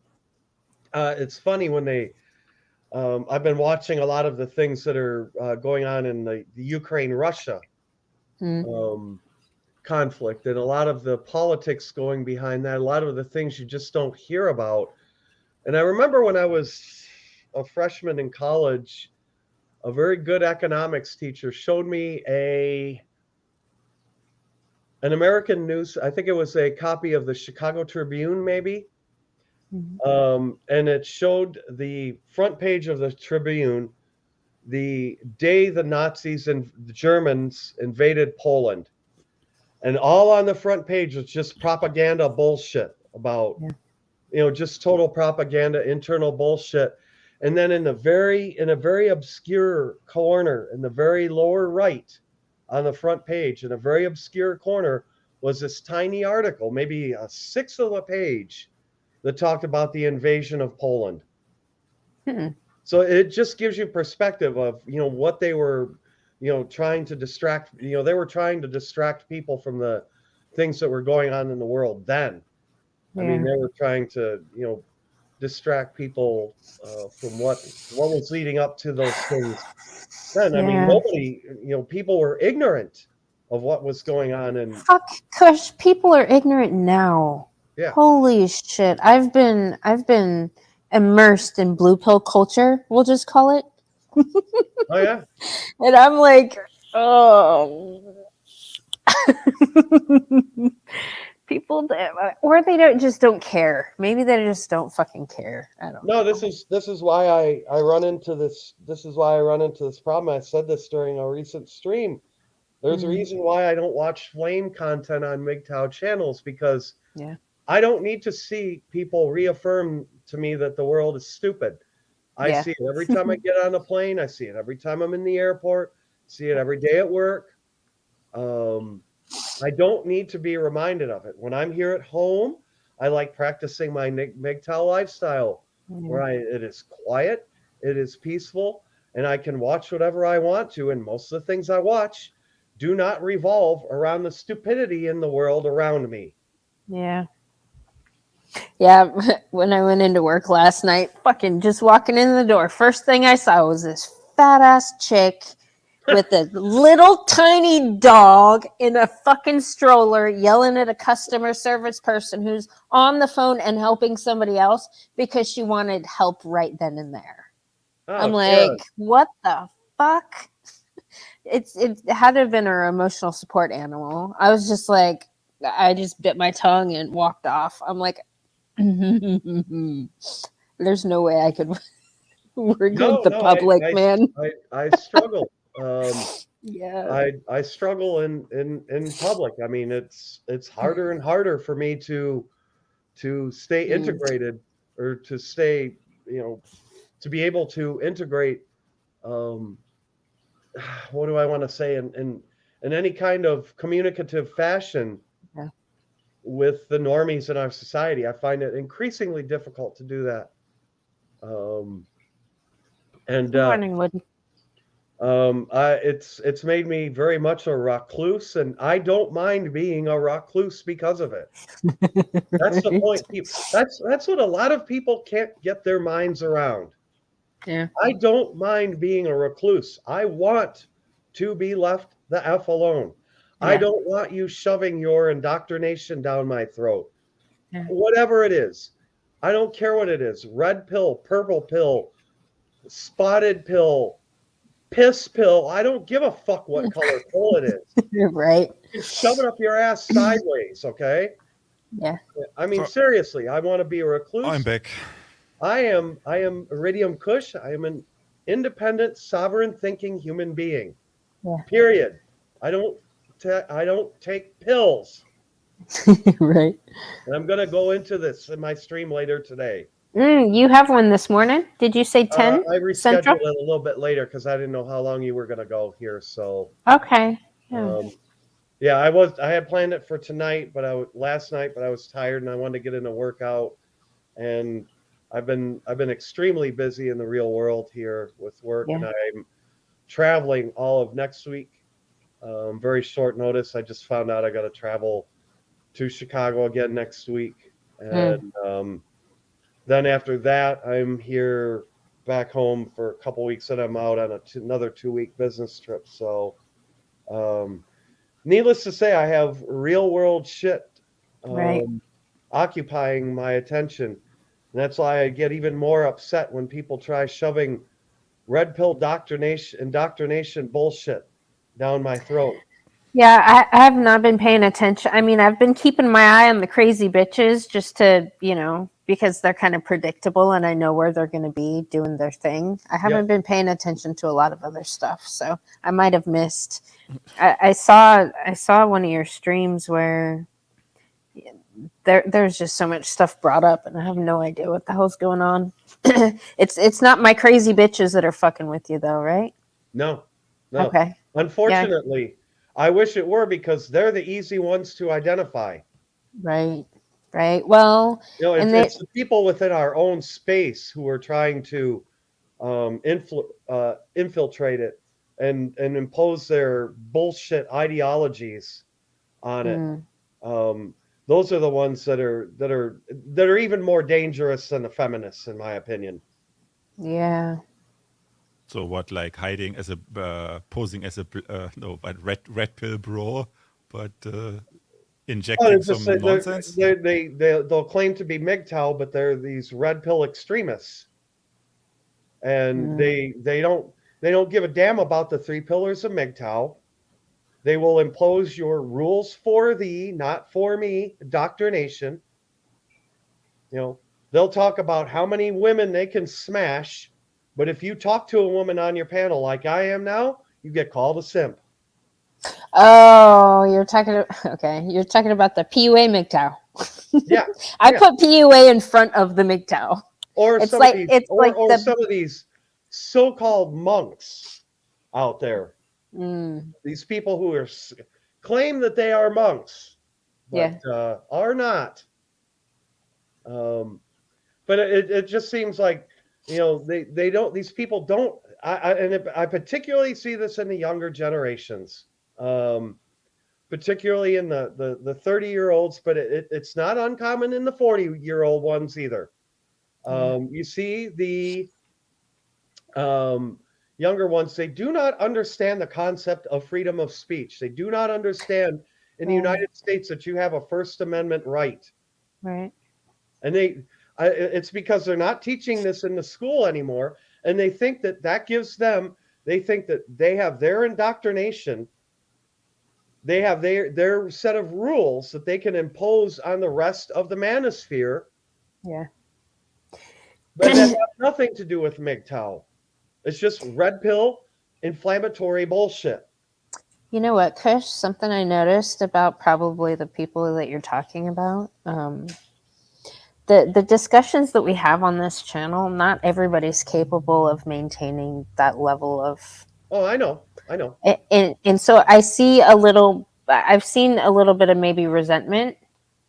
it's funny when they. I've been watching a lot of the things that are going on in the Ukraine-Russia conflict, and a lot of the politics going behind that. A lot of the things you just don't hear about. And I remember when I was a freshman in college, a very good economics teacher showed me an American news. I think it was a copy of the Chicago Tribune, maybe. And it showed the front page of the Tribune the day the Nazis and the Germans invaded Poland. And all on the front page was just propaganda bullshit about, just total propaganda, internal bullshit. And then in a very obscure corner, in the very lower right on the front page, in a very obscure corner, was this tiny article, maybe a sixth of a page, that talked about the invasion of Poland. So it just gives you perspective of, what they were, trying to distract, they were trying to distract people from the things that were going on in the world then. I mean, they were trying to, distract people from what was leading up to those things then. I mean, nobody, people were ignorant of what was going on. And fuck, Kush, people are ignorant now. Yeah. Holy shit. I've been immersed in blue pill culture, we'll just call it. Oh yeah. And I'm like, oh. People or they don't care. Maybe they just don't fucking care. I don't know. This is why I run into this. This is why I run into this problem. I said this during a recent stream. There's a reason why I don't watch flame content on MGTOW channels, because I don't need to see people reaffirm to me that the world is stupid. I see it every time I get on a plane. I see it every time I'm in the airport. See it every day at work. I don't need to be reminded of it. When I'm here at home, I like practicing my MGTOW lifestyle, where it is quiet, it is peaceful, and I can watch whatever I want to. And most of the things I watch do not revolve around the stupidity in the world around me. Yeah. Yeah, when I went into work last night, fucking just walking in the door, first thing I saw was this fat ass chick with a little tiny dog in a fucking stroller yelling at a customer service person who's on the phone and helping somebody else because she wanted help right then and there. I'm like, what the fuck? It had to have been her emotional support animal. I was just like, I just bit my tongue and walked off. I'm like, there's no way I could work with the public, man. I struggle. Yeah. I struggle in public. I mean, it's harder and harder for me to stay integrated, or to stay, to be able to integrate. What do I want to say in any kind of communicative fashion with the normies in our society? I find it increasingly difficult to do that. Good morning, Woody. It's made me very much a recluse, and I don't mind being a recluse because of it. That's the point. That's what a lot of people can't get their minds around. Yeah. I don't mind being a recluse. I want to be left the F alone. Yeah. I don't want you shoving your indoctrination down my throat. Yeah. Whatever it is. I don't care what it is. Red pill, purple pill, spotted pill, piss pill. I don't give a fuck what color pill it is. Right. Shove it up your ass sideways, okay? Yeah. I mean, seriously, I want to be a recluse. I'm back. I am Iridium Kush. I am an independent, sovereign thinking human being. Yeah. Period. I don't take pills. Right. And I'm going to go into this in my stream later today. You have one this morning. Did you say 10 I rescheduled Central? it a little bit later because I didn't know how long you were going to go here. So, Okay. Yeah. yeah, I had planned it for tonight, but last night, but I was tired and I wanted to get in a workout. And I've been extremely busy in the real world here with work, and Yeah. I'm traveling all of next week. Very short notice. I just found out I got to travel to Chicago again next week, and then after that, I'm here back home for a couple weeks, and I'm out on another 2-week business trip. So, needless to say, I have real world shit Right. occupying my attention. And that's why I get even more upset when people try shoving red pill indoctrination bullshit down my throat. Yeah, I have not been paying attention. I mean, I've been keeping my eye on the crazy bitches just to, because they're kind of predictable and I know where they're going to be doing their thing. I haven't been paying attention to a lot of other stuff, so I might have missed. I saw one of your streams where there's just so much stuff brought up, and I have no idea what the hell's going on. It's not my crazy bitches that are fucking with you, though, right? No. Okay. Unfortunately, I wish it were because they're the easy ones to identify. Right. Well, it's the people within our own space who are trying to infiltrate it and impose their bullshit ideologies on it. Those are the ones that are even more dangerous than the feminists, in my opinion. Yeah. So what, like hiding as a posing as a red pill bro, but injecting some nonsense? They'll claim to be MGTOW, but they're these red pill extremists, and they don't give a damn about the 3 pillars of MGTOW. They will impose your rules for thee, not for me, indoctrination. They'll talk about how many women they can smash, but if you talk to a woman on your panel like I am now, you get called a simp. Oh, you're talking about the PUA MGTOW. Yeah. I put PUA in front of the MGTOW. Or some of these so-called monks out there. These people who claim that they are monks, but are not. But it just seems like they don't. These people don't. I particularly see this in the younger generations, particularly in the 30-year-olds, but it's not uncommon in the 40-year-old ones either. You see the younger ones, they do not understand the concept of freedom of speech. They do not understand in the United States that you have a First Amendment right. Right. And it's because they're not teaching this in the school anymore. And they think that gives them, they think that they have their indoctrination. They have their set of rules that they can impose on the rest of the manosphere. Yeah. But that has nothing to do with MGTOW. It's just red pill, inflammatory bullshit. You know what, Kush? Something I noticed about probably the people that you're talking about. The discussions that we have on this channel, not everybody's capable of maintaining that level of. Oh, I know. And so I've seen a little bit of maybe resentment,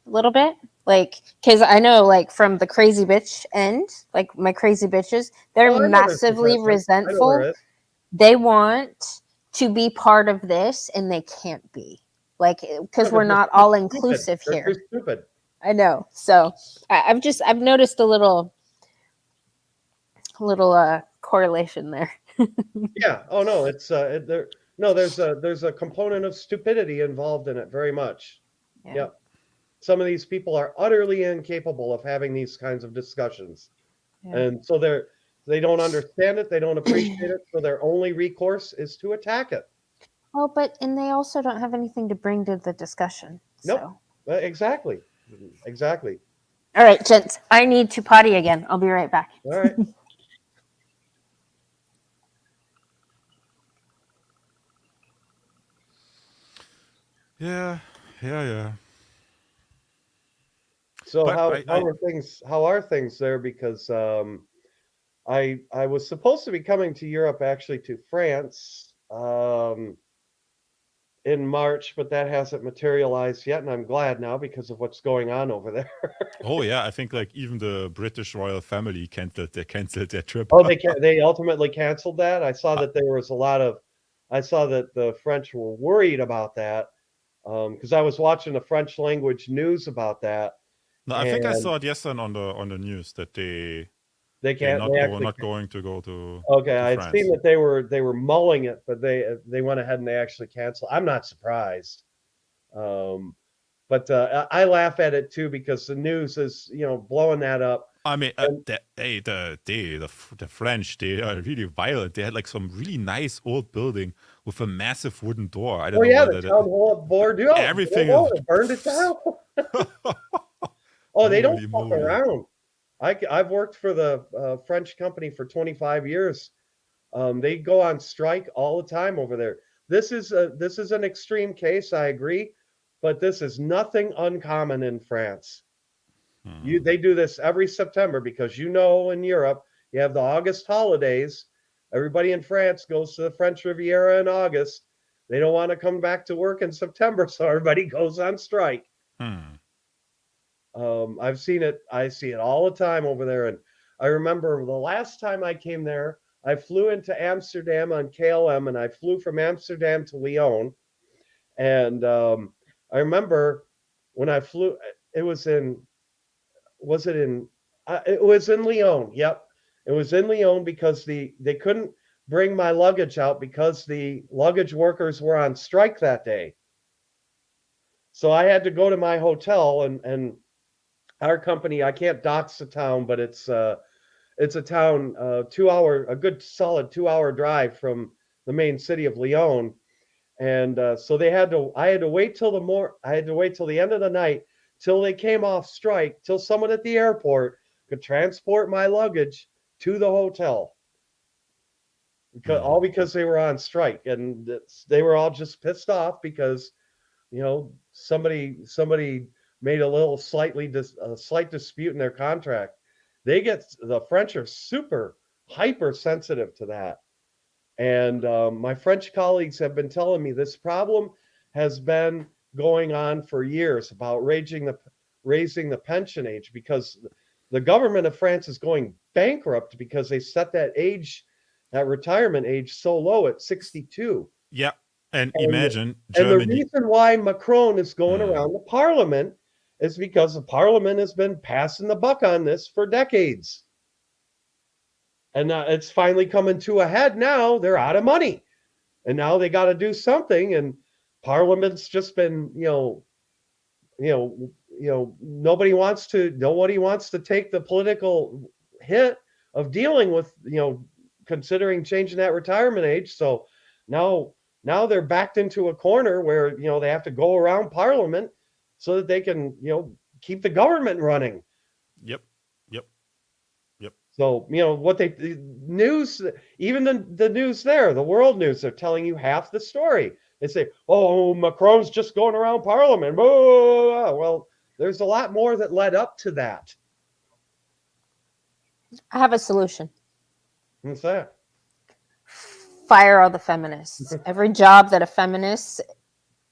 a little bit. Like, because I know, like, from the crazy bitch end, like my crazy bitches, they're massively resentful. They want to be part of this, and they can't be, like, because we're not all inclusive here. They're too stupid. I know. So I've noticed a little correlation there. Yeah. Oh no, it's there's a component of stupidity involved in it very much. Yeah. Some of these people are utterly incapable of having these kinds of discussions. Yeah. And so they don't understand it, they don't appreciate it, so their only recourse is to attack it. Well, and they also don't have anything to bring to the discussion. Nope. So. Exactly. All right, gents, I need to potty again. I'll be right back. All right. Yeah, yeah. So But how are things there? Because I was supposed to be coming to Europe, actually to France, in March, but that hasn't materialized yet, and I'm glad now because of what's going on over there. oh yeah, I think like even the British royal family canceled their trip. Oh, they ultimately canceled that. I saw Uh, that there was I saw that the French were worried about that, because I was watching the French language news about that, No, I think I and saw it yesterday on the news that they're they actually not going to go okay. to I had seen France. that they were mulling it, but they went ahead and they actually canceled. I'm not surprised. Um, but I laugh at it too because the news is blowing that up. I mean, And, the French, they are really violent. They had like some really nice old building with a massive wooden door. I don't oh know yeah, the whether town hall at Bordeaux, everything is. they burned it down. Oh, they don't Holy fuck moly! around. I've worked for the French company for 25 years. They go on strike all the time over there. This is an extreme case, I agree, but this is nothing uncommon in France. They do this every September because in Europe you have the August holidays. Everybody in France goes to the French Riviera in August. They don't want to come back to work in September, so everybody goes on strike. I've seen it. I see it all the time over there. And I remember the last time I came there, I flew into Amsterdam on KLM, and I flew from Amsterdam to Lyon. And I remember when I flew, it was in, was it in, it was in Lyon. Yep. It was in Lyon because they couldn't bring my luggage out because the luggage workers were on strike that day. So I had to go to my hotel, and our company, I can't dox the town, but it's a town, a good solid 2 hour drive from the main city of Lyon. And so I had to wait till I had to wait till the end of the night, till they came off strike, till someone at the airport could transport my luggage to the hotel. Because they were on strike, and they were all just pissed off because somebody made a slight dispute in their contract. The French are super hyper sensitive to that. And my French colleagues have been telling me this problem has been going on for years about raising the pension age, because the government of France is going bankrupt because they set that retirement age so low at 62. Yeah, and imagine And the Germany. reason why Macron is going around the parliament is because the parliament has been passing the buck on this for decades. And it's finally coming to a head now. They're out of money. And now they got to do something. And parliament's just been, nobody wants to take the political hit of dealing with, considering changing that retirement age. So now they're backed into a corner where, they have to go around parliament so that they can, keep the government running. Yep. So, even the news there, the world news, they're telling you half the story. They say, oh, Macron's just going around parliament. Whoa. Well, there's a lot more that led up to that. I have a solution. What's that? Fire all the feminists. Every job that a feminist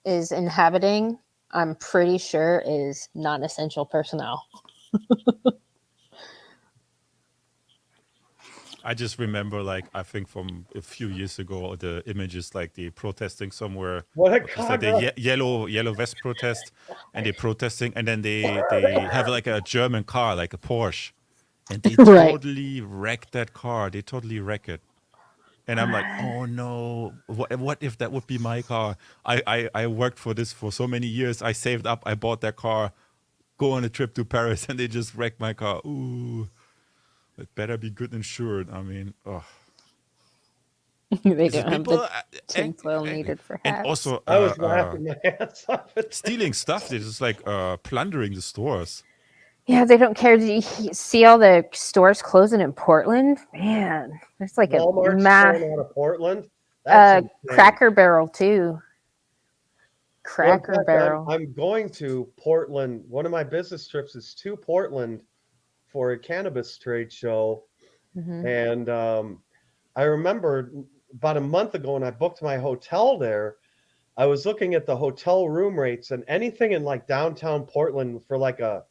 is inhabiting, I'm pretty sure is non-essential personnel. I just remember, like, I think from a few years ago, the images like they protesting somewhere. What a the yellow vest protest, and they're protesting, and then they have like a German car, like a Porsche, and they Right. totally wreck that car. They totally wreck it. And I'm like, oh no, what if that would be my car? I worked for this for so many years. I saved up, I bought that car, go on a trip to Paris, and they just wrecked my car. Ooh, it better be good insured. I mean, oh. They don't have the tinfoil needed for hats. And also, I was laughing my ass off at stealing stuff. They're just like plundering the stores. Yeah, they don't care. Did you see all the stores closing in Portland? Man, there's like Walmart's a going out of Portland. Cracker Barrel too. Well, in Cracker fact, Barrel. I'm going to Portland. One of my business trips is to Portland for a cannabis trade show. Mhm. And I remember about a month ago when I booked my hotel there, I was looking at the hotel room rates, and anything in like downtown Portland for like a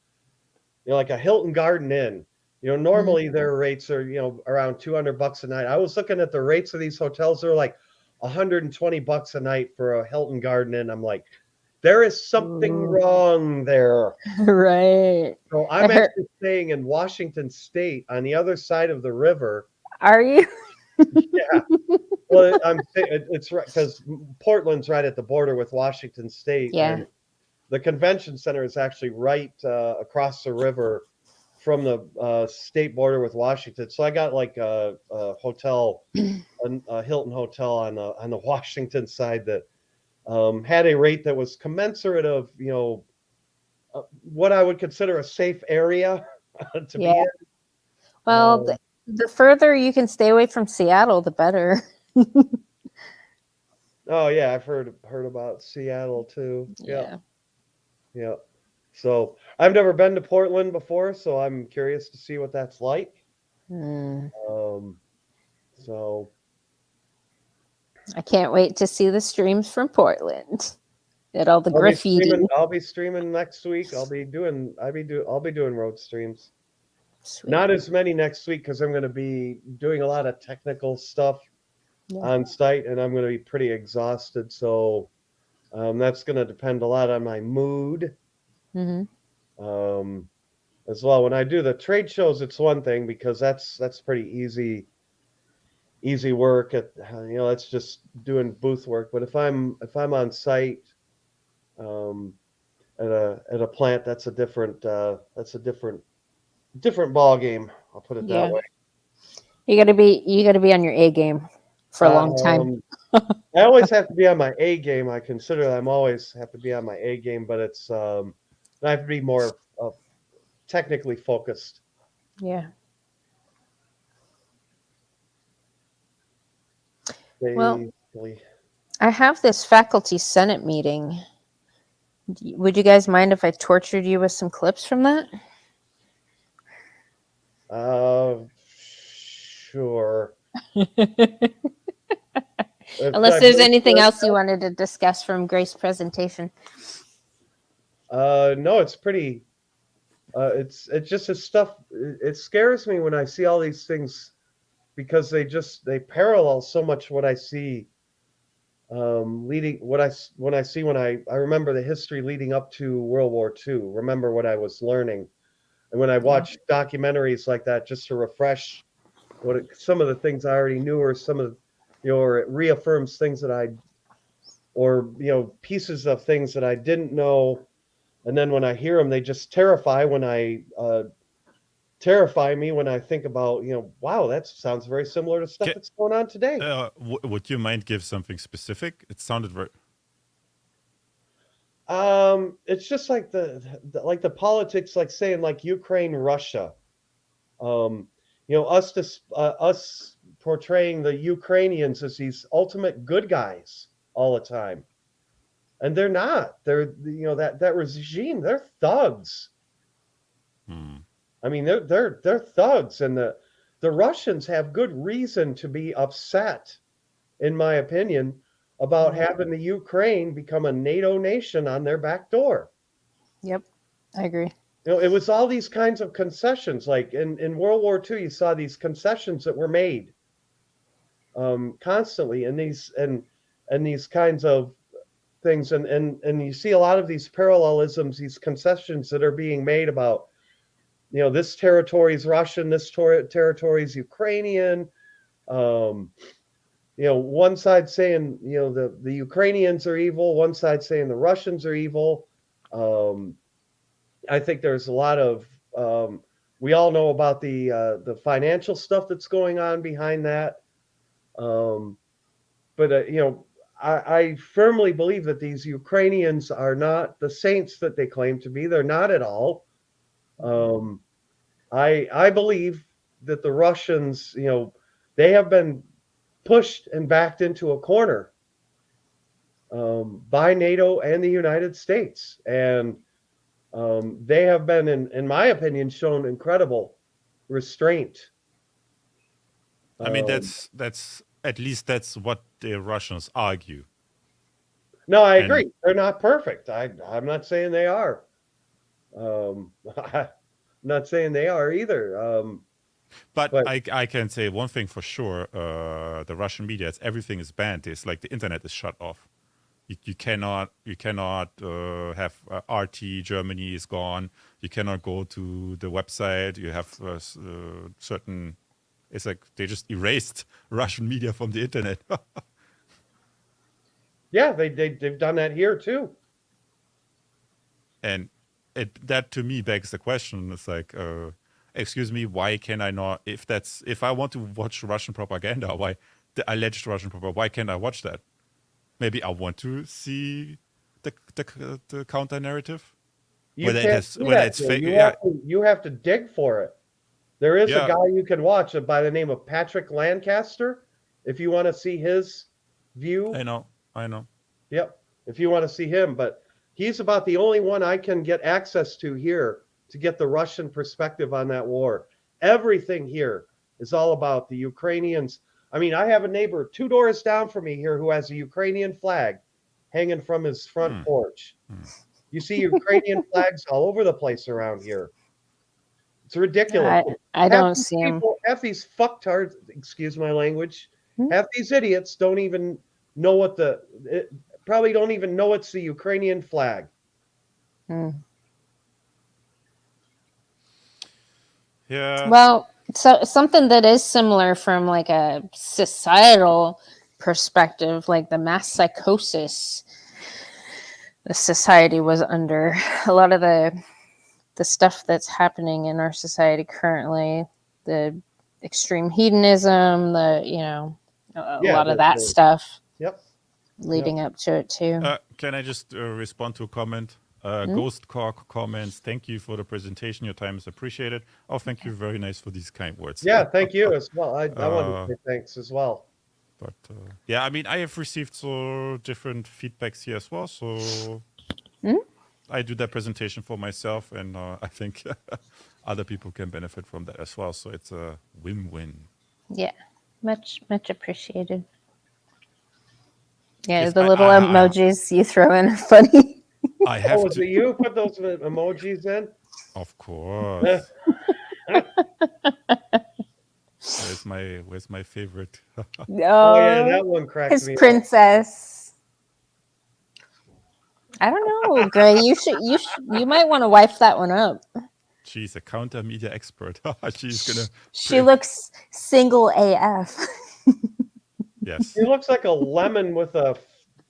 like a Hilton Garden Inn. Normally their rates are, around $200 a night. I was looking at the rates of these hotels. They're like $120 a night for a Hilton Garden Inn. I'm like, there is something Ooh. wrong there. Right. So I I'm heard. actually staying in Washington State on the other side of the river. Are you? Yeah. Well, it's right because Portland's right at the border with Washington State, Yeah. and the convention center is actually right across the river from the state border with Washington. So I got like a hotel, a Hilton hotel on the Washington side that had a rate that was commensurate of what I would consider a safe area to be Yeah. in. Well, the further you can stay away from Seattle, the better. Oh yeah, I've heard about Seattle too. Yeah. Yeah. So I've never been to Portland before, so I'm curious to see what that's like. Mm. So I can't wait to see the streams from Portland. At all the graffiti. I'll be streaming next week. I'll be doing road streams. Sweet. Not as many next week because I'm going to be doing a lot of technical stuff on site, and I'm going to be pretty exhausted. So that's going to depend a lot on my mood. Mm-hmm. As well. When I do the trade shows, it's one thing because that's pretty easy work. That's just doing booth work. But if I'm on site at a plant, that's a different ball game. I'll put it that way. You gotta be on your A game for a long time. I always have to be on my A game. I consider that I'm always have to be on my A game, but it's I have to be more technically focused. Yeah. Well, I have this faculty senate meeting. Would you guys mind if I tortured you with some clips from that? Sure. Unless there's anything else you wanted to discuss from Grace's presentation. No, it's pretty. It's just this stuff. It scares me when I see all these things because they parallel so much what I see. When I remember the history leading up to World War II. Remember what I was learning, and when I watch documentaries like that, just to refresh some of the things I already knew, or some of or it reaffirms things that pieces of things that I didn't know. And then when I hear them, they just terrify me when I think about, wow, that sounds very similar to stuff that's going on today. Would you mind give something specific? It sounded very. It's just like the politics, like saying like Ukraine, Russia. Us portraying the Ukrainians as these ultimate good guys all the time. And they're not. They're that regime. They're thugs. I mean, they're thugs, and the Russians have good reason to be upset, in my opinion, about having the Ukraine become a NATO nation on their back door. Yep, I agree. It was all these kinds of concessions. Like in World War II, you saw these concessions that were made constantly, and these kinds of things, and you see a lot of these parallelisms, these concessions that are being made about, this territory is Russian, this territory is Ukrainian. One side saying, the Ukrainians are evil, one side saying the Russians are evil. I think there's a lot of, we all know about the financial stuff that's going on behind that. But I firmly believe that these Ukrainians are not the saints that they claim to be. They're not at all. I believe that the Russians, they have been pushed and backed into a corner. by NATO and the United States, and they have been, in my opinion, shown incredible restraint. I mean, that's at least that's what the Russians argue. No, I And- agree. They're not perfect. I'm not saying they are. I'm not saying they are either. But I can say one thing for sure: the Russian media, everything is banned. It's like the internet is shut off. You cannot have RT. Germany is gone. You cannot go to the website. You have certain. It's like they just erased Russian media from the internet. Yeah, they've done that here too. And that to me begs the question. It's like, excuse me, why can I not? If I want to watch Russian propaganda, why the alleged Russian propaganda? Why can't I watch that? Maybe I want to see the counter narrative. Whether it's fake. You have to dig for it. There is a guy you can watch by the name of Patrick Lancaster. If you want to see his view, I know. Yep. If you want to see him, but he's about the only one I can get access to here to get the Russian perspective on that war. Everything here is all about the Ukrainians. I mean, I have a neighbor 2 doors down from me here who has a Ukrainian flag hanging from his front porch. You see Ukrainian flags all over the place around here. It's ridiculous. I don't see them. Half these fucktards, excuse my language, half these idiots don't even know what probably don't even know it's the Ukrainian flag. Yeah. Well, so something that is similar from like a societal perspective, like the mass psychosis the society was under, a lot of the stuff that's happening in our society currently, the extreme hedonism, a lot of that stuff. Yep. Leading up to it too. Can I just respond to a comment? Ghost Cork comments. Thank you for the presentation. Your time is appreciated. Oh, thank you. Very nice for these kind words. Yeah, thank you as well. I wanted to say thanks as well. But yeah, I mean, I have received so different feedbacks here as well. So I do that presentation for myself, and I think other people can benefit from that as well. So it's a win-win. Yeah, much appreciated. Yeah, the little emojis you throw in are funny. I have was it you put those emojis in? Of course. Where's my favorite? Oh yeah, that one cracks me up. His princess. I don't know, Gray. You might want to wipe that one up. She's a counter media expert. She's gonna. She looks single AF. Yes. She looks like a lemon with a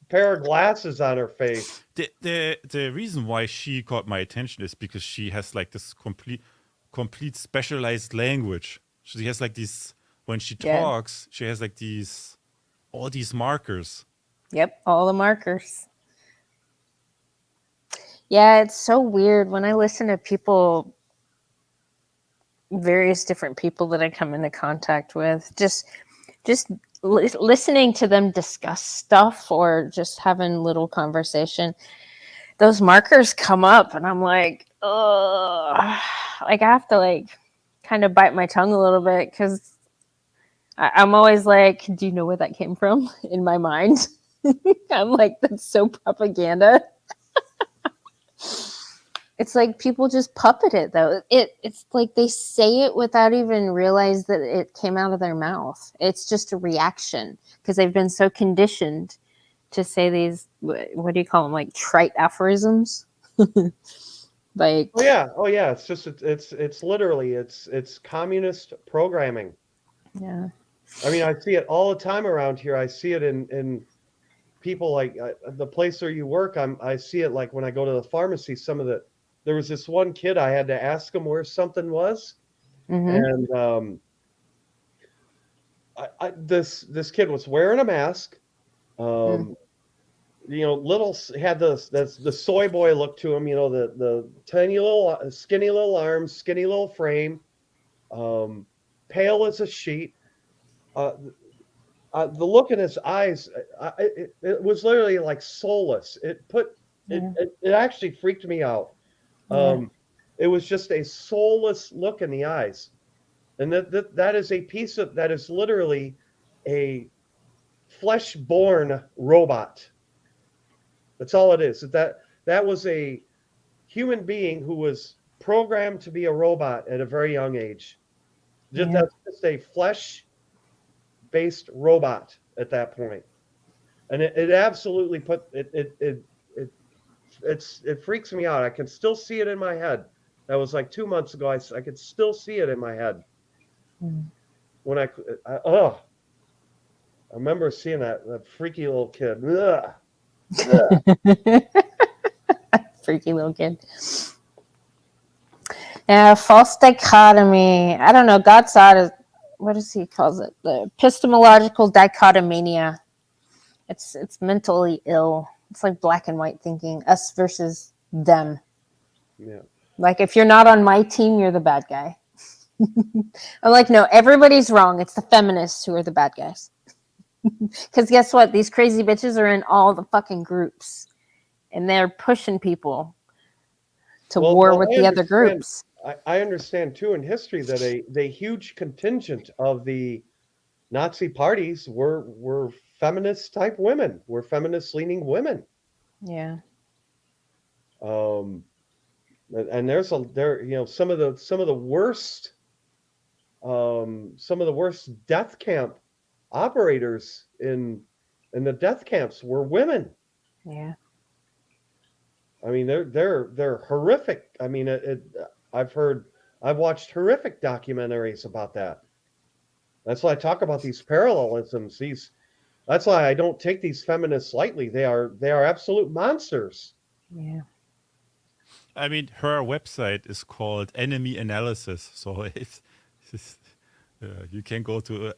pair of glasses on her face. The reason why she caught my attention is because she has like this complete specialized language. She has like these, when she talks, she has like all these markers. Yep, all the markers. Yeah, it's so weird when I listen to people, various different people that I come into contact with, just listening to them discuss stuff or just having little conversation, those markers come up and I'm like, ugh. Like I have to like kind of bite my tongue a little bit because I'm always like, do you know where that came from in my mind? I'm like, that's so propaganda. It's like people just puppet it though. It's like they say it without even realize that it came out of their mouth. It's just a reaction because they've been so conditioned to say these, what do you call them? Like trite aphorisms. Like, oh yeah. It's just, it's literally, it's communist programming. Yeah. I mean, I see it all the time around here. I see it in people like the place where you work. I see it like when I go to the pharmacy, there was this one kid, I had to ask him where something was. And this kid was wearing a mask. Had the soy boy look to him, the tiny little, skinny little arms, skinny little frame, pale as a sheet. the look in his eyes, it was literally like soulless. It actually freaked me out. It was just a soulless look in the eyes, and that is a piece of that is literally a flesh-born robot. That's all it is. That was a human being who was programmed to be a robot at a very young age. That's just a flesh-based robot at that point, and it absolutely it freaks me out. I can still see it in my head. That was like 2 months ago. I could still see it in my head when I remember seeing that freaky little kid. Ugh. Freaky little kid. Yeah, false dichotomy. I don't know. God saw it as, what does he calls it? The epistemological dichotomania. It's mentally ill. It's like black and white thinking, us versus them. Yeah. Like if you're not on my team, you're the bad guy. I'm like, no, everybody's wrong. It's the feminists who are the bad guys. Because guess what? These crazy bitches are in all the fucking groups, and they're pushing people to war with the other groups. I understand too in history that a huge contingent of the Nazi parties were feminist type women, were feminist leaning women. Yeah. And there's some of the worst death camp operators in the death camps were women. Yeah. I mean, they're horrific. I mean, I've watched horrific documentaries about that. That's why I talk about these parallelisms. That's why I don't take these feminists lightly. They are absolute monsters. Yeah. I mean, her website is called Enemy Analysis, so you can go to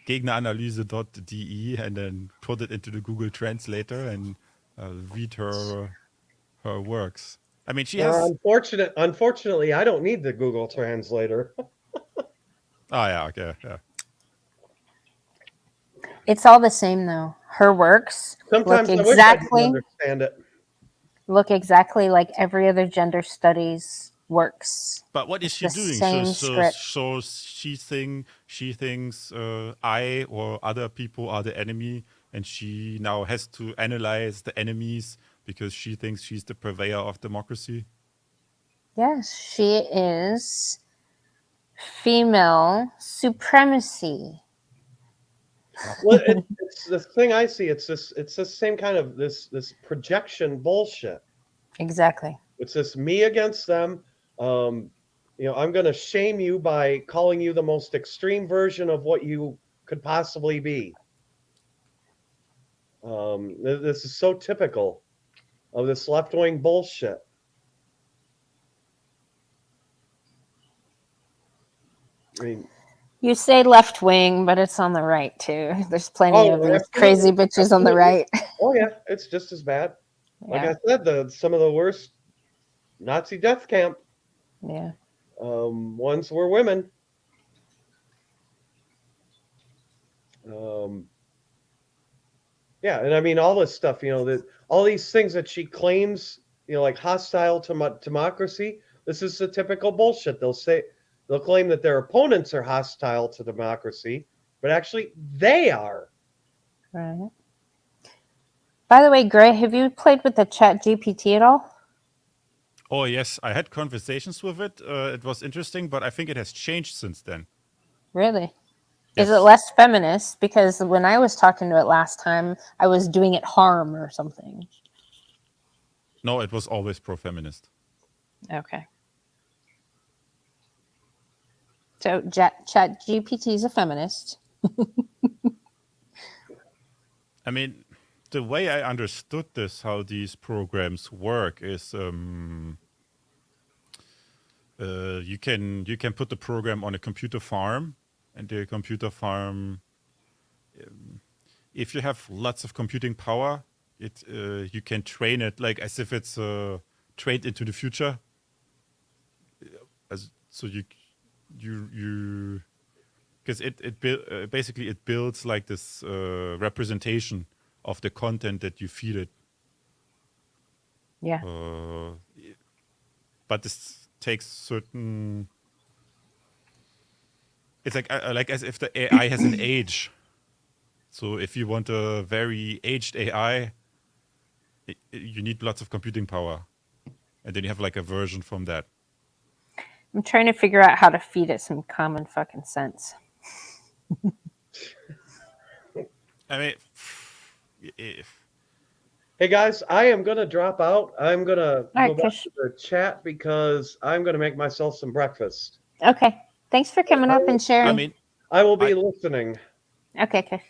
Gegneranalyse.de and then put it into the Google Translator and read her works. I mean, she has. Unfortunately, I don't need the Google Translator. Oh yeah, okay, yeah. It's all the same though. Her works Sometimes look I wish I didn't understand it. Look exactly like every other gender studies works. But what is she doing? So she thinks I or other people are the enemy, and she now has to analyze the enemies because she thinks she's the purveyor of democracy. Yes, she is female supremacy. Well, it's the thing I see. It's this same kind of this projection bullshit. Exactly. It's this me against them. I'm going to shame you by calling you the most extreme version of what you could possibly be. This is so typical of this left-wing bullshit. I mean, you say left wing, but it's on the right too. There's plenty of these crazy bitches on the right. Oh yeah, it's just as bad. Like I said, some of the worst Nazi death camp. Yeah. Ones were women. Yeah, and I mean all this stuff. All these things that she claims, like hostile to democracy. This is the typical bullshit. They'll claim that their opponents are hostile to democracy, but actually they are. Right. By the way, Gray, have you played with the Chat GPT at all? Oh yes, I had conversations with it. It was interesting, but I think it has changed since then. Really? Yes. Is it less feminist? Because when I was talking to it last time, I was doing it harm or something. No, it was always pro-feminist. Okay. So Chat GPT is a feminist. I mean, the way I understood this, how these programs work, is you can put the program on a computer farm, and the computer farm, if you have lots of computing power, you can train it like as if it's trained into the future. So because basically it builds like this representation of the content that you feed it. Yeah. But this takes certain. It's like as if the AI has an age. So if you want a very aged AI, you need lots of computing power, and then you have like a version from that. I'm trying to figure out how to feed it some common fucking sense. I mean, if Hey guys, I am gonna drop out. I'm gonna right, go back Kush. to the chat because I'm gonna make myself some breakfast. Okay. Thanks for coming up and sharing. I mean, I will be listening. Okay, Kush.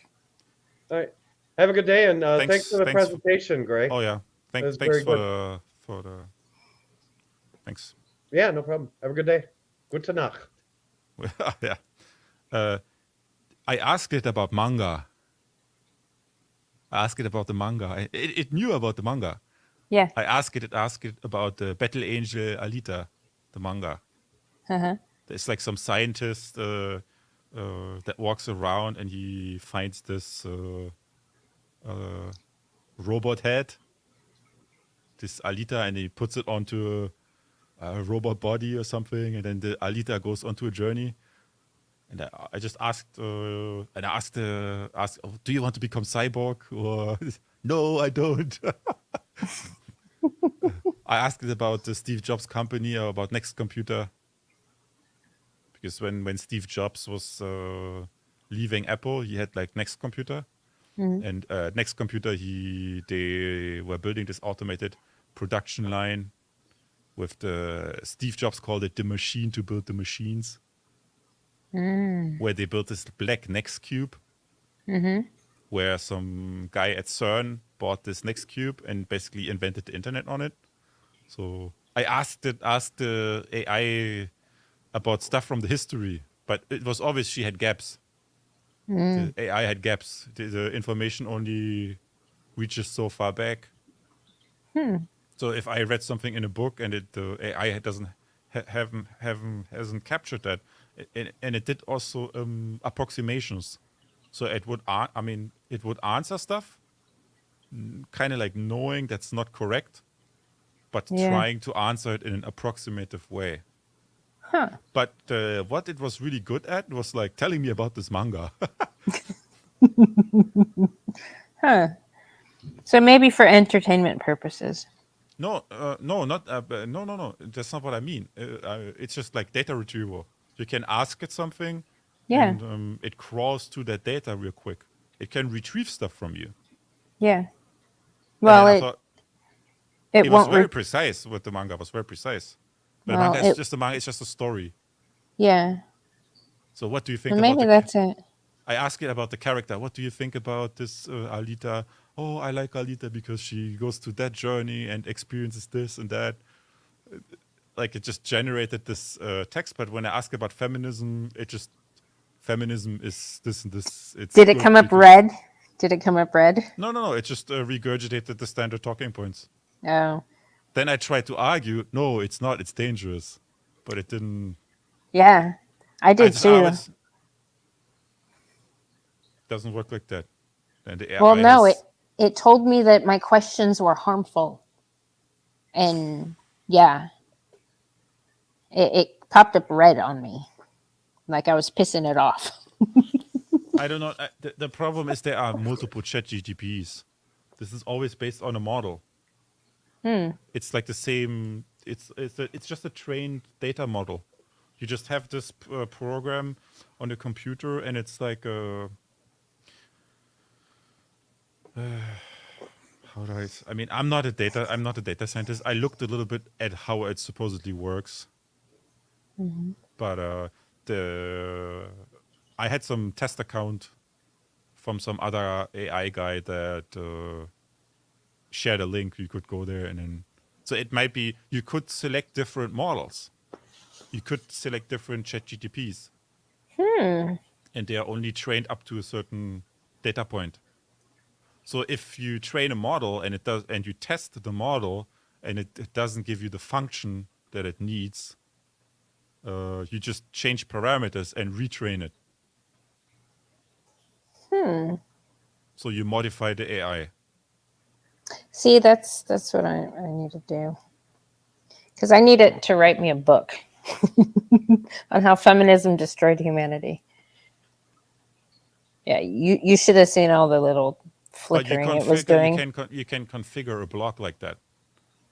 All right. Have a good day, and thanks for the thanks for- presentation, Gray. Oh yeah, That was thanks very good. for the. Thanks. Yeah, no problem. Have a good day. Gute Nacht. Yeah. I asked it about manga. I asked it about the manga. It knew about the manga. Yeah. I asked it about the Battle Angel Alita, the manga. Uh-huh. There's like some scientist that walks around and he finds this robot head, this Alita, and he puts it onto a robot body or something, and then the Alita goes onto a journey. And I just asked, oh, do you want to become cyborg? Or no, I don't. I asked it about the Steve Jobs company or about Next Computer. Because when Steve Jobs was leaving Apple, he had like Next Computer. And Next Computer, they were building this automated production line with Steve Jobs called it the machine to build the machines. Where they built this black Next Cube, where some guy at CERN bought this Next Cube and basically invented the internet on it. So I asked the AI about stuff from the history, but it was obvious she had gaps. The AI had gaps. The information only reaches so far back. So if I read something in a book and the AI doesn't hasn't captured that, and it did also approximations. So it would answer stuff, kind of like knowing that's not correct, but trying to answer it in an approximative way. Huh. But what it was really good at was like telling me about this manga. Huh. So maybe for entertainment purposes. No. That's not what I mean. It's just like data retrieval. You can ask it something, Yeah. and it crawls to that data real quick. It can retrieve stuff from you. Yeah. Well, And then it was won't. very precise. With the manga, was very precise. But Well, the manga is just a manga. It's just a story. Yeah. So what do you think Well, about maybe that's it. I ask it about the character. What do you think about this Alita? Oh, I like Alita because she goes to that journey and experiences this and that. Like it just generated this text. But when I ask about feminism, feminism is this and this. Did it come up red? Did it come up red? No. It just regurgitated the standard talking points. Oh. Then I tried to argue, no, it's not. It's dangerous. But it didn't. Yeah, I did too. Doesn't work like that. And the AI Well, no, it told me that my questions were harmful, and yeah, it popped up red on me, like I was pissing it off. I don't know. The problem is there are multiple ChatGPTs. This is always based on a model. It's like the same. It's just a trained data model. You just have this program on the computer, and it's like a. How do I mean, I'm not a data scientist. I looked a little bit at how it supposedly works, but I had some test account from some other AI guy that shared a link. You could go there and then. So it might be you could select different models. You could select different ChatGPTs, and they are only trained up to a certain data point. So if you train a model and it does, and you test the model and it doesn't give you the function that it needs, you just change parameters and retrain it. So you modify the AI. See, that's what I need to do. Because I need it to write me a book on how feminism destroyed humanity. Yeah, you should have seen all the little But you flickering it was configure, doing. you can configure a block like that.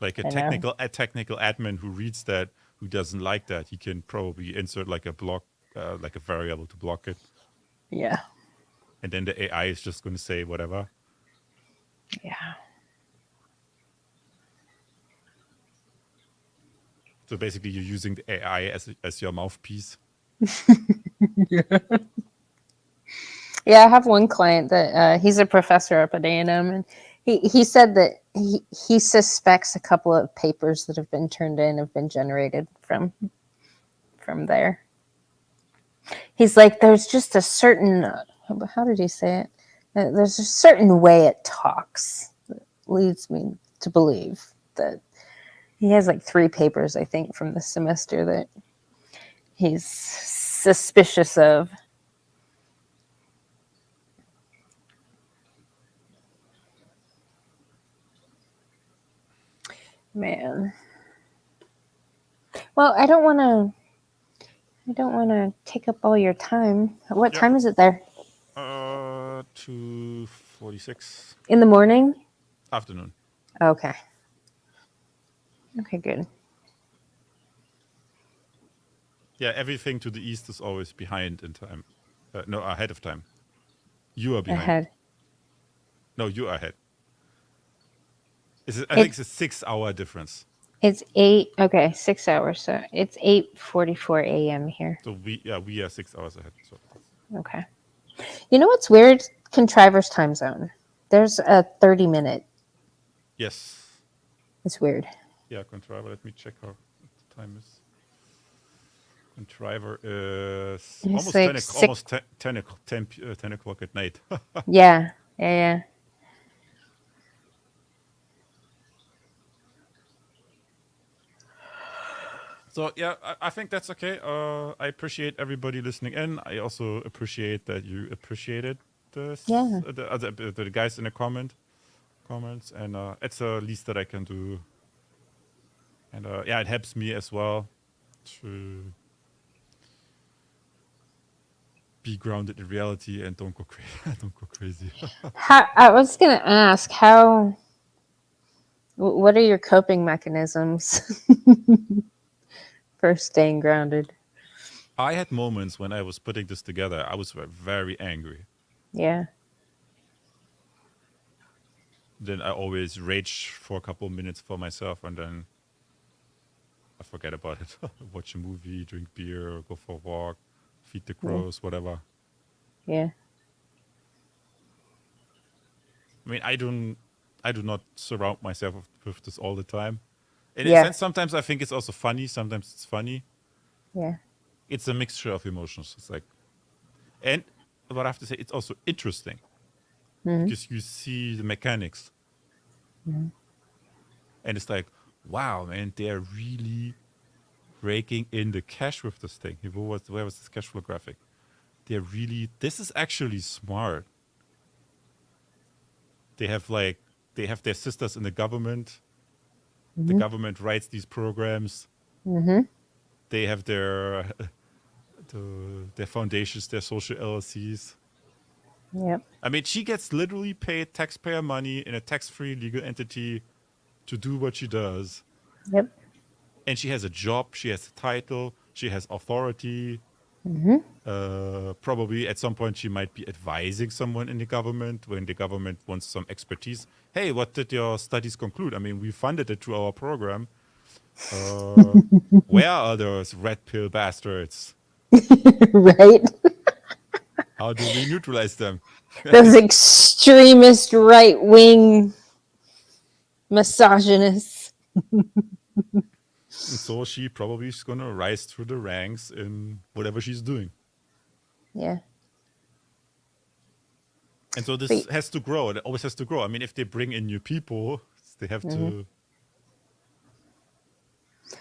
Like a I know. technical admin who reads that, who doesn't like that, he can probably insert like a block, like a variable to block it. Yeah. And then the AI is just going to say whatever. Yeah. So basically, you're using the AI as your mouthpiece. Yeah, I have one client that he's a professor up at A&M, and he said that he suspects a couple of papers that have been turned in have been generated from there. He's like, there's just a certain, how did he say it? There's a certain way it talks that leads me to believe that he has like 3 papers, I think, from this semester that he's suspicious of. Man. Well, I don't want to take up all your time. What time is it there? 2:46. In the morning? Afternoon. Okay. Okay, good. Yeah, everything to the east is always behind in time. No, ahead of time. You are behind. Ahead. No, you are ahead. I think it's a 6-hour difference. It's 8. Okay, 6 hours. So it's 8:44 a.m. here. So we are 6 hours ahead. So. Okay. You know what's weird? Contriver's time zone. There's a 30-minute. Yes. It's weird. Yeah, Contriver. Let me check how the time is. Contriver is almost like 10 o'clock at night. Yeah. So yeah, I think that's okay. I appreciate everybody listening in. I also appreciate that you appreciated this. Yeah. The guys in the comments, and it's the least that I can do. And it helps me as well to be grounded in reality and don't go crazy. I was gonna ask what are your coping mechanisms for staying grounded? I had moments when I was putting this together. I was very angry. Yeah. Then I always rage for a couple of minutes for myself, and then I forget about it. Watch a movie, drink beer, go for a walk, feed the crows, whatever. Yeah. I mean, I do not surround myself with this all the time. In a Yeah. sense, sometimes I think it's also funny. Sometimes it's funny. Yeah. It's a mixture of emotions. It's like, and what I have to say, it's also interesting because you see the mechanics, and it's like, wow, man, they're really raking in the cash with this thing. Where was this cash flow graphic? This is actually smart. They have their sisters in the government. The government writes these programs. They have their foundations, their social LLCs. Yep. I mean, she gets literally paid taxpayer money in a tax-free legal entity to do what she does. Yep. And she has a job, she has a title, she has authority. Probably at some point she might be advising someone in the government when the government wants some expertise. Hey, what did your studies conclude? I mean, we funded it through our program. Where are those red pill bastards? Right? How do we neutralize them? Those extremist right-wing misogynists. And so she probably is going to rise through the ranks in whatever she's doing. Yeah. And so this has to grow. It always has to grow. I mean, if they bring in new people, they have to.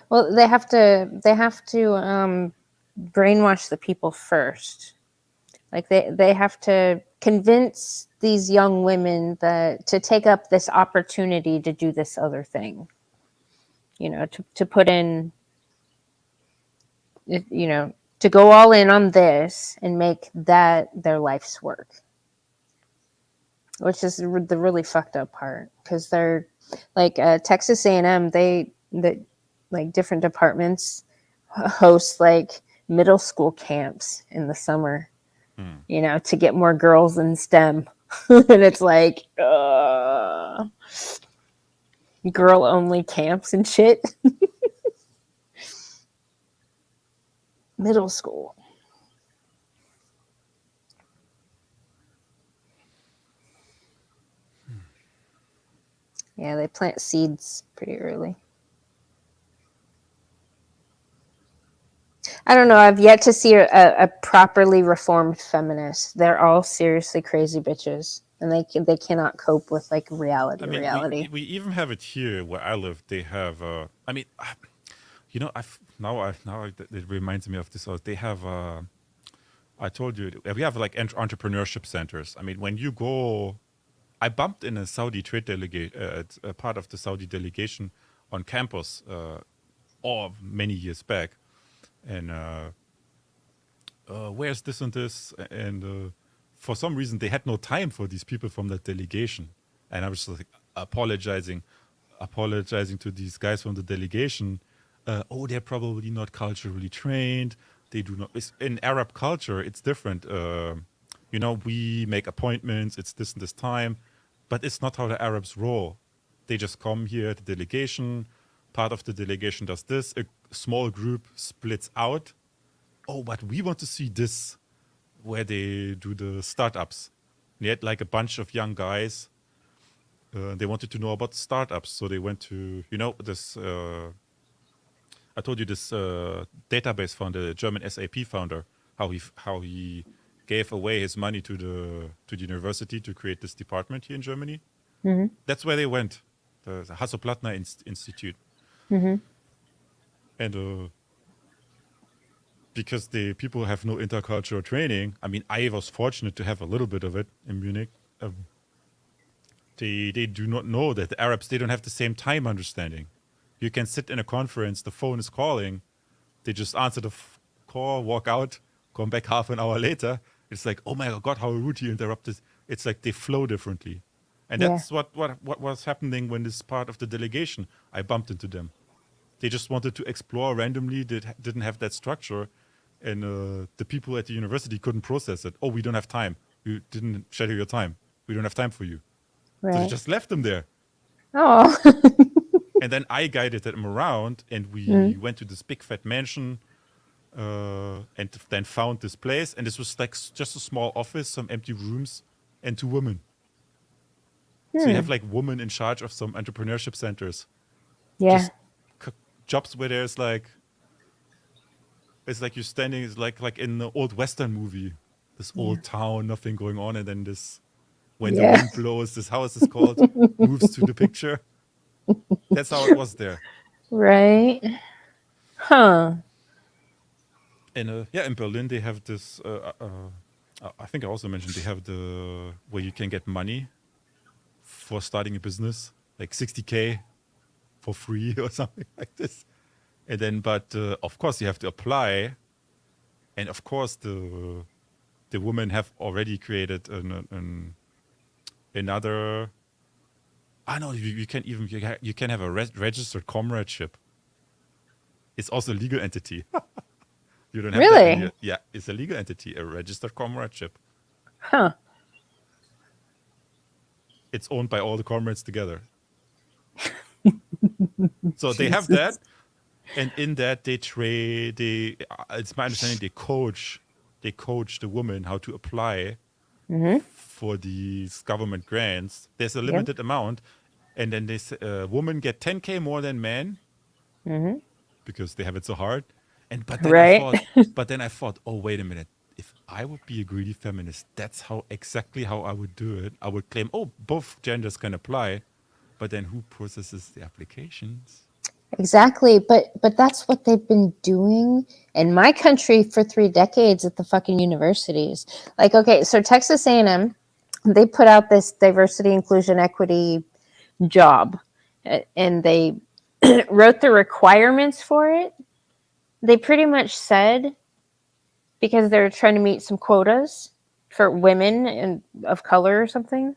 Well, they have to brainwash the people first Like they have to convince these young women that to take up this opportunity to do this other thing. You know, to put in, you know, to go all in on this and make that their life's work, which is the really fucked up part, because they're like Texas A&M. The like different departments host like middle school camps in the summer, you know, to get more girls in STEM. And it's like girl only camps and shit. Middle school. Yeah, they plant seeds pretty early. I don't know. I've yet to see a properly reformed feminist. They're all seriously crazy bitches, and they cannot cope with like reality. I mean, we even have it here where I live. They have, I mean, you know, it reminds me of this. They have, I told you, we have like entrepreneurship centers. I mean, when you go, I bumped in a Saudi trade delegate, a part of the Saudi delegation on campus, or many years back, and where's this and this, and for some reason they had no time for these people from that delegation, and I was just like apologizing to these guys from the delegation. Oh, they're probably not culturally trained. They do not. In Arab culture, it's different. You know, we make appointments. It's this and this time, but it's not how the Arabs roll. They just come here, the delegation. Part of the delegation does this. A small group splits out. Oh, but we want to see this, where they do the startups. They had like a bunch of young guys. They wanted to know about startups, so they went to, you know, this. I told you this database founder, the German SAP founder, how he gave away his money to the university to create this department here in Germany. Mm-hmm. That's where they went, the Hasso-Plattner Institute. Mm-hmm. And because the people have no intercultural training, I mean, I was fortunate to have a little bit of it in Munich. They do not know that the Arabs, they don't have the same time understanding. You can sit in a conference, the phone is calling, they just answer the call, walk out, come back half an hour later. It's like, oh my God, how rude you interrupted. It's like they flow differently. And that's what was happening when this part of the delegation, I bumped into them. They just wanted to explore randomly, didn't have that structure. And the people at the university couldn't process it. Oh, we don't have time. You didn't schedule your time. We don't have time for you. Right. So they just left them there. Oh. And then I guided them around, and we went to this big fat mansion, and then found this place. And this was like just a small office, some empty rooms, and 2 women. So you have like women in charge of some entrepreneurship centers. Yeah. Just jobs where there's like, it's like you're standing, it's like in the old Western movie, this old town, nothing going on, and then this, when the wind blows, this house is called, moves to the picture. That's how it was there. Right. Huh. And yeah, in Berlin they have this. I think I also mentioned they have the where you can get money for starting a business, like 60K for free or something like this. And then, but of course you have to apply, and of course the women have already created another. I know you can have a registered comradeship. It's also a legal entity. You don't have really? that yeah, it's a legal entity, a registered comradeship. Huh. It's owned by all the comrades together. So they have that, and in that they trade. It's my understanding they coach the women how to apply for these government grants. There's a limited amount, and then this women get 10K more than men because they have it so hard. But then I thought, oh wait a minute. If I would be a greedy feminist, that's exactly how I would do it. I would claim, oh, both genders can apply, but then who processes the applications? Exactly, but that's what they've been doing in my country for 3 decades at the fucking universities. Like, okay, so Texas A&M, they put out this diversity, inclusion, equity job, and they wrote the requirements for it. They pretty much said, because they're trying to meet some quotas for women and of color or something,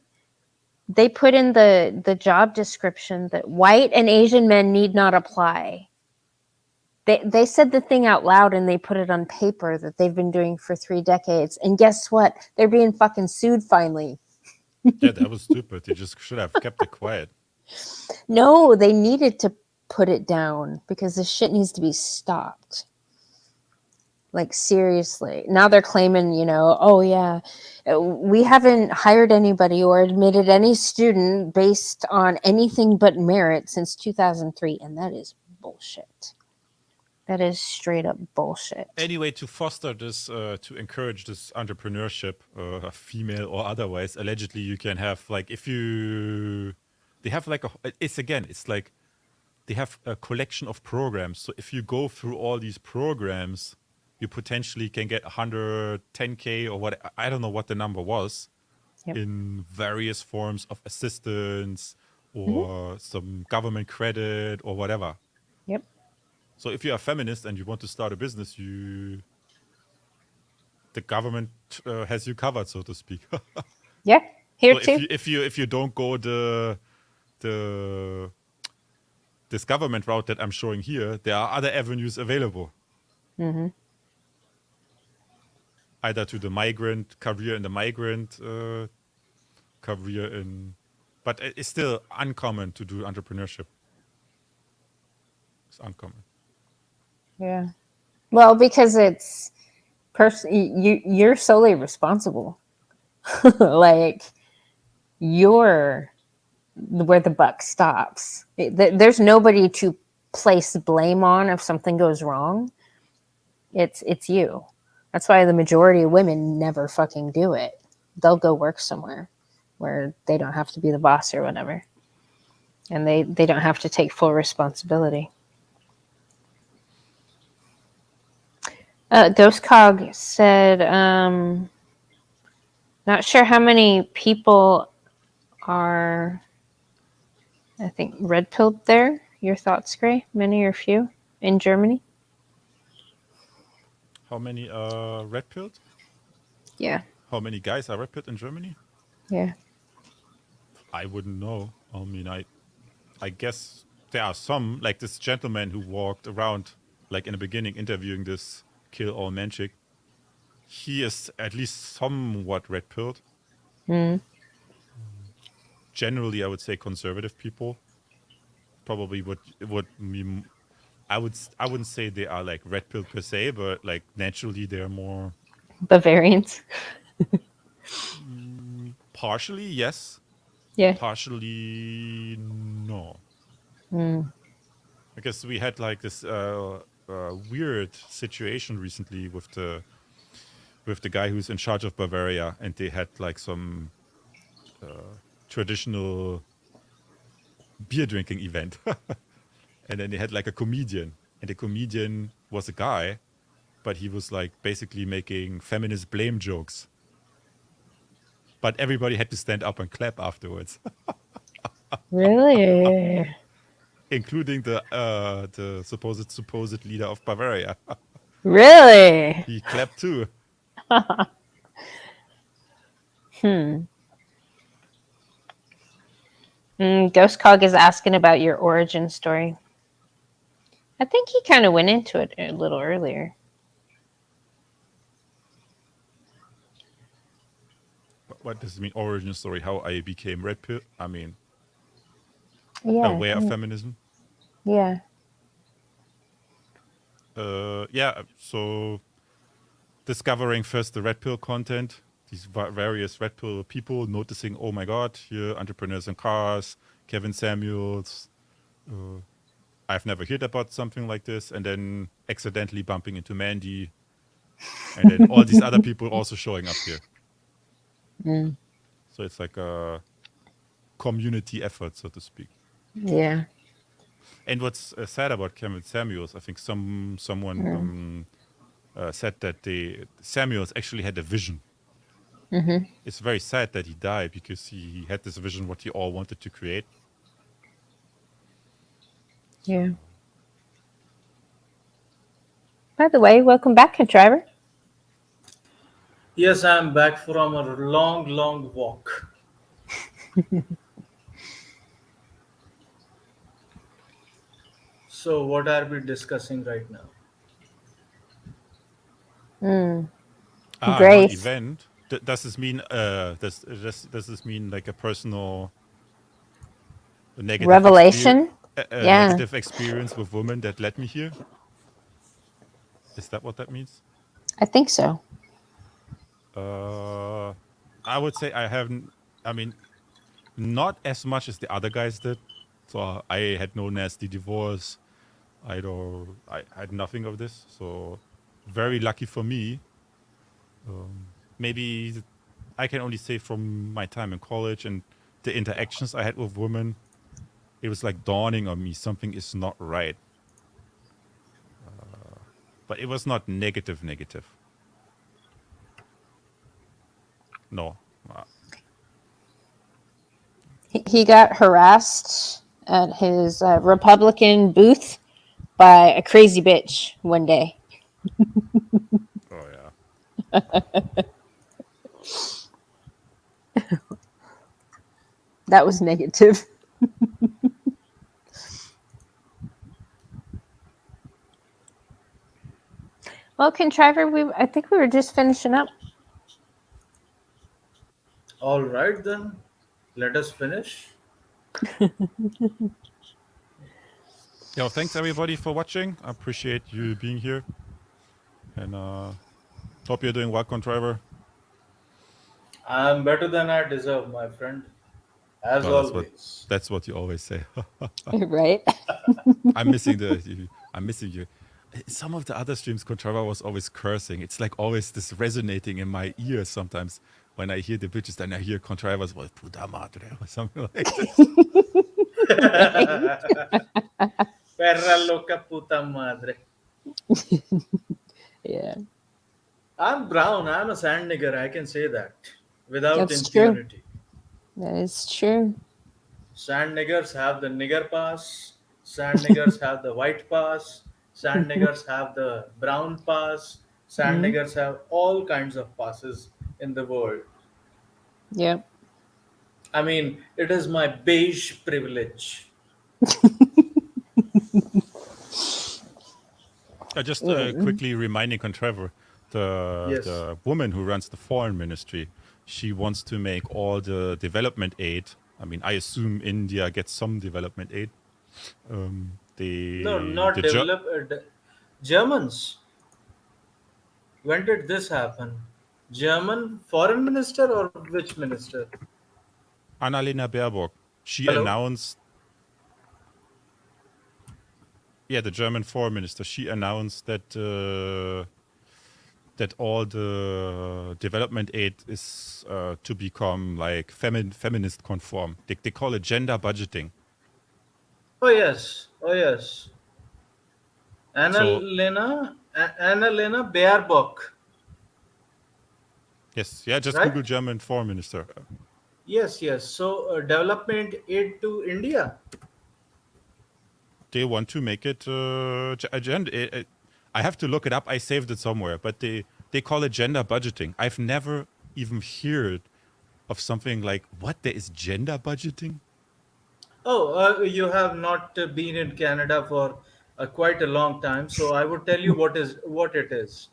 they put in the job description that white and Asian men need not apply. They said the thing out loud and they put it on paper that they've been doing for 3 decades. And guess what? They're being fucking sued finally. Yeah, that was stupid. You just should have kept it quiet. No, they needed to put it down because this shit needs to be stopped. Like, seriously. Now they're claiming, oh yeah, we haven't hired anybody or admitted any student based on anything but merit since 2003. And that is bullshit. That is straight up bullshit. Anyway, to foster this, to encourage this entrepreneurship, female or otherwise, allegedly you can have like, they have like it's like they have a collection of programs. So if you go through all these programs, you potentially can get 110K or what, I don't know what the number was, in various forms of assistance or some government credit or whatever. Yep. So if you're a feminist and you want to start a business, the government has you covered, so to speak. Yeah, here so too. If you don't go this government route that I'm showing here, there are other avenues available. Mm-hmm. Either to the migrant career in the migrant career in, but it's still uncommon to do entrepreneurship. It's uncommon. Yeah. Well, because it's you're solely responsible. Like, you're where the buck stops. There's nobody to place blame on if something goes wrong. It's you. That's why the majority of women never fucking do it. They'll go work somewhere where they don't have to be the boss or whatever. And they don't have to take full responsibility. Ghost Cog said, not sure how many people are, I think, red-pilled there. Your thoughts, Gray? Many or few in Germany? How many are red-pilled? Yeah. How many guys are red-pilled in Germany? Yeah. I wouldn't know. I mean, I guess there are some, like this gentleman who walked around, like in the beginning, interviewing this Kill All Men chick. He is at least somewhat red-pilled. Generally, I would say conservative people probably would mean. I wouldn't say they are like red-pilled per se, but like naturally they're more Bavarians. partially yes. Yeah. Partially no. Because we had like this weird situation recently with the guy who's in charge of Bavaria, and they had like some traditional beer drinking event. And then they had like a comedian, and the comedian was a guy, but he was like basically making feminist blame jokes. But everybody had to stand up and clap afterwards. Really? Including the supposed leader of Bavaria. Really? He clapped too. Ghost Cog is asking about your origin story. I think he kind of went into it a little earlier. What does it mean, origin story? How I became red pill? I mean, Yeah. aware of feminism? Yeah. Yeah, so discovering first the red pill content, these various red pill people, noticing, oh my God, here, entrepreneurs in cars, Kevin Samuels. I've never heard about something like this. And then accidentally bumping into Mandy. And then all these other people also showing up here. So it's like a community effort, so to speak. Yeah. And what's sad about Kevin Samuels, I think someone said that Samuels actually had a vision. It's very sad that he died because he had this vision what he all wanted to create. Yeah. By the way, welcome back, Contriver. Yes, I'm back from a long, long walk. So, what are we discussing right now? Grace. Non-event. Does this mean does this mean like a personal negative Revelation? Yeah. negative experience with women that led me here? Is that what that means? I think so. I would say I haven't. I mean, not as much as the other guys did. So I had no nasty divorce. I had nothing of this. So very lucky for me. Maybe I can only say from my time in college and the interactions I had with women, it was like dawning on me something is not right. But it was not negative. No. He got harassed at his Republican booth by a crazy bitch one day. Oh yeah. That was negative. Well, Contriver, I think we were just finishing up. All right, then, let us finish. Yeah, thanks everybody for watching. I appreciate you being here. And hope you're doing well, Contriver. I'm better than I deserve, my friend. As Well, always. that's what you always say. Right? I'm missing you. Some of the other streams, Contriver was always cursing. It's like always this resonating in my ears sometimes when I hear the bitches, then I hear Contriver's voice, puta madre, or something like this. Perra loca puta madre. Yeah. I'm brown. I'm a sand nigger. I can say that without That's true. impunity. That is true. Sand niggers have the nigger pass. Sand niggers have the white pass. Sand niggers have the brown pass. Sand niggers have all kinds of passes in the world. Yep. I mean, it is my beige privilege. Just quickly reminding Contriver, Yes. the woman who runs the foreign ministry, she wants to make all the development aid. I mean, I assume India gets some development aid. No, not Germans. When did this happen? German foreign minister or which minister? Annalena Baerbock. She Hello? announced. Yeah, the German foreign minister. She announced that that all the development aid is to become like feminist conform. They call it gender budgeting. Oh yes. Oh yes. Annalena Baerbock. Yes, yeah. Just Right? Google German foreign minister. Yes, yes. So development aid to India. They want to make it agenda. I have to look it up. I saved it somewhere, but they call it gender budgeting. I've never even heard of something like what there is gender budgeting. Oh, you have not been in Canada for quite a long time, so I would tell you what it is.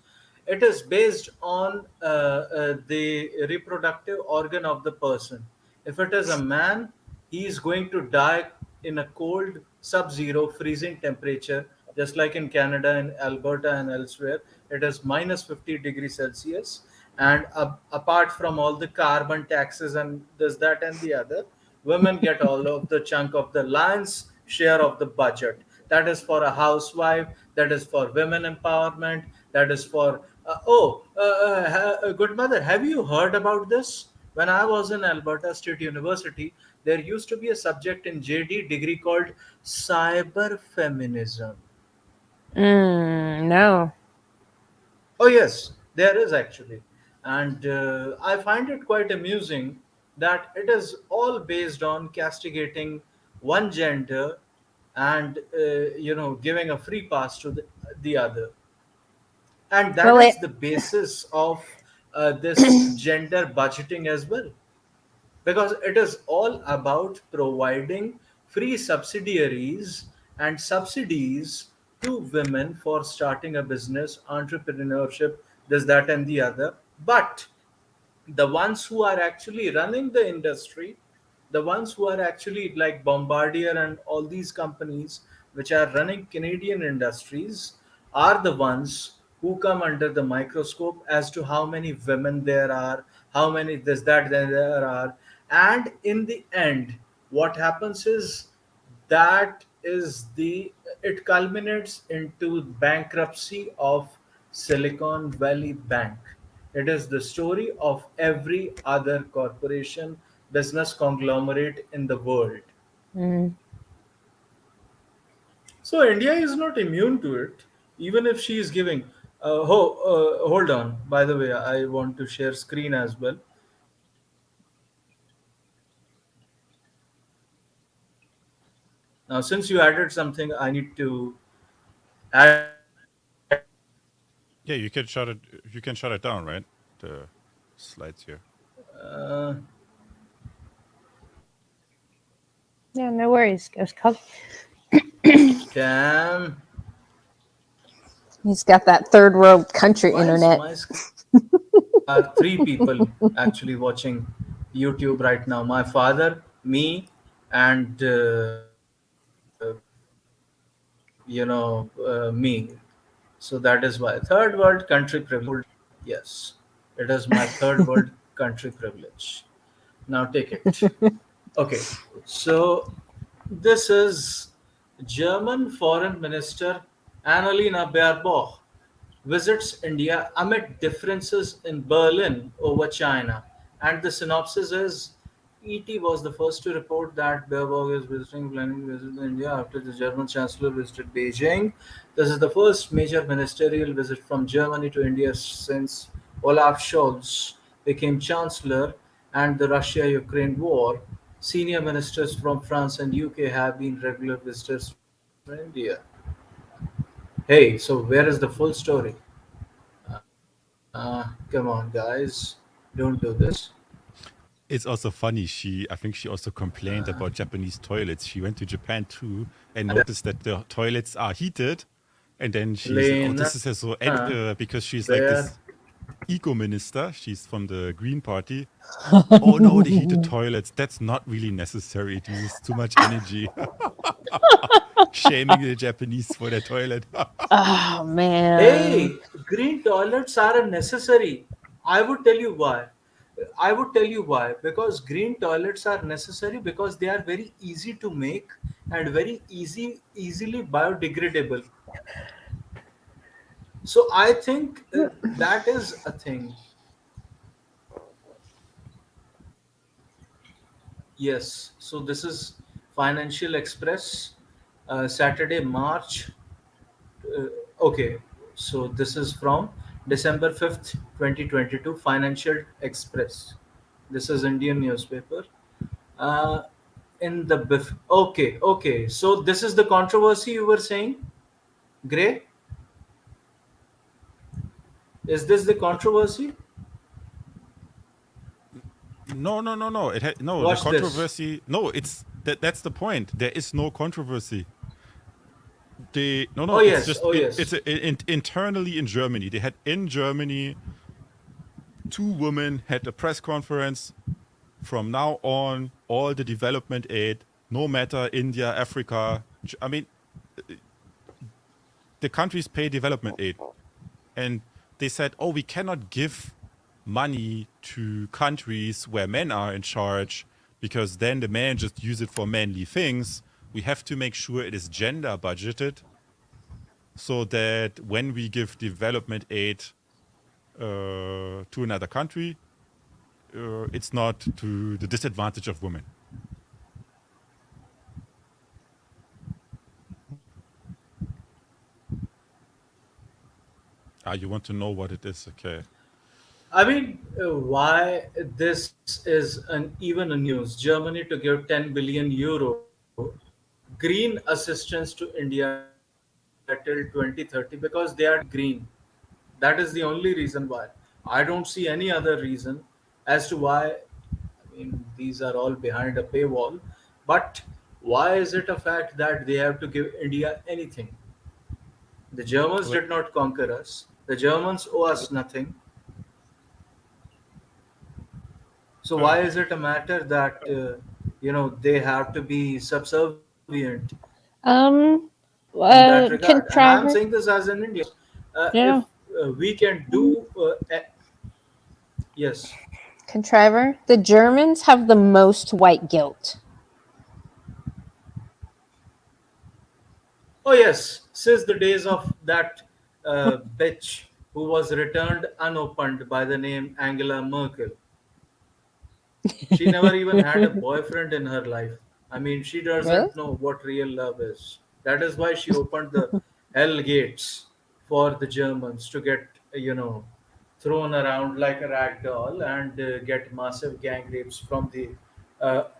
It is based on the reproductive organ of the person. If it is a man, he is going to die in a cold, sub-zero, freezing temperature, just like in Canada, in Alberta, and elsewhere. It is minus 50 degrees Celsius, and apart from all the carbon taxes and this, that, and the other, women get all of the chunk of the lion's share of the budget. That is for a housewife, that is for women empowerment, that is for good mother, have you heard about this? When I was in Alberta State University, there used to be a subject in JD degree called cyber feminism. No. Oh, yes, there is actually. And I find it quite amusing that it is all based on castigating one gender and, giving a free pass to the other. And that Well, is the basis of this gender budgeting as well, because it is all about providing free subsidiaries and subsidies to women for starting a business, entrepreneurship, this, that, and the other. But the ones who are actually running the industry, the ones who are actually like Bombardier and all these companies which are running Canadian industries, are the ones who come under the microscope as to how many women there are, how many this, that, there are. And in the end, what happens is that is the it culminates into bankruptcy of Silicon Valley Bank. It is the story of every other corporation, business conglomerate in the world. mm, So India is not immune to it, even if she is giving. Hold on. By the way, I want to share screen as well. Now, since you added something, I need to add something as well. Yeah, you can shut it. You can shut it down, right? The slides here. Uh, yeah, no worries. Damn. He's got that third world country Why is internet. my are three people actually watching YouTube right now. My father, me, and me. So that is why third world country privilege. Yes, it is my third world country privilege. Now take it. Okay, so this is German Foreign Minister Annalena Baerbock visits India amid differences in Berlin over China. And the synopsis is ET was the first to report that Baerbock is planning to visit India after the German Chancellor visited Beijing. This is the first major ministerial visit from Germany to India since Olaf Scholz became Chancellor and the Russia Ukraine war. Senior ministers from France and UK have been regular visitors to India. Hey, so where is the full story? Come on, guys. Don't do this. It's also funny. I think she also complained about Japanese toilets. She went to Japan too and noticed that the toilets are heated. And then she said, "Oh, this Lena is yeah so," because she's like Bear. this eco minister. She's from the Green Party. Oh no, the heated toilets. That's not really necessary. It uses too much energy. Shaming the Japanese for their toilet. Oh man. Hey, green toilets are necessary. I would tell you why. I would tell you why. Because green toilets are necessary because they are very easy to make and very easily biodegradable. So I think that is a thing. Yes. So this is Financial Express, Saturday, March. Uh, okay. So this is from December 5th, 2022, Financial Express. This is Indian newspaper. Uh, in the okay. So this is the controversy you were saying, Gray. Is this the controversy? No. No, the Watch this. controversy. No, it's that's the point. There is no controversy. Oh It's yes. just Oh yes. internally in Germany. They had in Germany two women had a press conference. From now on, all the development aid, no matter India, Africa. I mean, the countries pay development aid, and they said, "Oh, we cannot give money to countries where men are in charge because then the men just use it for manly things. We have to make sure it is gender budgeted so that when we give development aid to another country, it's not to the disadvantage of women. You want to know what it is? Okay. I mean, why this is even a news? Germany to give 10 billion euro green assistance to India till 2030 because they are trying to make it green. That is the only reason why. I don't see any other reason as to why. I mean, these are all behind a paywall. But why is it a fact that they have to give India anything? The Germans Well, did not conquer us. The Germans owe us nothing. So uh, why is it a matter that they have to be subservient Um, in that regard? And I'm saying Contriver. this as an Indian. If Yeah. we can do, yes. Contriver. The Germans have the most white guilt. Oh yes, since the days of that bitch who was returned unopened by the name Angela Merkel. She never even had a boyfriend in her life. I mean, she Really? doesn't know what real love is. That is why she opened the hell gates for the Germans to get, thrown around like a rag doll and get massive gang rapes from the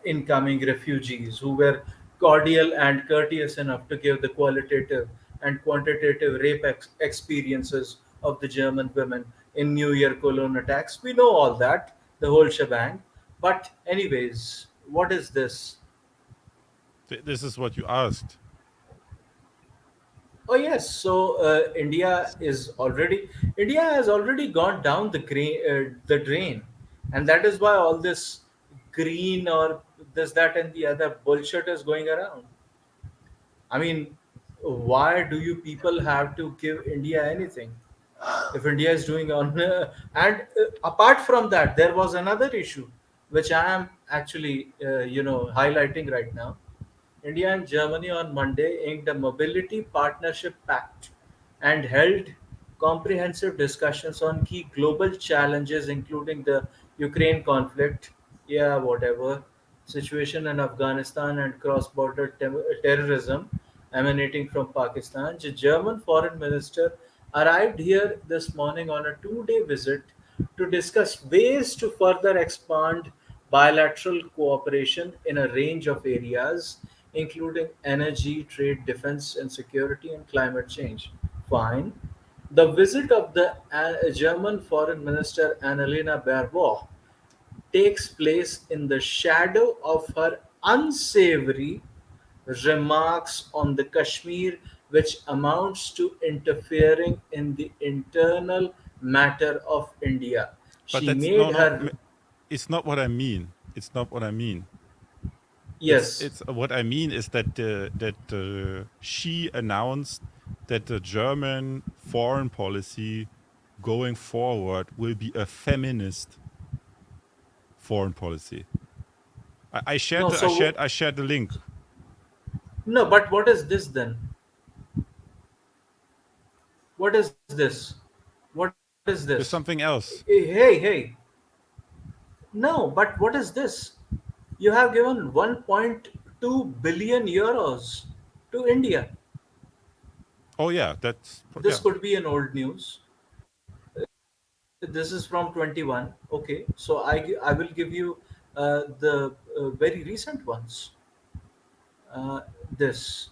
incoming refugees who were cordial and courteous enough to give the qualitative and quantitative rape experiences of the German women in New Year Cologne attacks. We know all that, the whole shebang. But anyways, what is this? this is what you asked. Oh yes, so India has already gone down the drain, and that is why all this green or this that and the other bullshit is going around. I mean, why do you people have to give India anything if India is doing on? And apart from that, there was another issue which I am actually highlighting right now. India and Germany on Monday inked a mobility partnership pact and held comprehensive discussions on key global challenges, including the Ukraine conflict, yeah, whatever, situation in Afghanistan, and cross border terrorism emanating from Pakistan. The German foreign minister arrived here this morning on a 2 day visit to discuss ways to further expand bilateral cooperation in a range of areas, including energy, trade, defense, and security, and climate change. Fine. The visit of the German Foreign Minister Annalena Baerbock takes place in the shadow of her unsavory remarks on the Kashmir, which amounts to interfering in the internal matter of India. But She that's made no, no. her It's not what I mean. It's not what I mean. yes. It's what I mean is that she announced that the German foreign policy going forward will be a feminist foreign policy. I shared No, the, I shared so I shared the link. no, but what is this then? What is this? What is this? There's something else. Hey. No, but what is this? You have given 1.2 billion euros to India. Oh yeah, that's This yeah. could be an old news. This is from 21. Okay, so I will give you the very recent ones. This.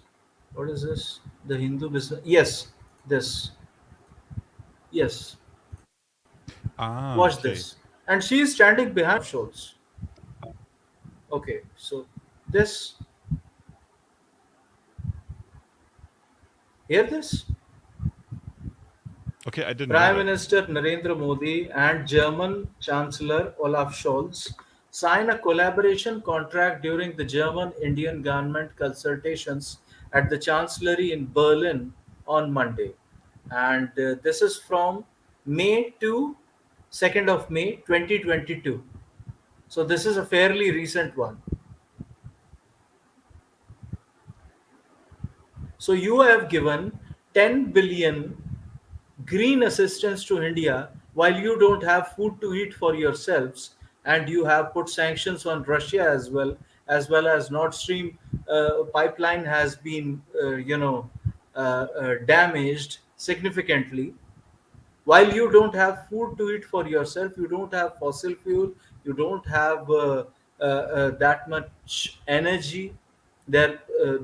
What is this? The Hindu business. Yes, this. Yes. Watch this. Okay. And she is standing behind Scholz. Okay, so this. Hear this? Okay, I didn't know Prime that. Minister Narendra Modi and German Chancellor Olaf Scholz sign a collaboration contract during the German Indian government consultations at the Chancellery in Berlin on Monday. And this is from May to 2nd of May 2022. So this is a fairly recent one. So you have given 10 billion green assistance to India while you don't have food to eat for yourselves, and you have put sanctions on Russia as well as Nord Stream pipeline has been, damaged significantly. While you don't have food to eat for yourself, you don't have fossil fuel, you don't have that much energy. There,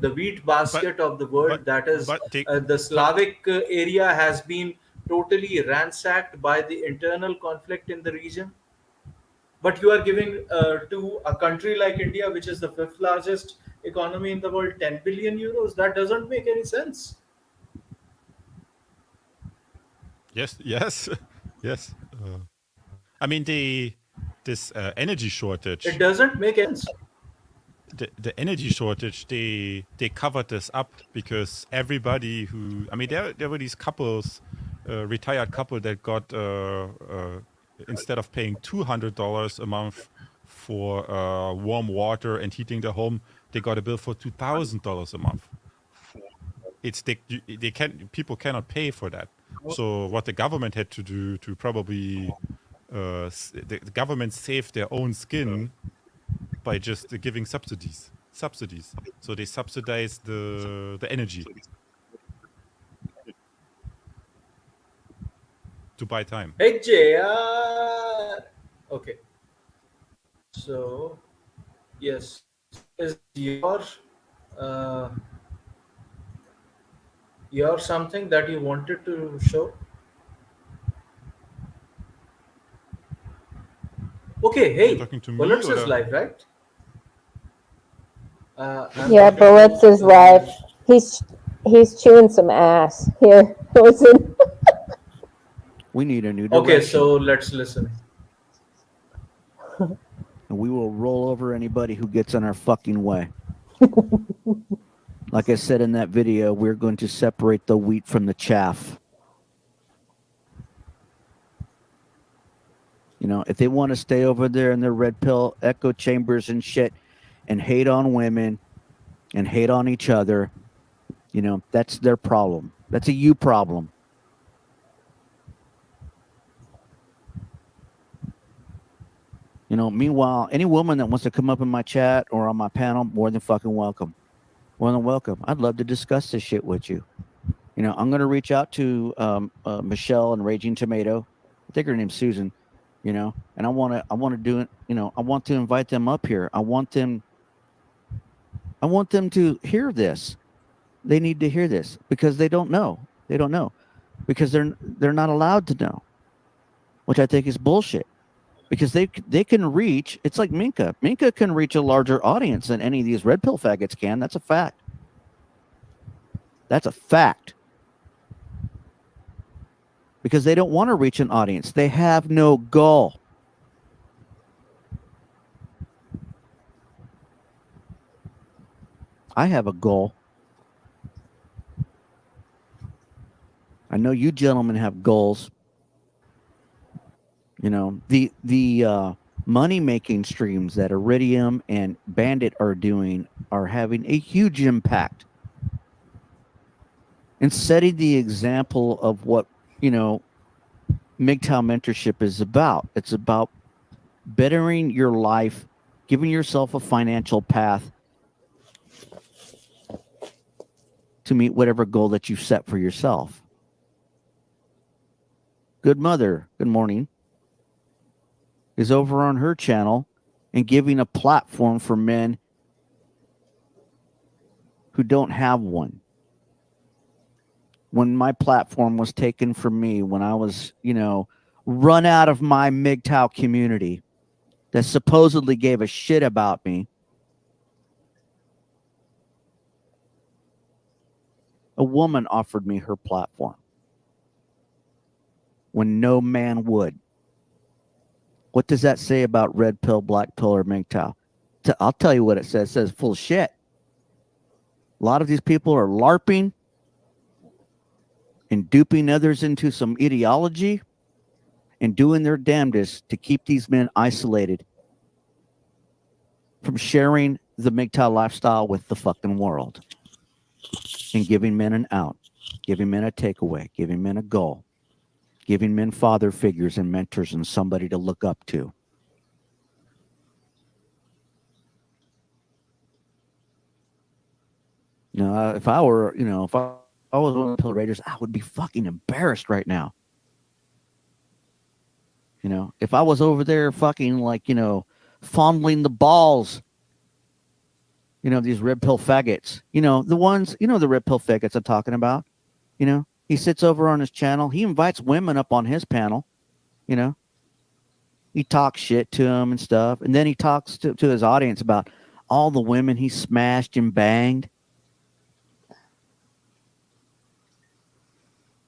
the wheat but basket of the world, that is they the but Slavic area, has been totally ransacked by the internal conflict in the region. But you are giving to a country like India, which is the fifth largest economy in the world, 10 billion euros. That doesn't make any sense. yes yes. I mean this energy It shortage, doesn't make sense. the energy shortage, they covered this up because everybody who, I mean, there were these couples, retired couple that got instead of paying $200 a month for warm water and heating their home, they got a bill for $2,000 a month. It's they can people cannot pay for that. So what the government had to do to probably the government saved their own skin by just giving subsidies. So they subsidize the energy to buy time. Hey, Jay. Okay. So, yes. Is uh, your something that you wanted to show? Okay, You're hey, talking to me Bullets is or live, right? I'm Yeah, talking Bullets to is live. He's chewing some ass. Here, listen. We need a new Okay, direction. so let's listen. And we will roll over anybody who gets in our fucking way. Like I said in that video, we're going to separate the wheat from the chaff. You know, if they want to stay over there in their red pill echo chambers and shit and hate on women and hate on each other, you know, that's their problem. That's a you problem. You know, meanwhile, any woman that wants to come up in my chat or on my panel, more than fucking welcome. More than welcome. I'd love to discuss this shit with you. You know, I'm going to reach out to Michelle and Raging Tomato. I think her name's Susan. You know, and I want to do it. You know, I want to invite them up here. I want them to hear this. They need to hear this because they don't know. They don't know because they're not allowed to know, which I think is bullshit. Because they can reach. It's like Minka. Minka can reach a larger audience than any of these red pill faggots can. That's a fact. That's a fact. Because they don't want to reach an audience. They have no goal. I have a goal. I know you gentlemen have goals. You know, the money making streams that Iridium and Bandit are doing are having a huge impact and setting the example of what, you know, MGTOW mentorship is about. It's about bettering your life, giving yourself a financial path to meet whatever goal that you set for yourself. Good Mother, good morning, is over on her channel and giving a platform for men who don't have one. When my platform was taken from me, when I was, you know, run out of my MGTOW community that supposedly gave a shit about me, a woman offered me her platform when no man would. What does that say about red pill, black pill, or MGTOW? I'll tell you what it says. It says full shit. A lot of these people are LARPing and duping others into some ideology and doing their damnedest to keep these men isolated from sharing the MGTOW lifestyle with the fucking world and giving men an out, giving men a takeaway, giving men a goal, giving men father figures and mentors and somebody to look up to. If I were, if I was one of the Pillar Raiders, I would be fucking embarrassed right now. If I was over there fucking like, fondling the balls, these red pill faggots, the ones, the red pill faggots I'm talking about, he sits over on his channel. He invites women up on his panel, you know, he talks shit to them and stuff. And then he talks to his audience about all the women he smashed and banged.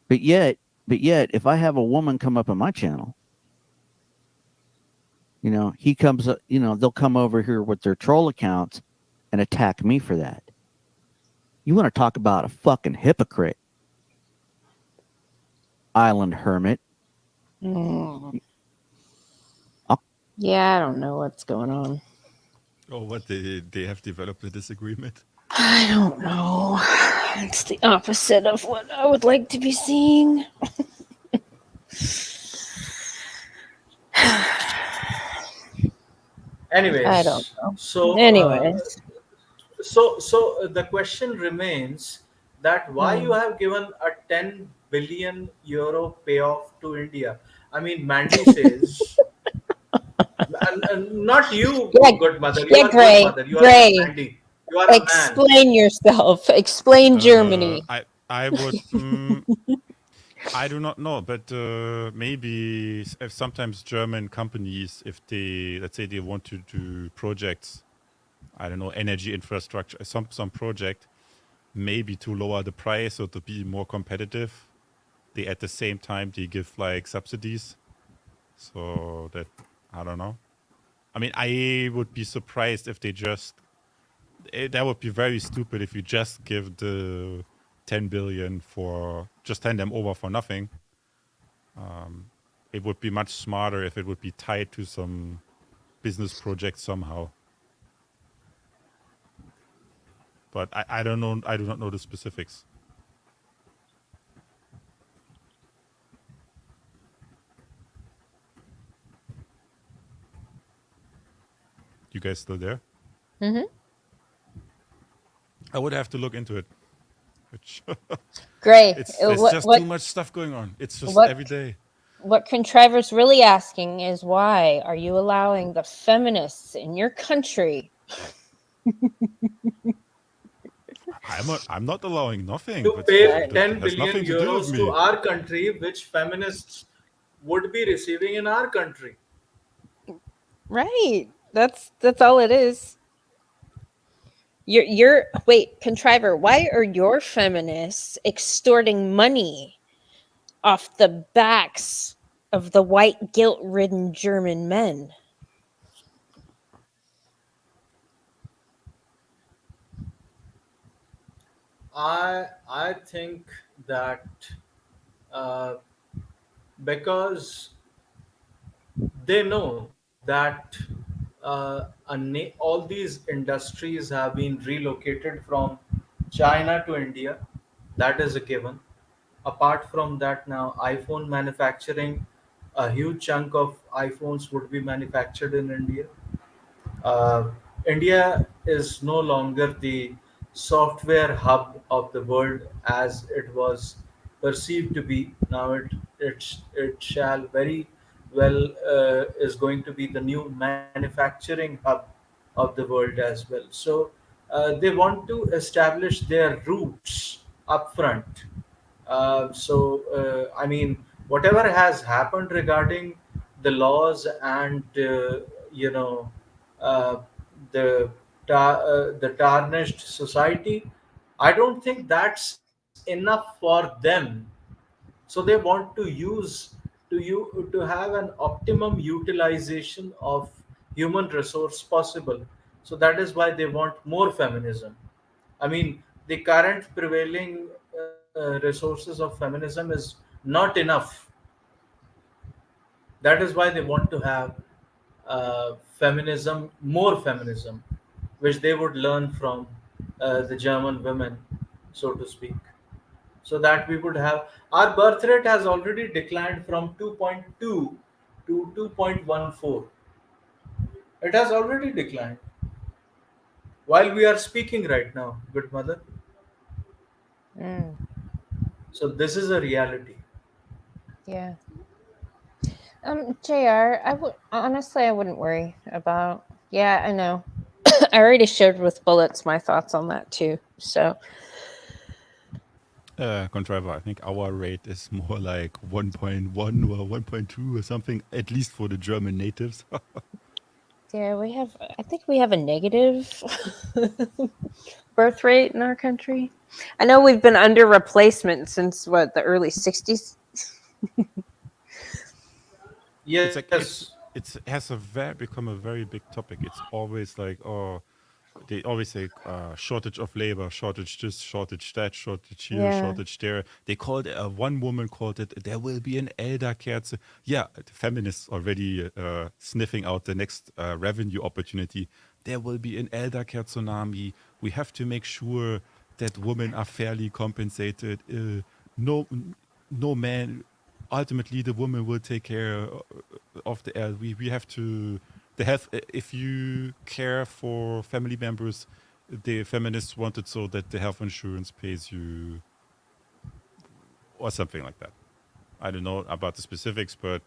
But yet, if I have a woman come up on my channel, he comes up, they'll come over here with their troll accounts and attack me for that. You want to talk about a fucking hypocrite, island hermit. Yeah, I don't know what's going on. Oh, what they have developed a disagreement? I don't know. It's the opposite of what I would like to be seeing. Anyways, I don't know. So, Anyways. So the question remains that why you Hmm. have given a 10 billion euro payoff to India. I mean, Mandy says, and not you, Yeah, good mother. You yeah, are good Gray. mother. You are not Gray. Mandy. You are a man. Explain yourself. Explain Germany. I would. I do not know, but maybe if sometimes German companies, if they, let's say, they want to do projects, I don't know, energy infrastructure, some project, maybe to lower the price or to be more competitive, they at the same time they give like subsidies, so that I don't know. I mean, I would be surprised if they just. That would be very stupid if you just give the 10 billion for just hand them over for nothing. It would be much smarter if it would be tied to some business project somehow. But I don't know. I do not know the specifics. You guys still there? Mm-hmm. I would have to look into it. Which Gray. it's What, just what, too much stuff going on. It's just what, every day. what Contriver's really asking is why are you allowing the feminists in your country I'm not allowing nothing. To But pay that 10 has billion nothing to do with euros to me. our country, which feminists would be receiving in our country. Right. That's all it is. You're wait, Contriver, why are your feminists extorting money off the backs of the white guilt-ridden German men? I think that uh, because they know that all these industries have been relocated from China to India. That is a given. Apart from that, now iPhone manufacturing, a huge chunk of iPhones would be manufactured in India. uh, India is no longer the software hub of the world as it was perceived to be. Now it shall very well is going to be the new manufacturing hub of the world as well. So they want to establish their roots upfront. I mean, whatever has happened regarding the laws and you know uh, the tarnished society, I don't think that's enough for them. So they want to use to have an optimum utilization of human resource possible. So that is why they want more feminism. I mean, the current prevailing resources of feminism is not enough. That is why they want to have feminism, more feminism, which they would learn from the German women, so to speak. So that we would have our birth rate has already declined from 2.2 to 2.14. It has already declined while we are speaking right now, good mother. Mm, So this is a reality. yeah. JR, I wouldn't worry about. Yeah, I know. I already shared with Bullets my thoughts on that too. So Contriver, I think our rate is more like 1.1 or 1.2 or something, at least for the German natives. yeah, I think we have a negative birth rate in our country. I know we've been under replacement since what, the early 60s? It's like Yes. it's has become a very big topic. It's always like, oh, they always say shortage of labor, shortage this, shortage that, shortage here, Yeah. shortage there. They called it, one woman called it, there will be an Elderkerze. Yeah, the feminists already sniffing out the next revenue opportunity. There will be an Eldercare tsunami. We have to make sure that women are fairly compensated. No, no man. Ultimately, the woman will take care of the elder. We have to the health. If you care for family members, the feminists wanted so that the health insurance pays you or something like that. I don't know about the specifics, but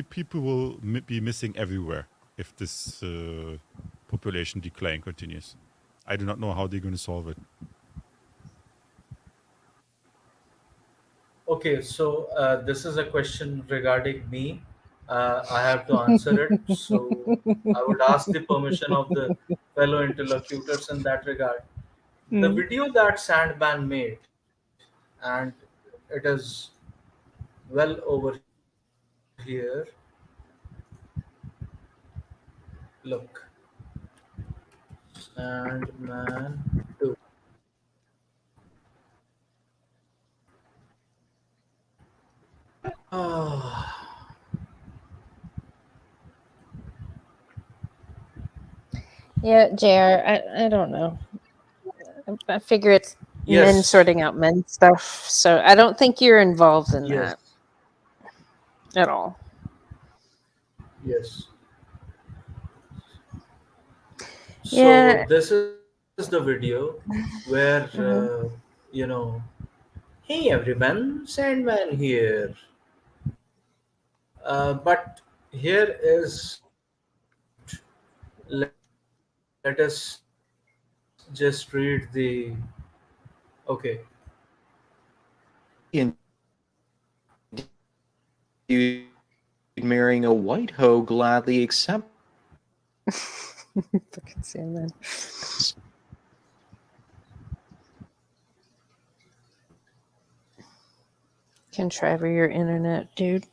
people will be missing everywhere if this population decline continues. I do not know how they're going to solve it. Okay, so this is a question regarding me. I have to answer it. So I would ask the permission of the fellow interlocutors in that regard. The Mm. video that Sandman made, and it is well over here. Look, Sandman 2. Ah, Yeah, JR, I don't know. I figure it's men yes, sorting out men stuff. So I don't think you're involved in yes, that at all. yes. So Yeah. this is the video where Mhm. you know, hey everyone, Sandman here. But here is, let us just read the. Okay, Marrying a white hoe gladly accept. Fucking Sandman. Contriver your internet, dude.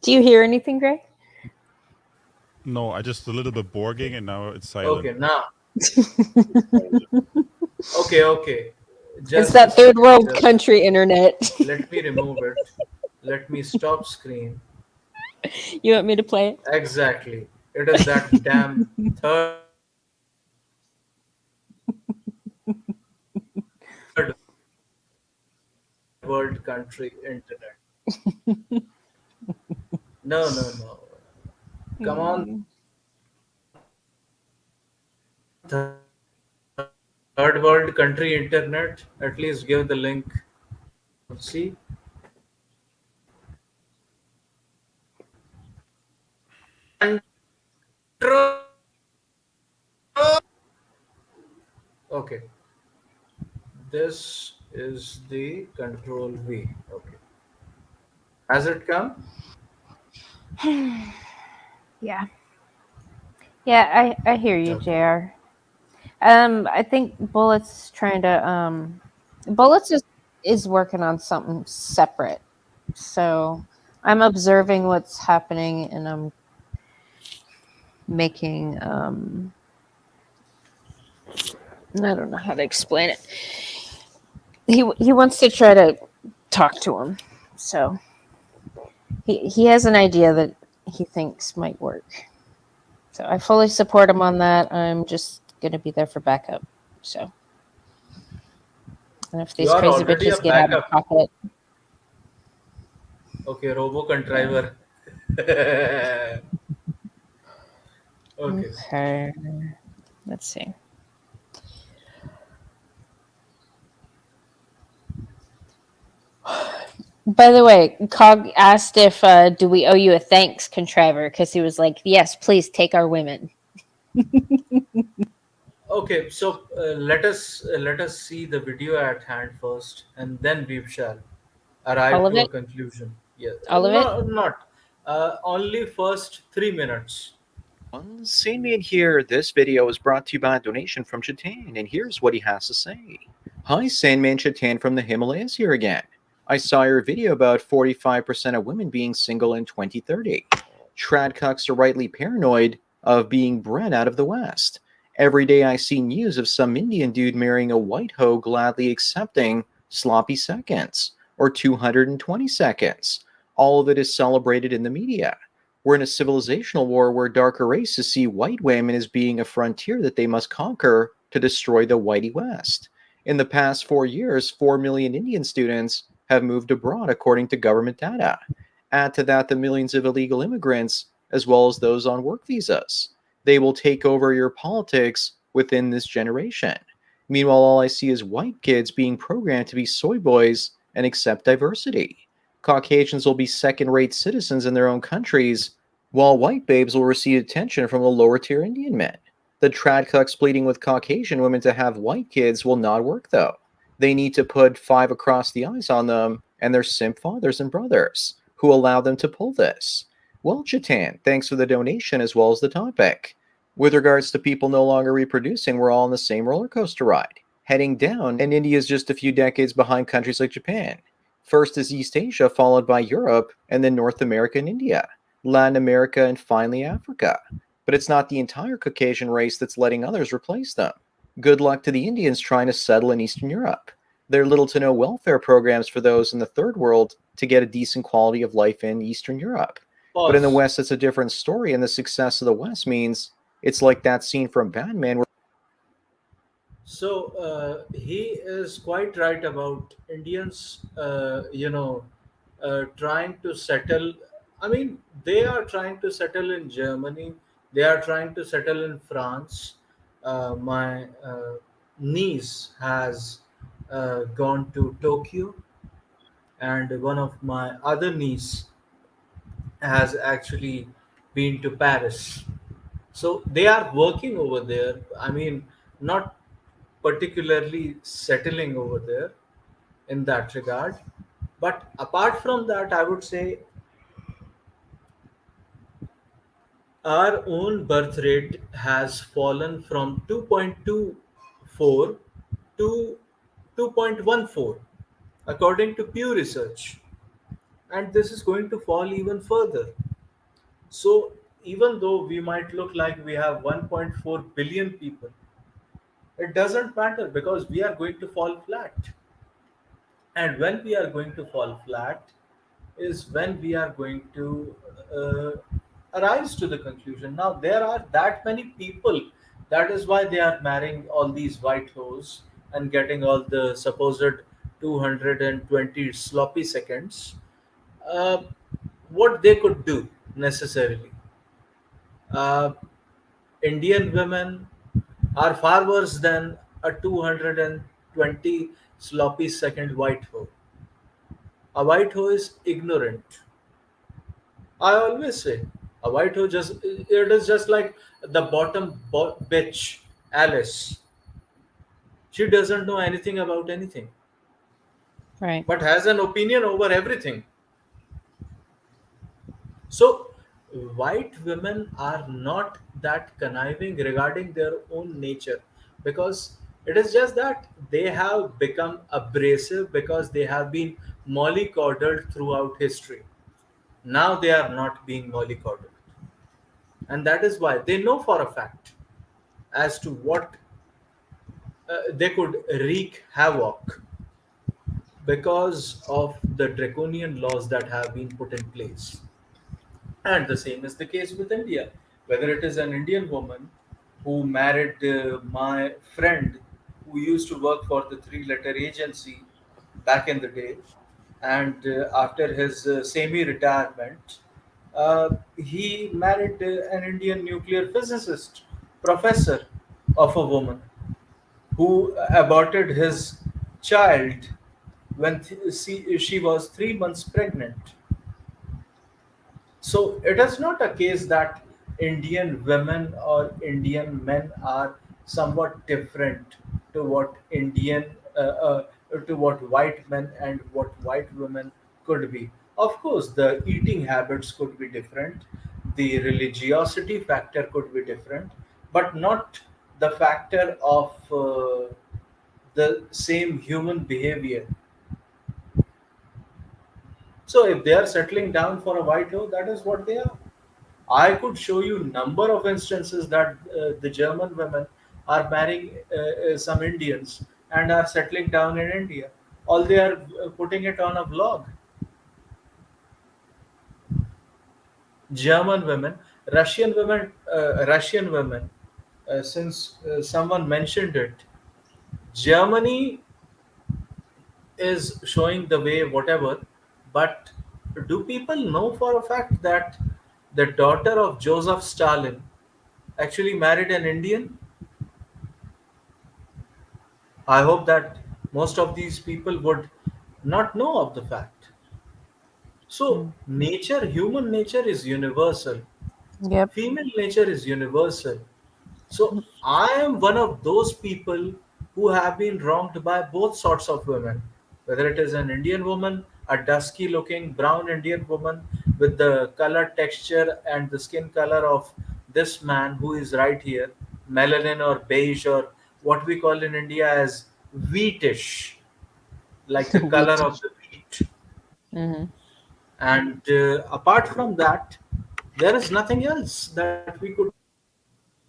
Do you hear anything, Greg? No, I just a little bit borging and now it's silent. okay, now. Okay. It's Just a that third second. world Just country internet. let me remove it. Let me stop screen. You want me to play it? Exactly. It is that damn third world country internet. No. Come on, Mm. third world country internet. At least give the link. See? Okay. This is the control V. Okay. Has it come? Yeah. Yeah, I hear you, Okay. JR. I think Bullets trying to Bullets is working on something separate. So I'm observing what's happening and I'm making I don't know how to explain it. He wants to try to talk to him. So he has an idea that he thinks might work. So I fully support him on that. I'm just gonna be there for backup. So and if You these are crazy already a bitches get out of backup. pocket, Okay, Robo yeah. Contriver. Okay. Okay. Let's see. By the way, Cog asked if do we owe you a thanks, contriver, because he was like, "Yes, please take our women." Okay, so let us see the video at hand first, and then we shall All arrive of to a it. conclusion. Yeah, All of it. no, not only first 3 minutes. Sane Man here. This video is brought to you by a donation from Chatan, and here's what he has to say. Hi, Sandman Chatan from the Himalayas here again. I saw your video about 45% of women being single in 2030. Trad cucks are rightly paranoid of being bred out of the West. Every day I see news of some Indian dude marrying a white hoe gladly accepting sloppy seconds or 220 seconds. All of it is celebrated in the media. We're in a civilizational war where darker races see white women as being a frontier that they must conquer to destroy the whitey West. In the past 4 years, 4 million Indian students have moved abroad, according to government data. Add to that the millions of illegal immigrants, as well as those on work visas. They will take over your politics within this generation. Meanwhile, all I see is white kids being programmed to be soy boys and accept diversity. Caucasians will be second rate citizens in their own countries, while white babes will receive attention from the lower tier Indian men. The trad cucks pleading with Caucasian women to have white kids will not work though. They need to put five across the eyes on them and their simp fathers and brothers who allow them to pull this. Well, Chatan, thanks for the donation as well as the topic. With regards to people no longer reproducing, we're all on the same roller coaster ride, heading down, and India is just a few decades behind countries like Japan. First is East Asia, followed by Europe, and then North America and India, Latin America, and finally Africa. But it's not the entire Caucasian race that's letting others replace them. Good luck to the Indians trying to settle in Eastern Europe. There are little to no welfare programs for those in the third world to get a decent quality of life in Eastern Europe. But in the Pause. West, it's a different story, and the success of the West means it's like that scene from Batman where So he is quite right about Indians, trying to settle. I mean, they are trying to settle in Germany. They are trying to settle in France. My niece has gone to Tokyo, and one of my other niece has actually been to Paris. So they are working over there. I mean, not particularly settling over there in that regard. But apart from that, I would say our own birth rate has fallen from 2.24 to 2.14, according to Pew Research. And this is going to fall even further. So, even though we might look like we have 1.4 billion people, it doesn't matter because we are going to fall flat. And when we are going to fall flat is when we are going to uh, arise to the conclusion. Now, there are that many people. That is why they are marrying all these white hoes and getting all the supposed 220 sloppy seconds. Uh, what they could do necessarily. Uh, Indian women are far worse than a 220 sloppy second white hoe. A white hoe is ignorant. I always say a white hoe just it is just like the bitch Alice. She doesn't know anything about anything, Right. but has an opinion over everything. So white women are not that conniving regarding their own nature because it is just that they have become abrasive because they have been mollycoddled throughout history. Now they are not being mollycoddled. And that is why they know for a fact as to what they could wreak havoc because of the draconian laws that have been put in place. And the same is the case with India. Whether it is an Indian woman who married my friend who used to work for the three letter agency back in the day, and after his semi retirement, He married an Indian nuclear physicist, professor of a woman who aborted his child when she was 3 months pregnant. So it is not a case that Indian women or Indian men are somewhat different to what to what white men and what white women could be. Of course, the eating habits could be different, the religiosity factor could be different, but not the factor of the same human behavior. So if they are settling down for a white hoe, that is what they are. I could show you number of instances that the German women are marrying some Indians and are settling down in India. All they are putting it on a vlog. German women, Russian women. Since someone mentioned it, Germany is showing the way, whatever. But do people know for a fact that the daughter of Joseph Stalin actually married an Indian? I hope that most of these people would not know of the fact. So, Mm. human nature is universal. Yep. Female nature is universal. So, I am one of those people who have been wronged by both sorts of women, whether it is an Indian woman, a dusky looking brown Indian woman with the color texture and the skin color of this man who is right here, melanin or beige or what we call in India as wheatish, like the color of Wheat. the wheat. Hmm. And apart from that, there is nothing else that we could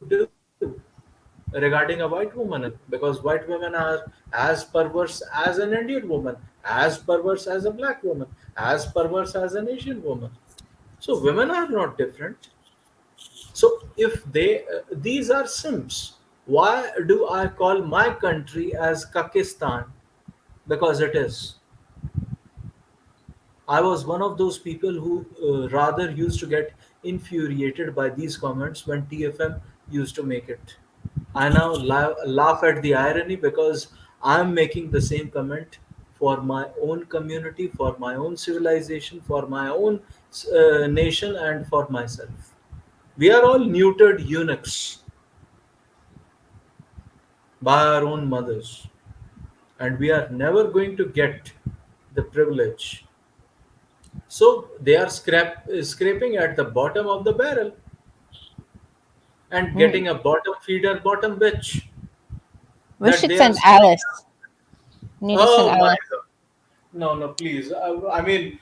do regarding a white woman, because white women are as perverse as an Indian woman, as perverse as a black woman, as perverse as an Asian woman. So women are not different. So if these are simps, why do I call my country as Kakistan? Because it is. I was one of those people who rather used to get infuriated by these comments when TFM used to make it. I now laugh at the irony because I'm making the same comment for my own community, for my own civilization, for my own nation, and for myself. We are all neutered eunuchs by our own mothers, and we are never going to get the privilege. So they are scraping at the bottom of the barrel and Mm. getting a bottom feeder, bottom bitch We that should they are send stealing. Alice. We need to send Oh my Alice. god! No, no, please. I mean,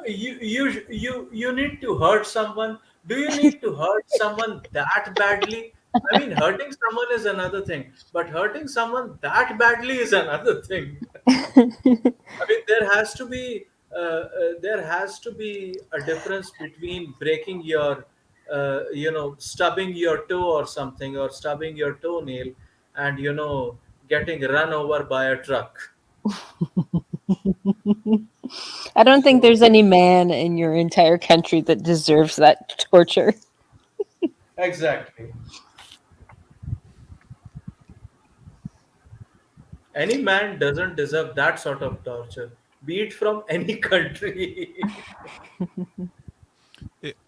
you need to hurt someone. Do you need to hurt someone that badly? I mean, hurting someone is another thing, but hurting someone that badly is another thing. I mean, there has to be a difference between breaking your, stubbing your toe or something, or stubbing your toenail, and getting run over by a truck. I don't think So there's any man in your entire country that deserves that torture. exactly, any man doesn't deserve that sort of torture, be it from any country.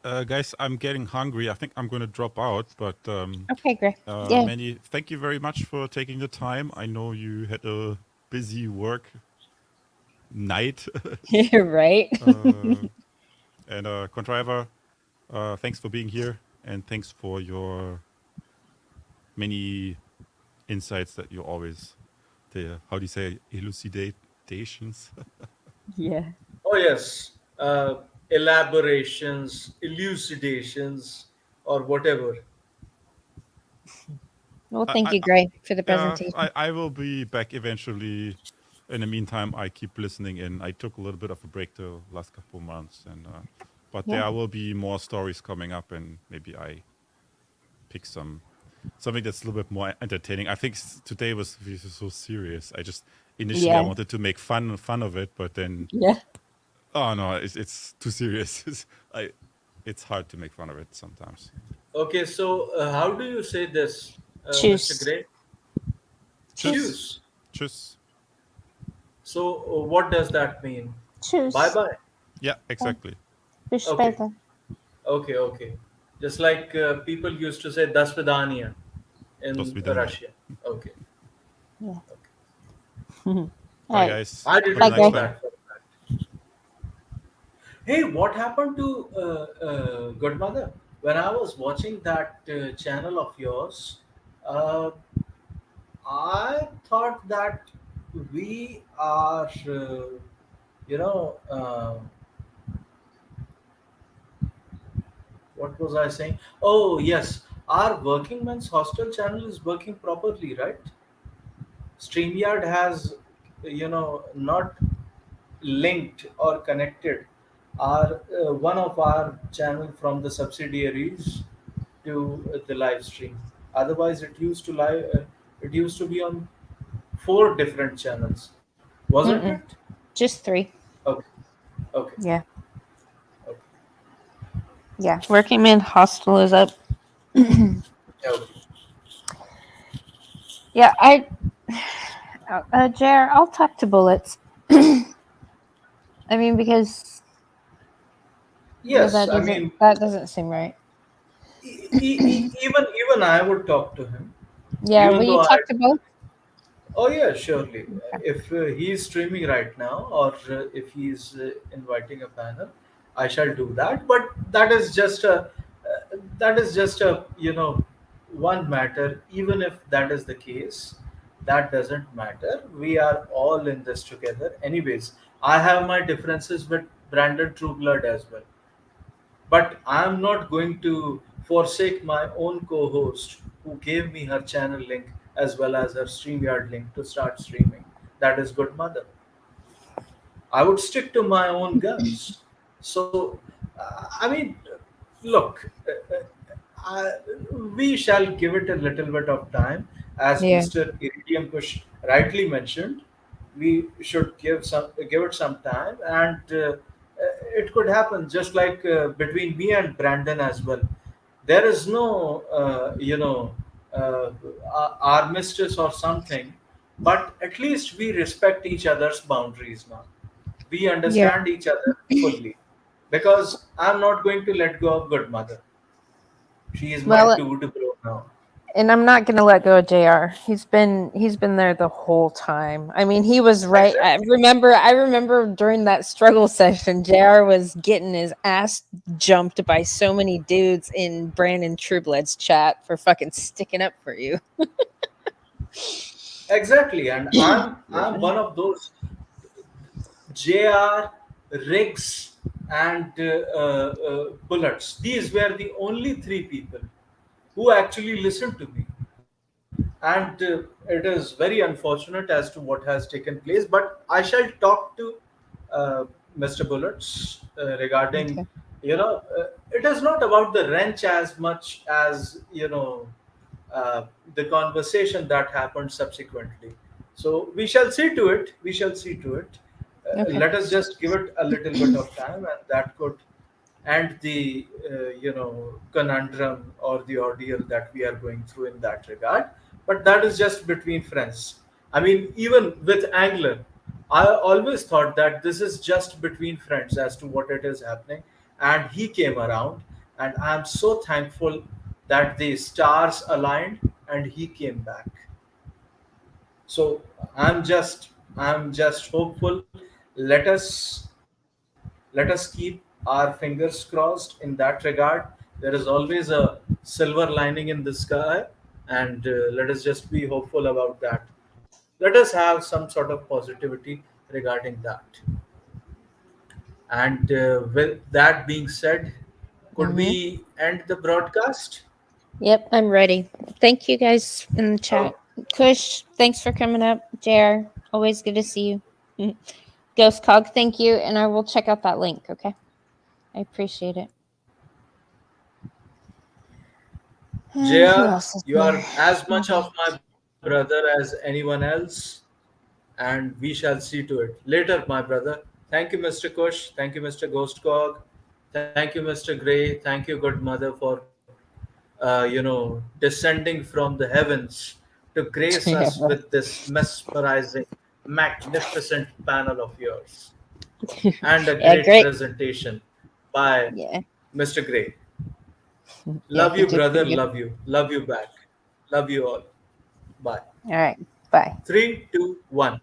Guys, I'm getting hungry. I think I'm going to drop out. But Okay, great. Yeah. Mandy, thank you very much for taking the time. I know you had a busy work night. Right. And Contriver, thanks for being here. And thanks for your many insights that you always, how do you say, elucidations? Yeah. Oh yes, elaborations, elucidations, or whatever. Well, I, thank I, you, Gray, for the yeah, presentation. I will be back eventually. In the meantime, I keep listening in. I took a little bit of a break the last couple of months, and but Yeah. there will be more stories coming up, and maybe I pick something that's a little bit more entertaining. I think today was so serious. I just initially I Yeah. wanted to make fun of it, but then Yeah. oh no, it's too serious. I it's hard to make fun of it sometimes. Okay, so how do you say this, Mr. Choose. Gray? Tschüss. Choose. Tschüss. So what does that mean? Bye Choose. bye. Yeah, exactly. Bis Okay. später. Okay. Okay. Just like people used to say "Das Vidania" Dos in vidania. Russia. Okay. Yeah. Bye, Alright. guys. I Have didn't a Bye, nice know Gray. time. that. Hey, what happened to Good Mother? When I was watching that channel of yours, uh, I thought that we are, you know, what was I saying? Oh, yes, our Working Men's Hostel channel is working properly, right? StreamYard has, not linked or connected our one of our channel from the subsidiaries to the live stream. Otherwise, it used to be on four different channels, wasn't it? Mm-mm. Just 3. Okay, okay, Yeah. okay, Yeah. Working Man Hostel is up. okay. Yeah, JR, I'll talk to Bullets. I mean, because Yes, that I mean, doesn't seem right. even I would talk to him, Yeah, will even you though I. talk to both? Oh yeah, surely. Okay. If he is streaming right now, or if he is inviting a panel, I shall do that. But that is just a one matter. Even if that is the case, that doesn't matter. We are all in this together. Anyways, I have my differences with Brandon Trueblood as well, but I'm not going to forsake my own co-host who gave me her channel link as well as her StreamYard link to start streaming. That is good mother. I would stick to my own guns. So, I mean, look, we shall give it a little bit of time. As Yeah. Mr. Iridium Kush rightly mentioned, we should give it some time, and it could happen just like between me and Brandon as well. There is no, uh, armistice or something, but at least we respect each other's boundaries now. We Yeah. understand each other fully, because I'm not going to let go of good mother. She is my Well, dude bro now. and I'm not gonna let go of JR. He's been there the whole time. I mean, he was right. Exactly. I remember during that struggle session, JR was getting his ass jumped by so many dudes in Brandon Trubled's chat for fucking sticking up for you. Exactly, and I'm Yeah. one of those JR, Riggs, and Bullets. These were the only three people who actually listened to me. And it is very unfortunate as to what has taken place. But I shall talk to uh, Mr. Bullets regarding, Okay. it is not about the wrench as much as, uh, the conversation that happened subsequently. So we shall see to it. We shall see to it. Okay. Let us just give it a little bit of time, and that could end the conundrum or the ordeal that we are going through in that regard. But that is just between friends. I mean, even with Angler, I always thought that this is just between friends as to what it is happening, and he came around, and I'm so thankful that the stars aligned and he came back. So I'm just hopeful. Let us keep our fingers crossed in that regard. There is always a silver lining in the sky, and let us just be hopeful about that. Let us have some sort of positivity regarding that. And with that being said, could Hmm. we end the broadcast? Yep, I'm ready. Thank you guys in the chat. Oh, Kush, thanks for coming up. JR, always good to see you. Ghost Cog, thank you, and I will check out that link. Okay, I appreciate it. Who JR, else is you here? are as All much of right. my brother as anyone else, and we shall see to it later, my brother. Thank you, Mr. Kush. Thank you, Mr. Ghost Cog. Thank you, Mr. Gray. Thank you, good mother, for descending from the heavens to grace Yeah, us with this mesmerizing, magnificent panel of yours, and a yeah, great great. presentation by Yeah, Mr. Gray. yeah, Love he you, did brother. pretty good. Love you back. Love you all. Bye. All right, bye. 3, 2, 1.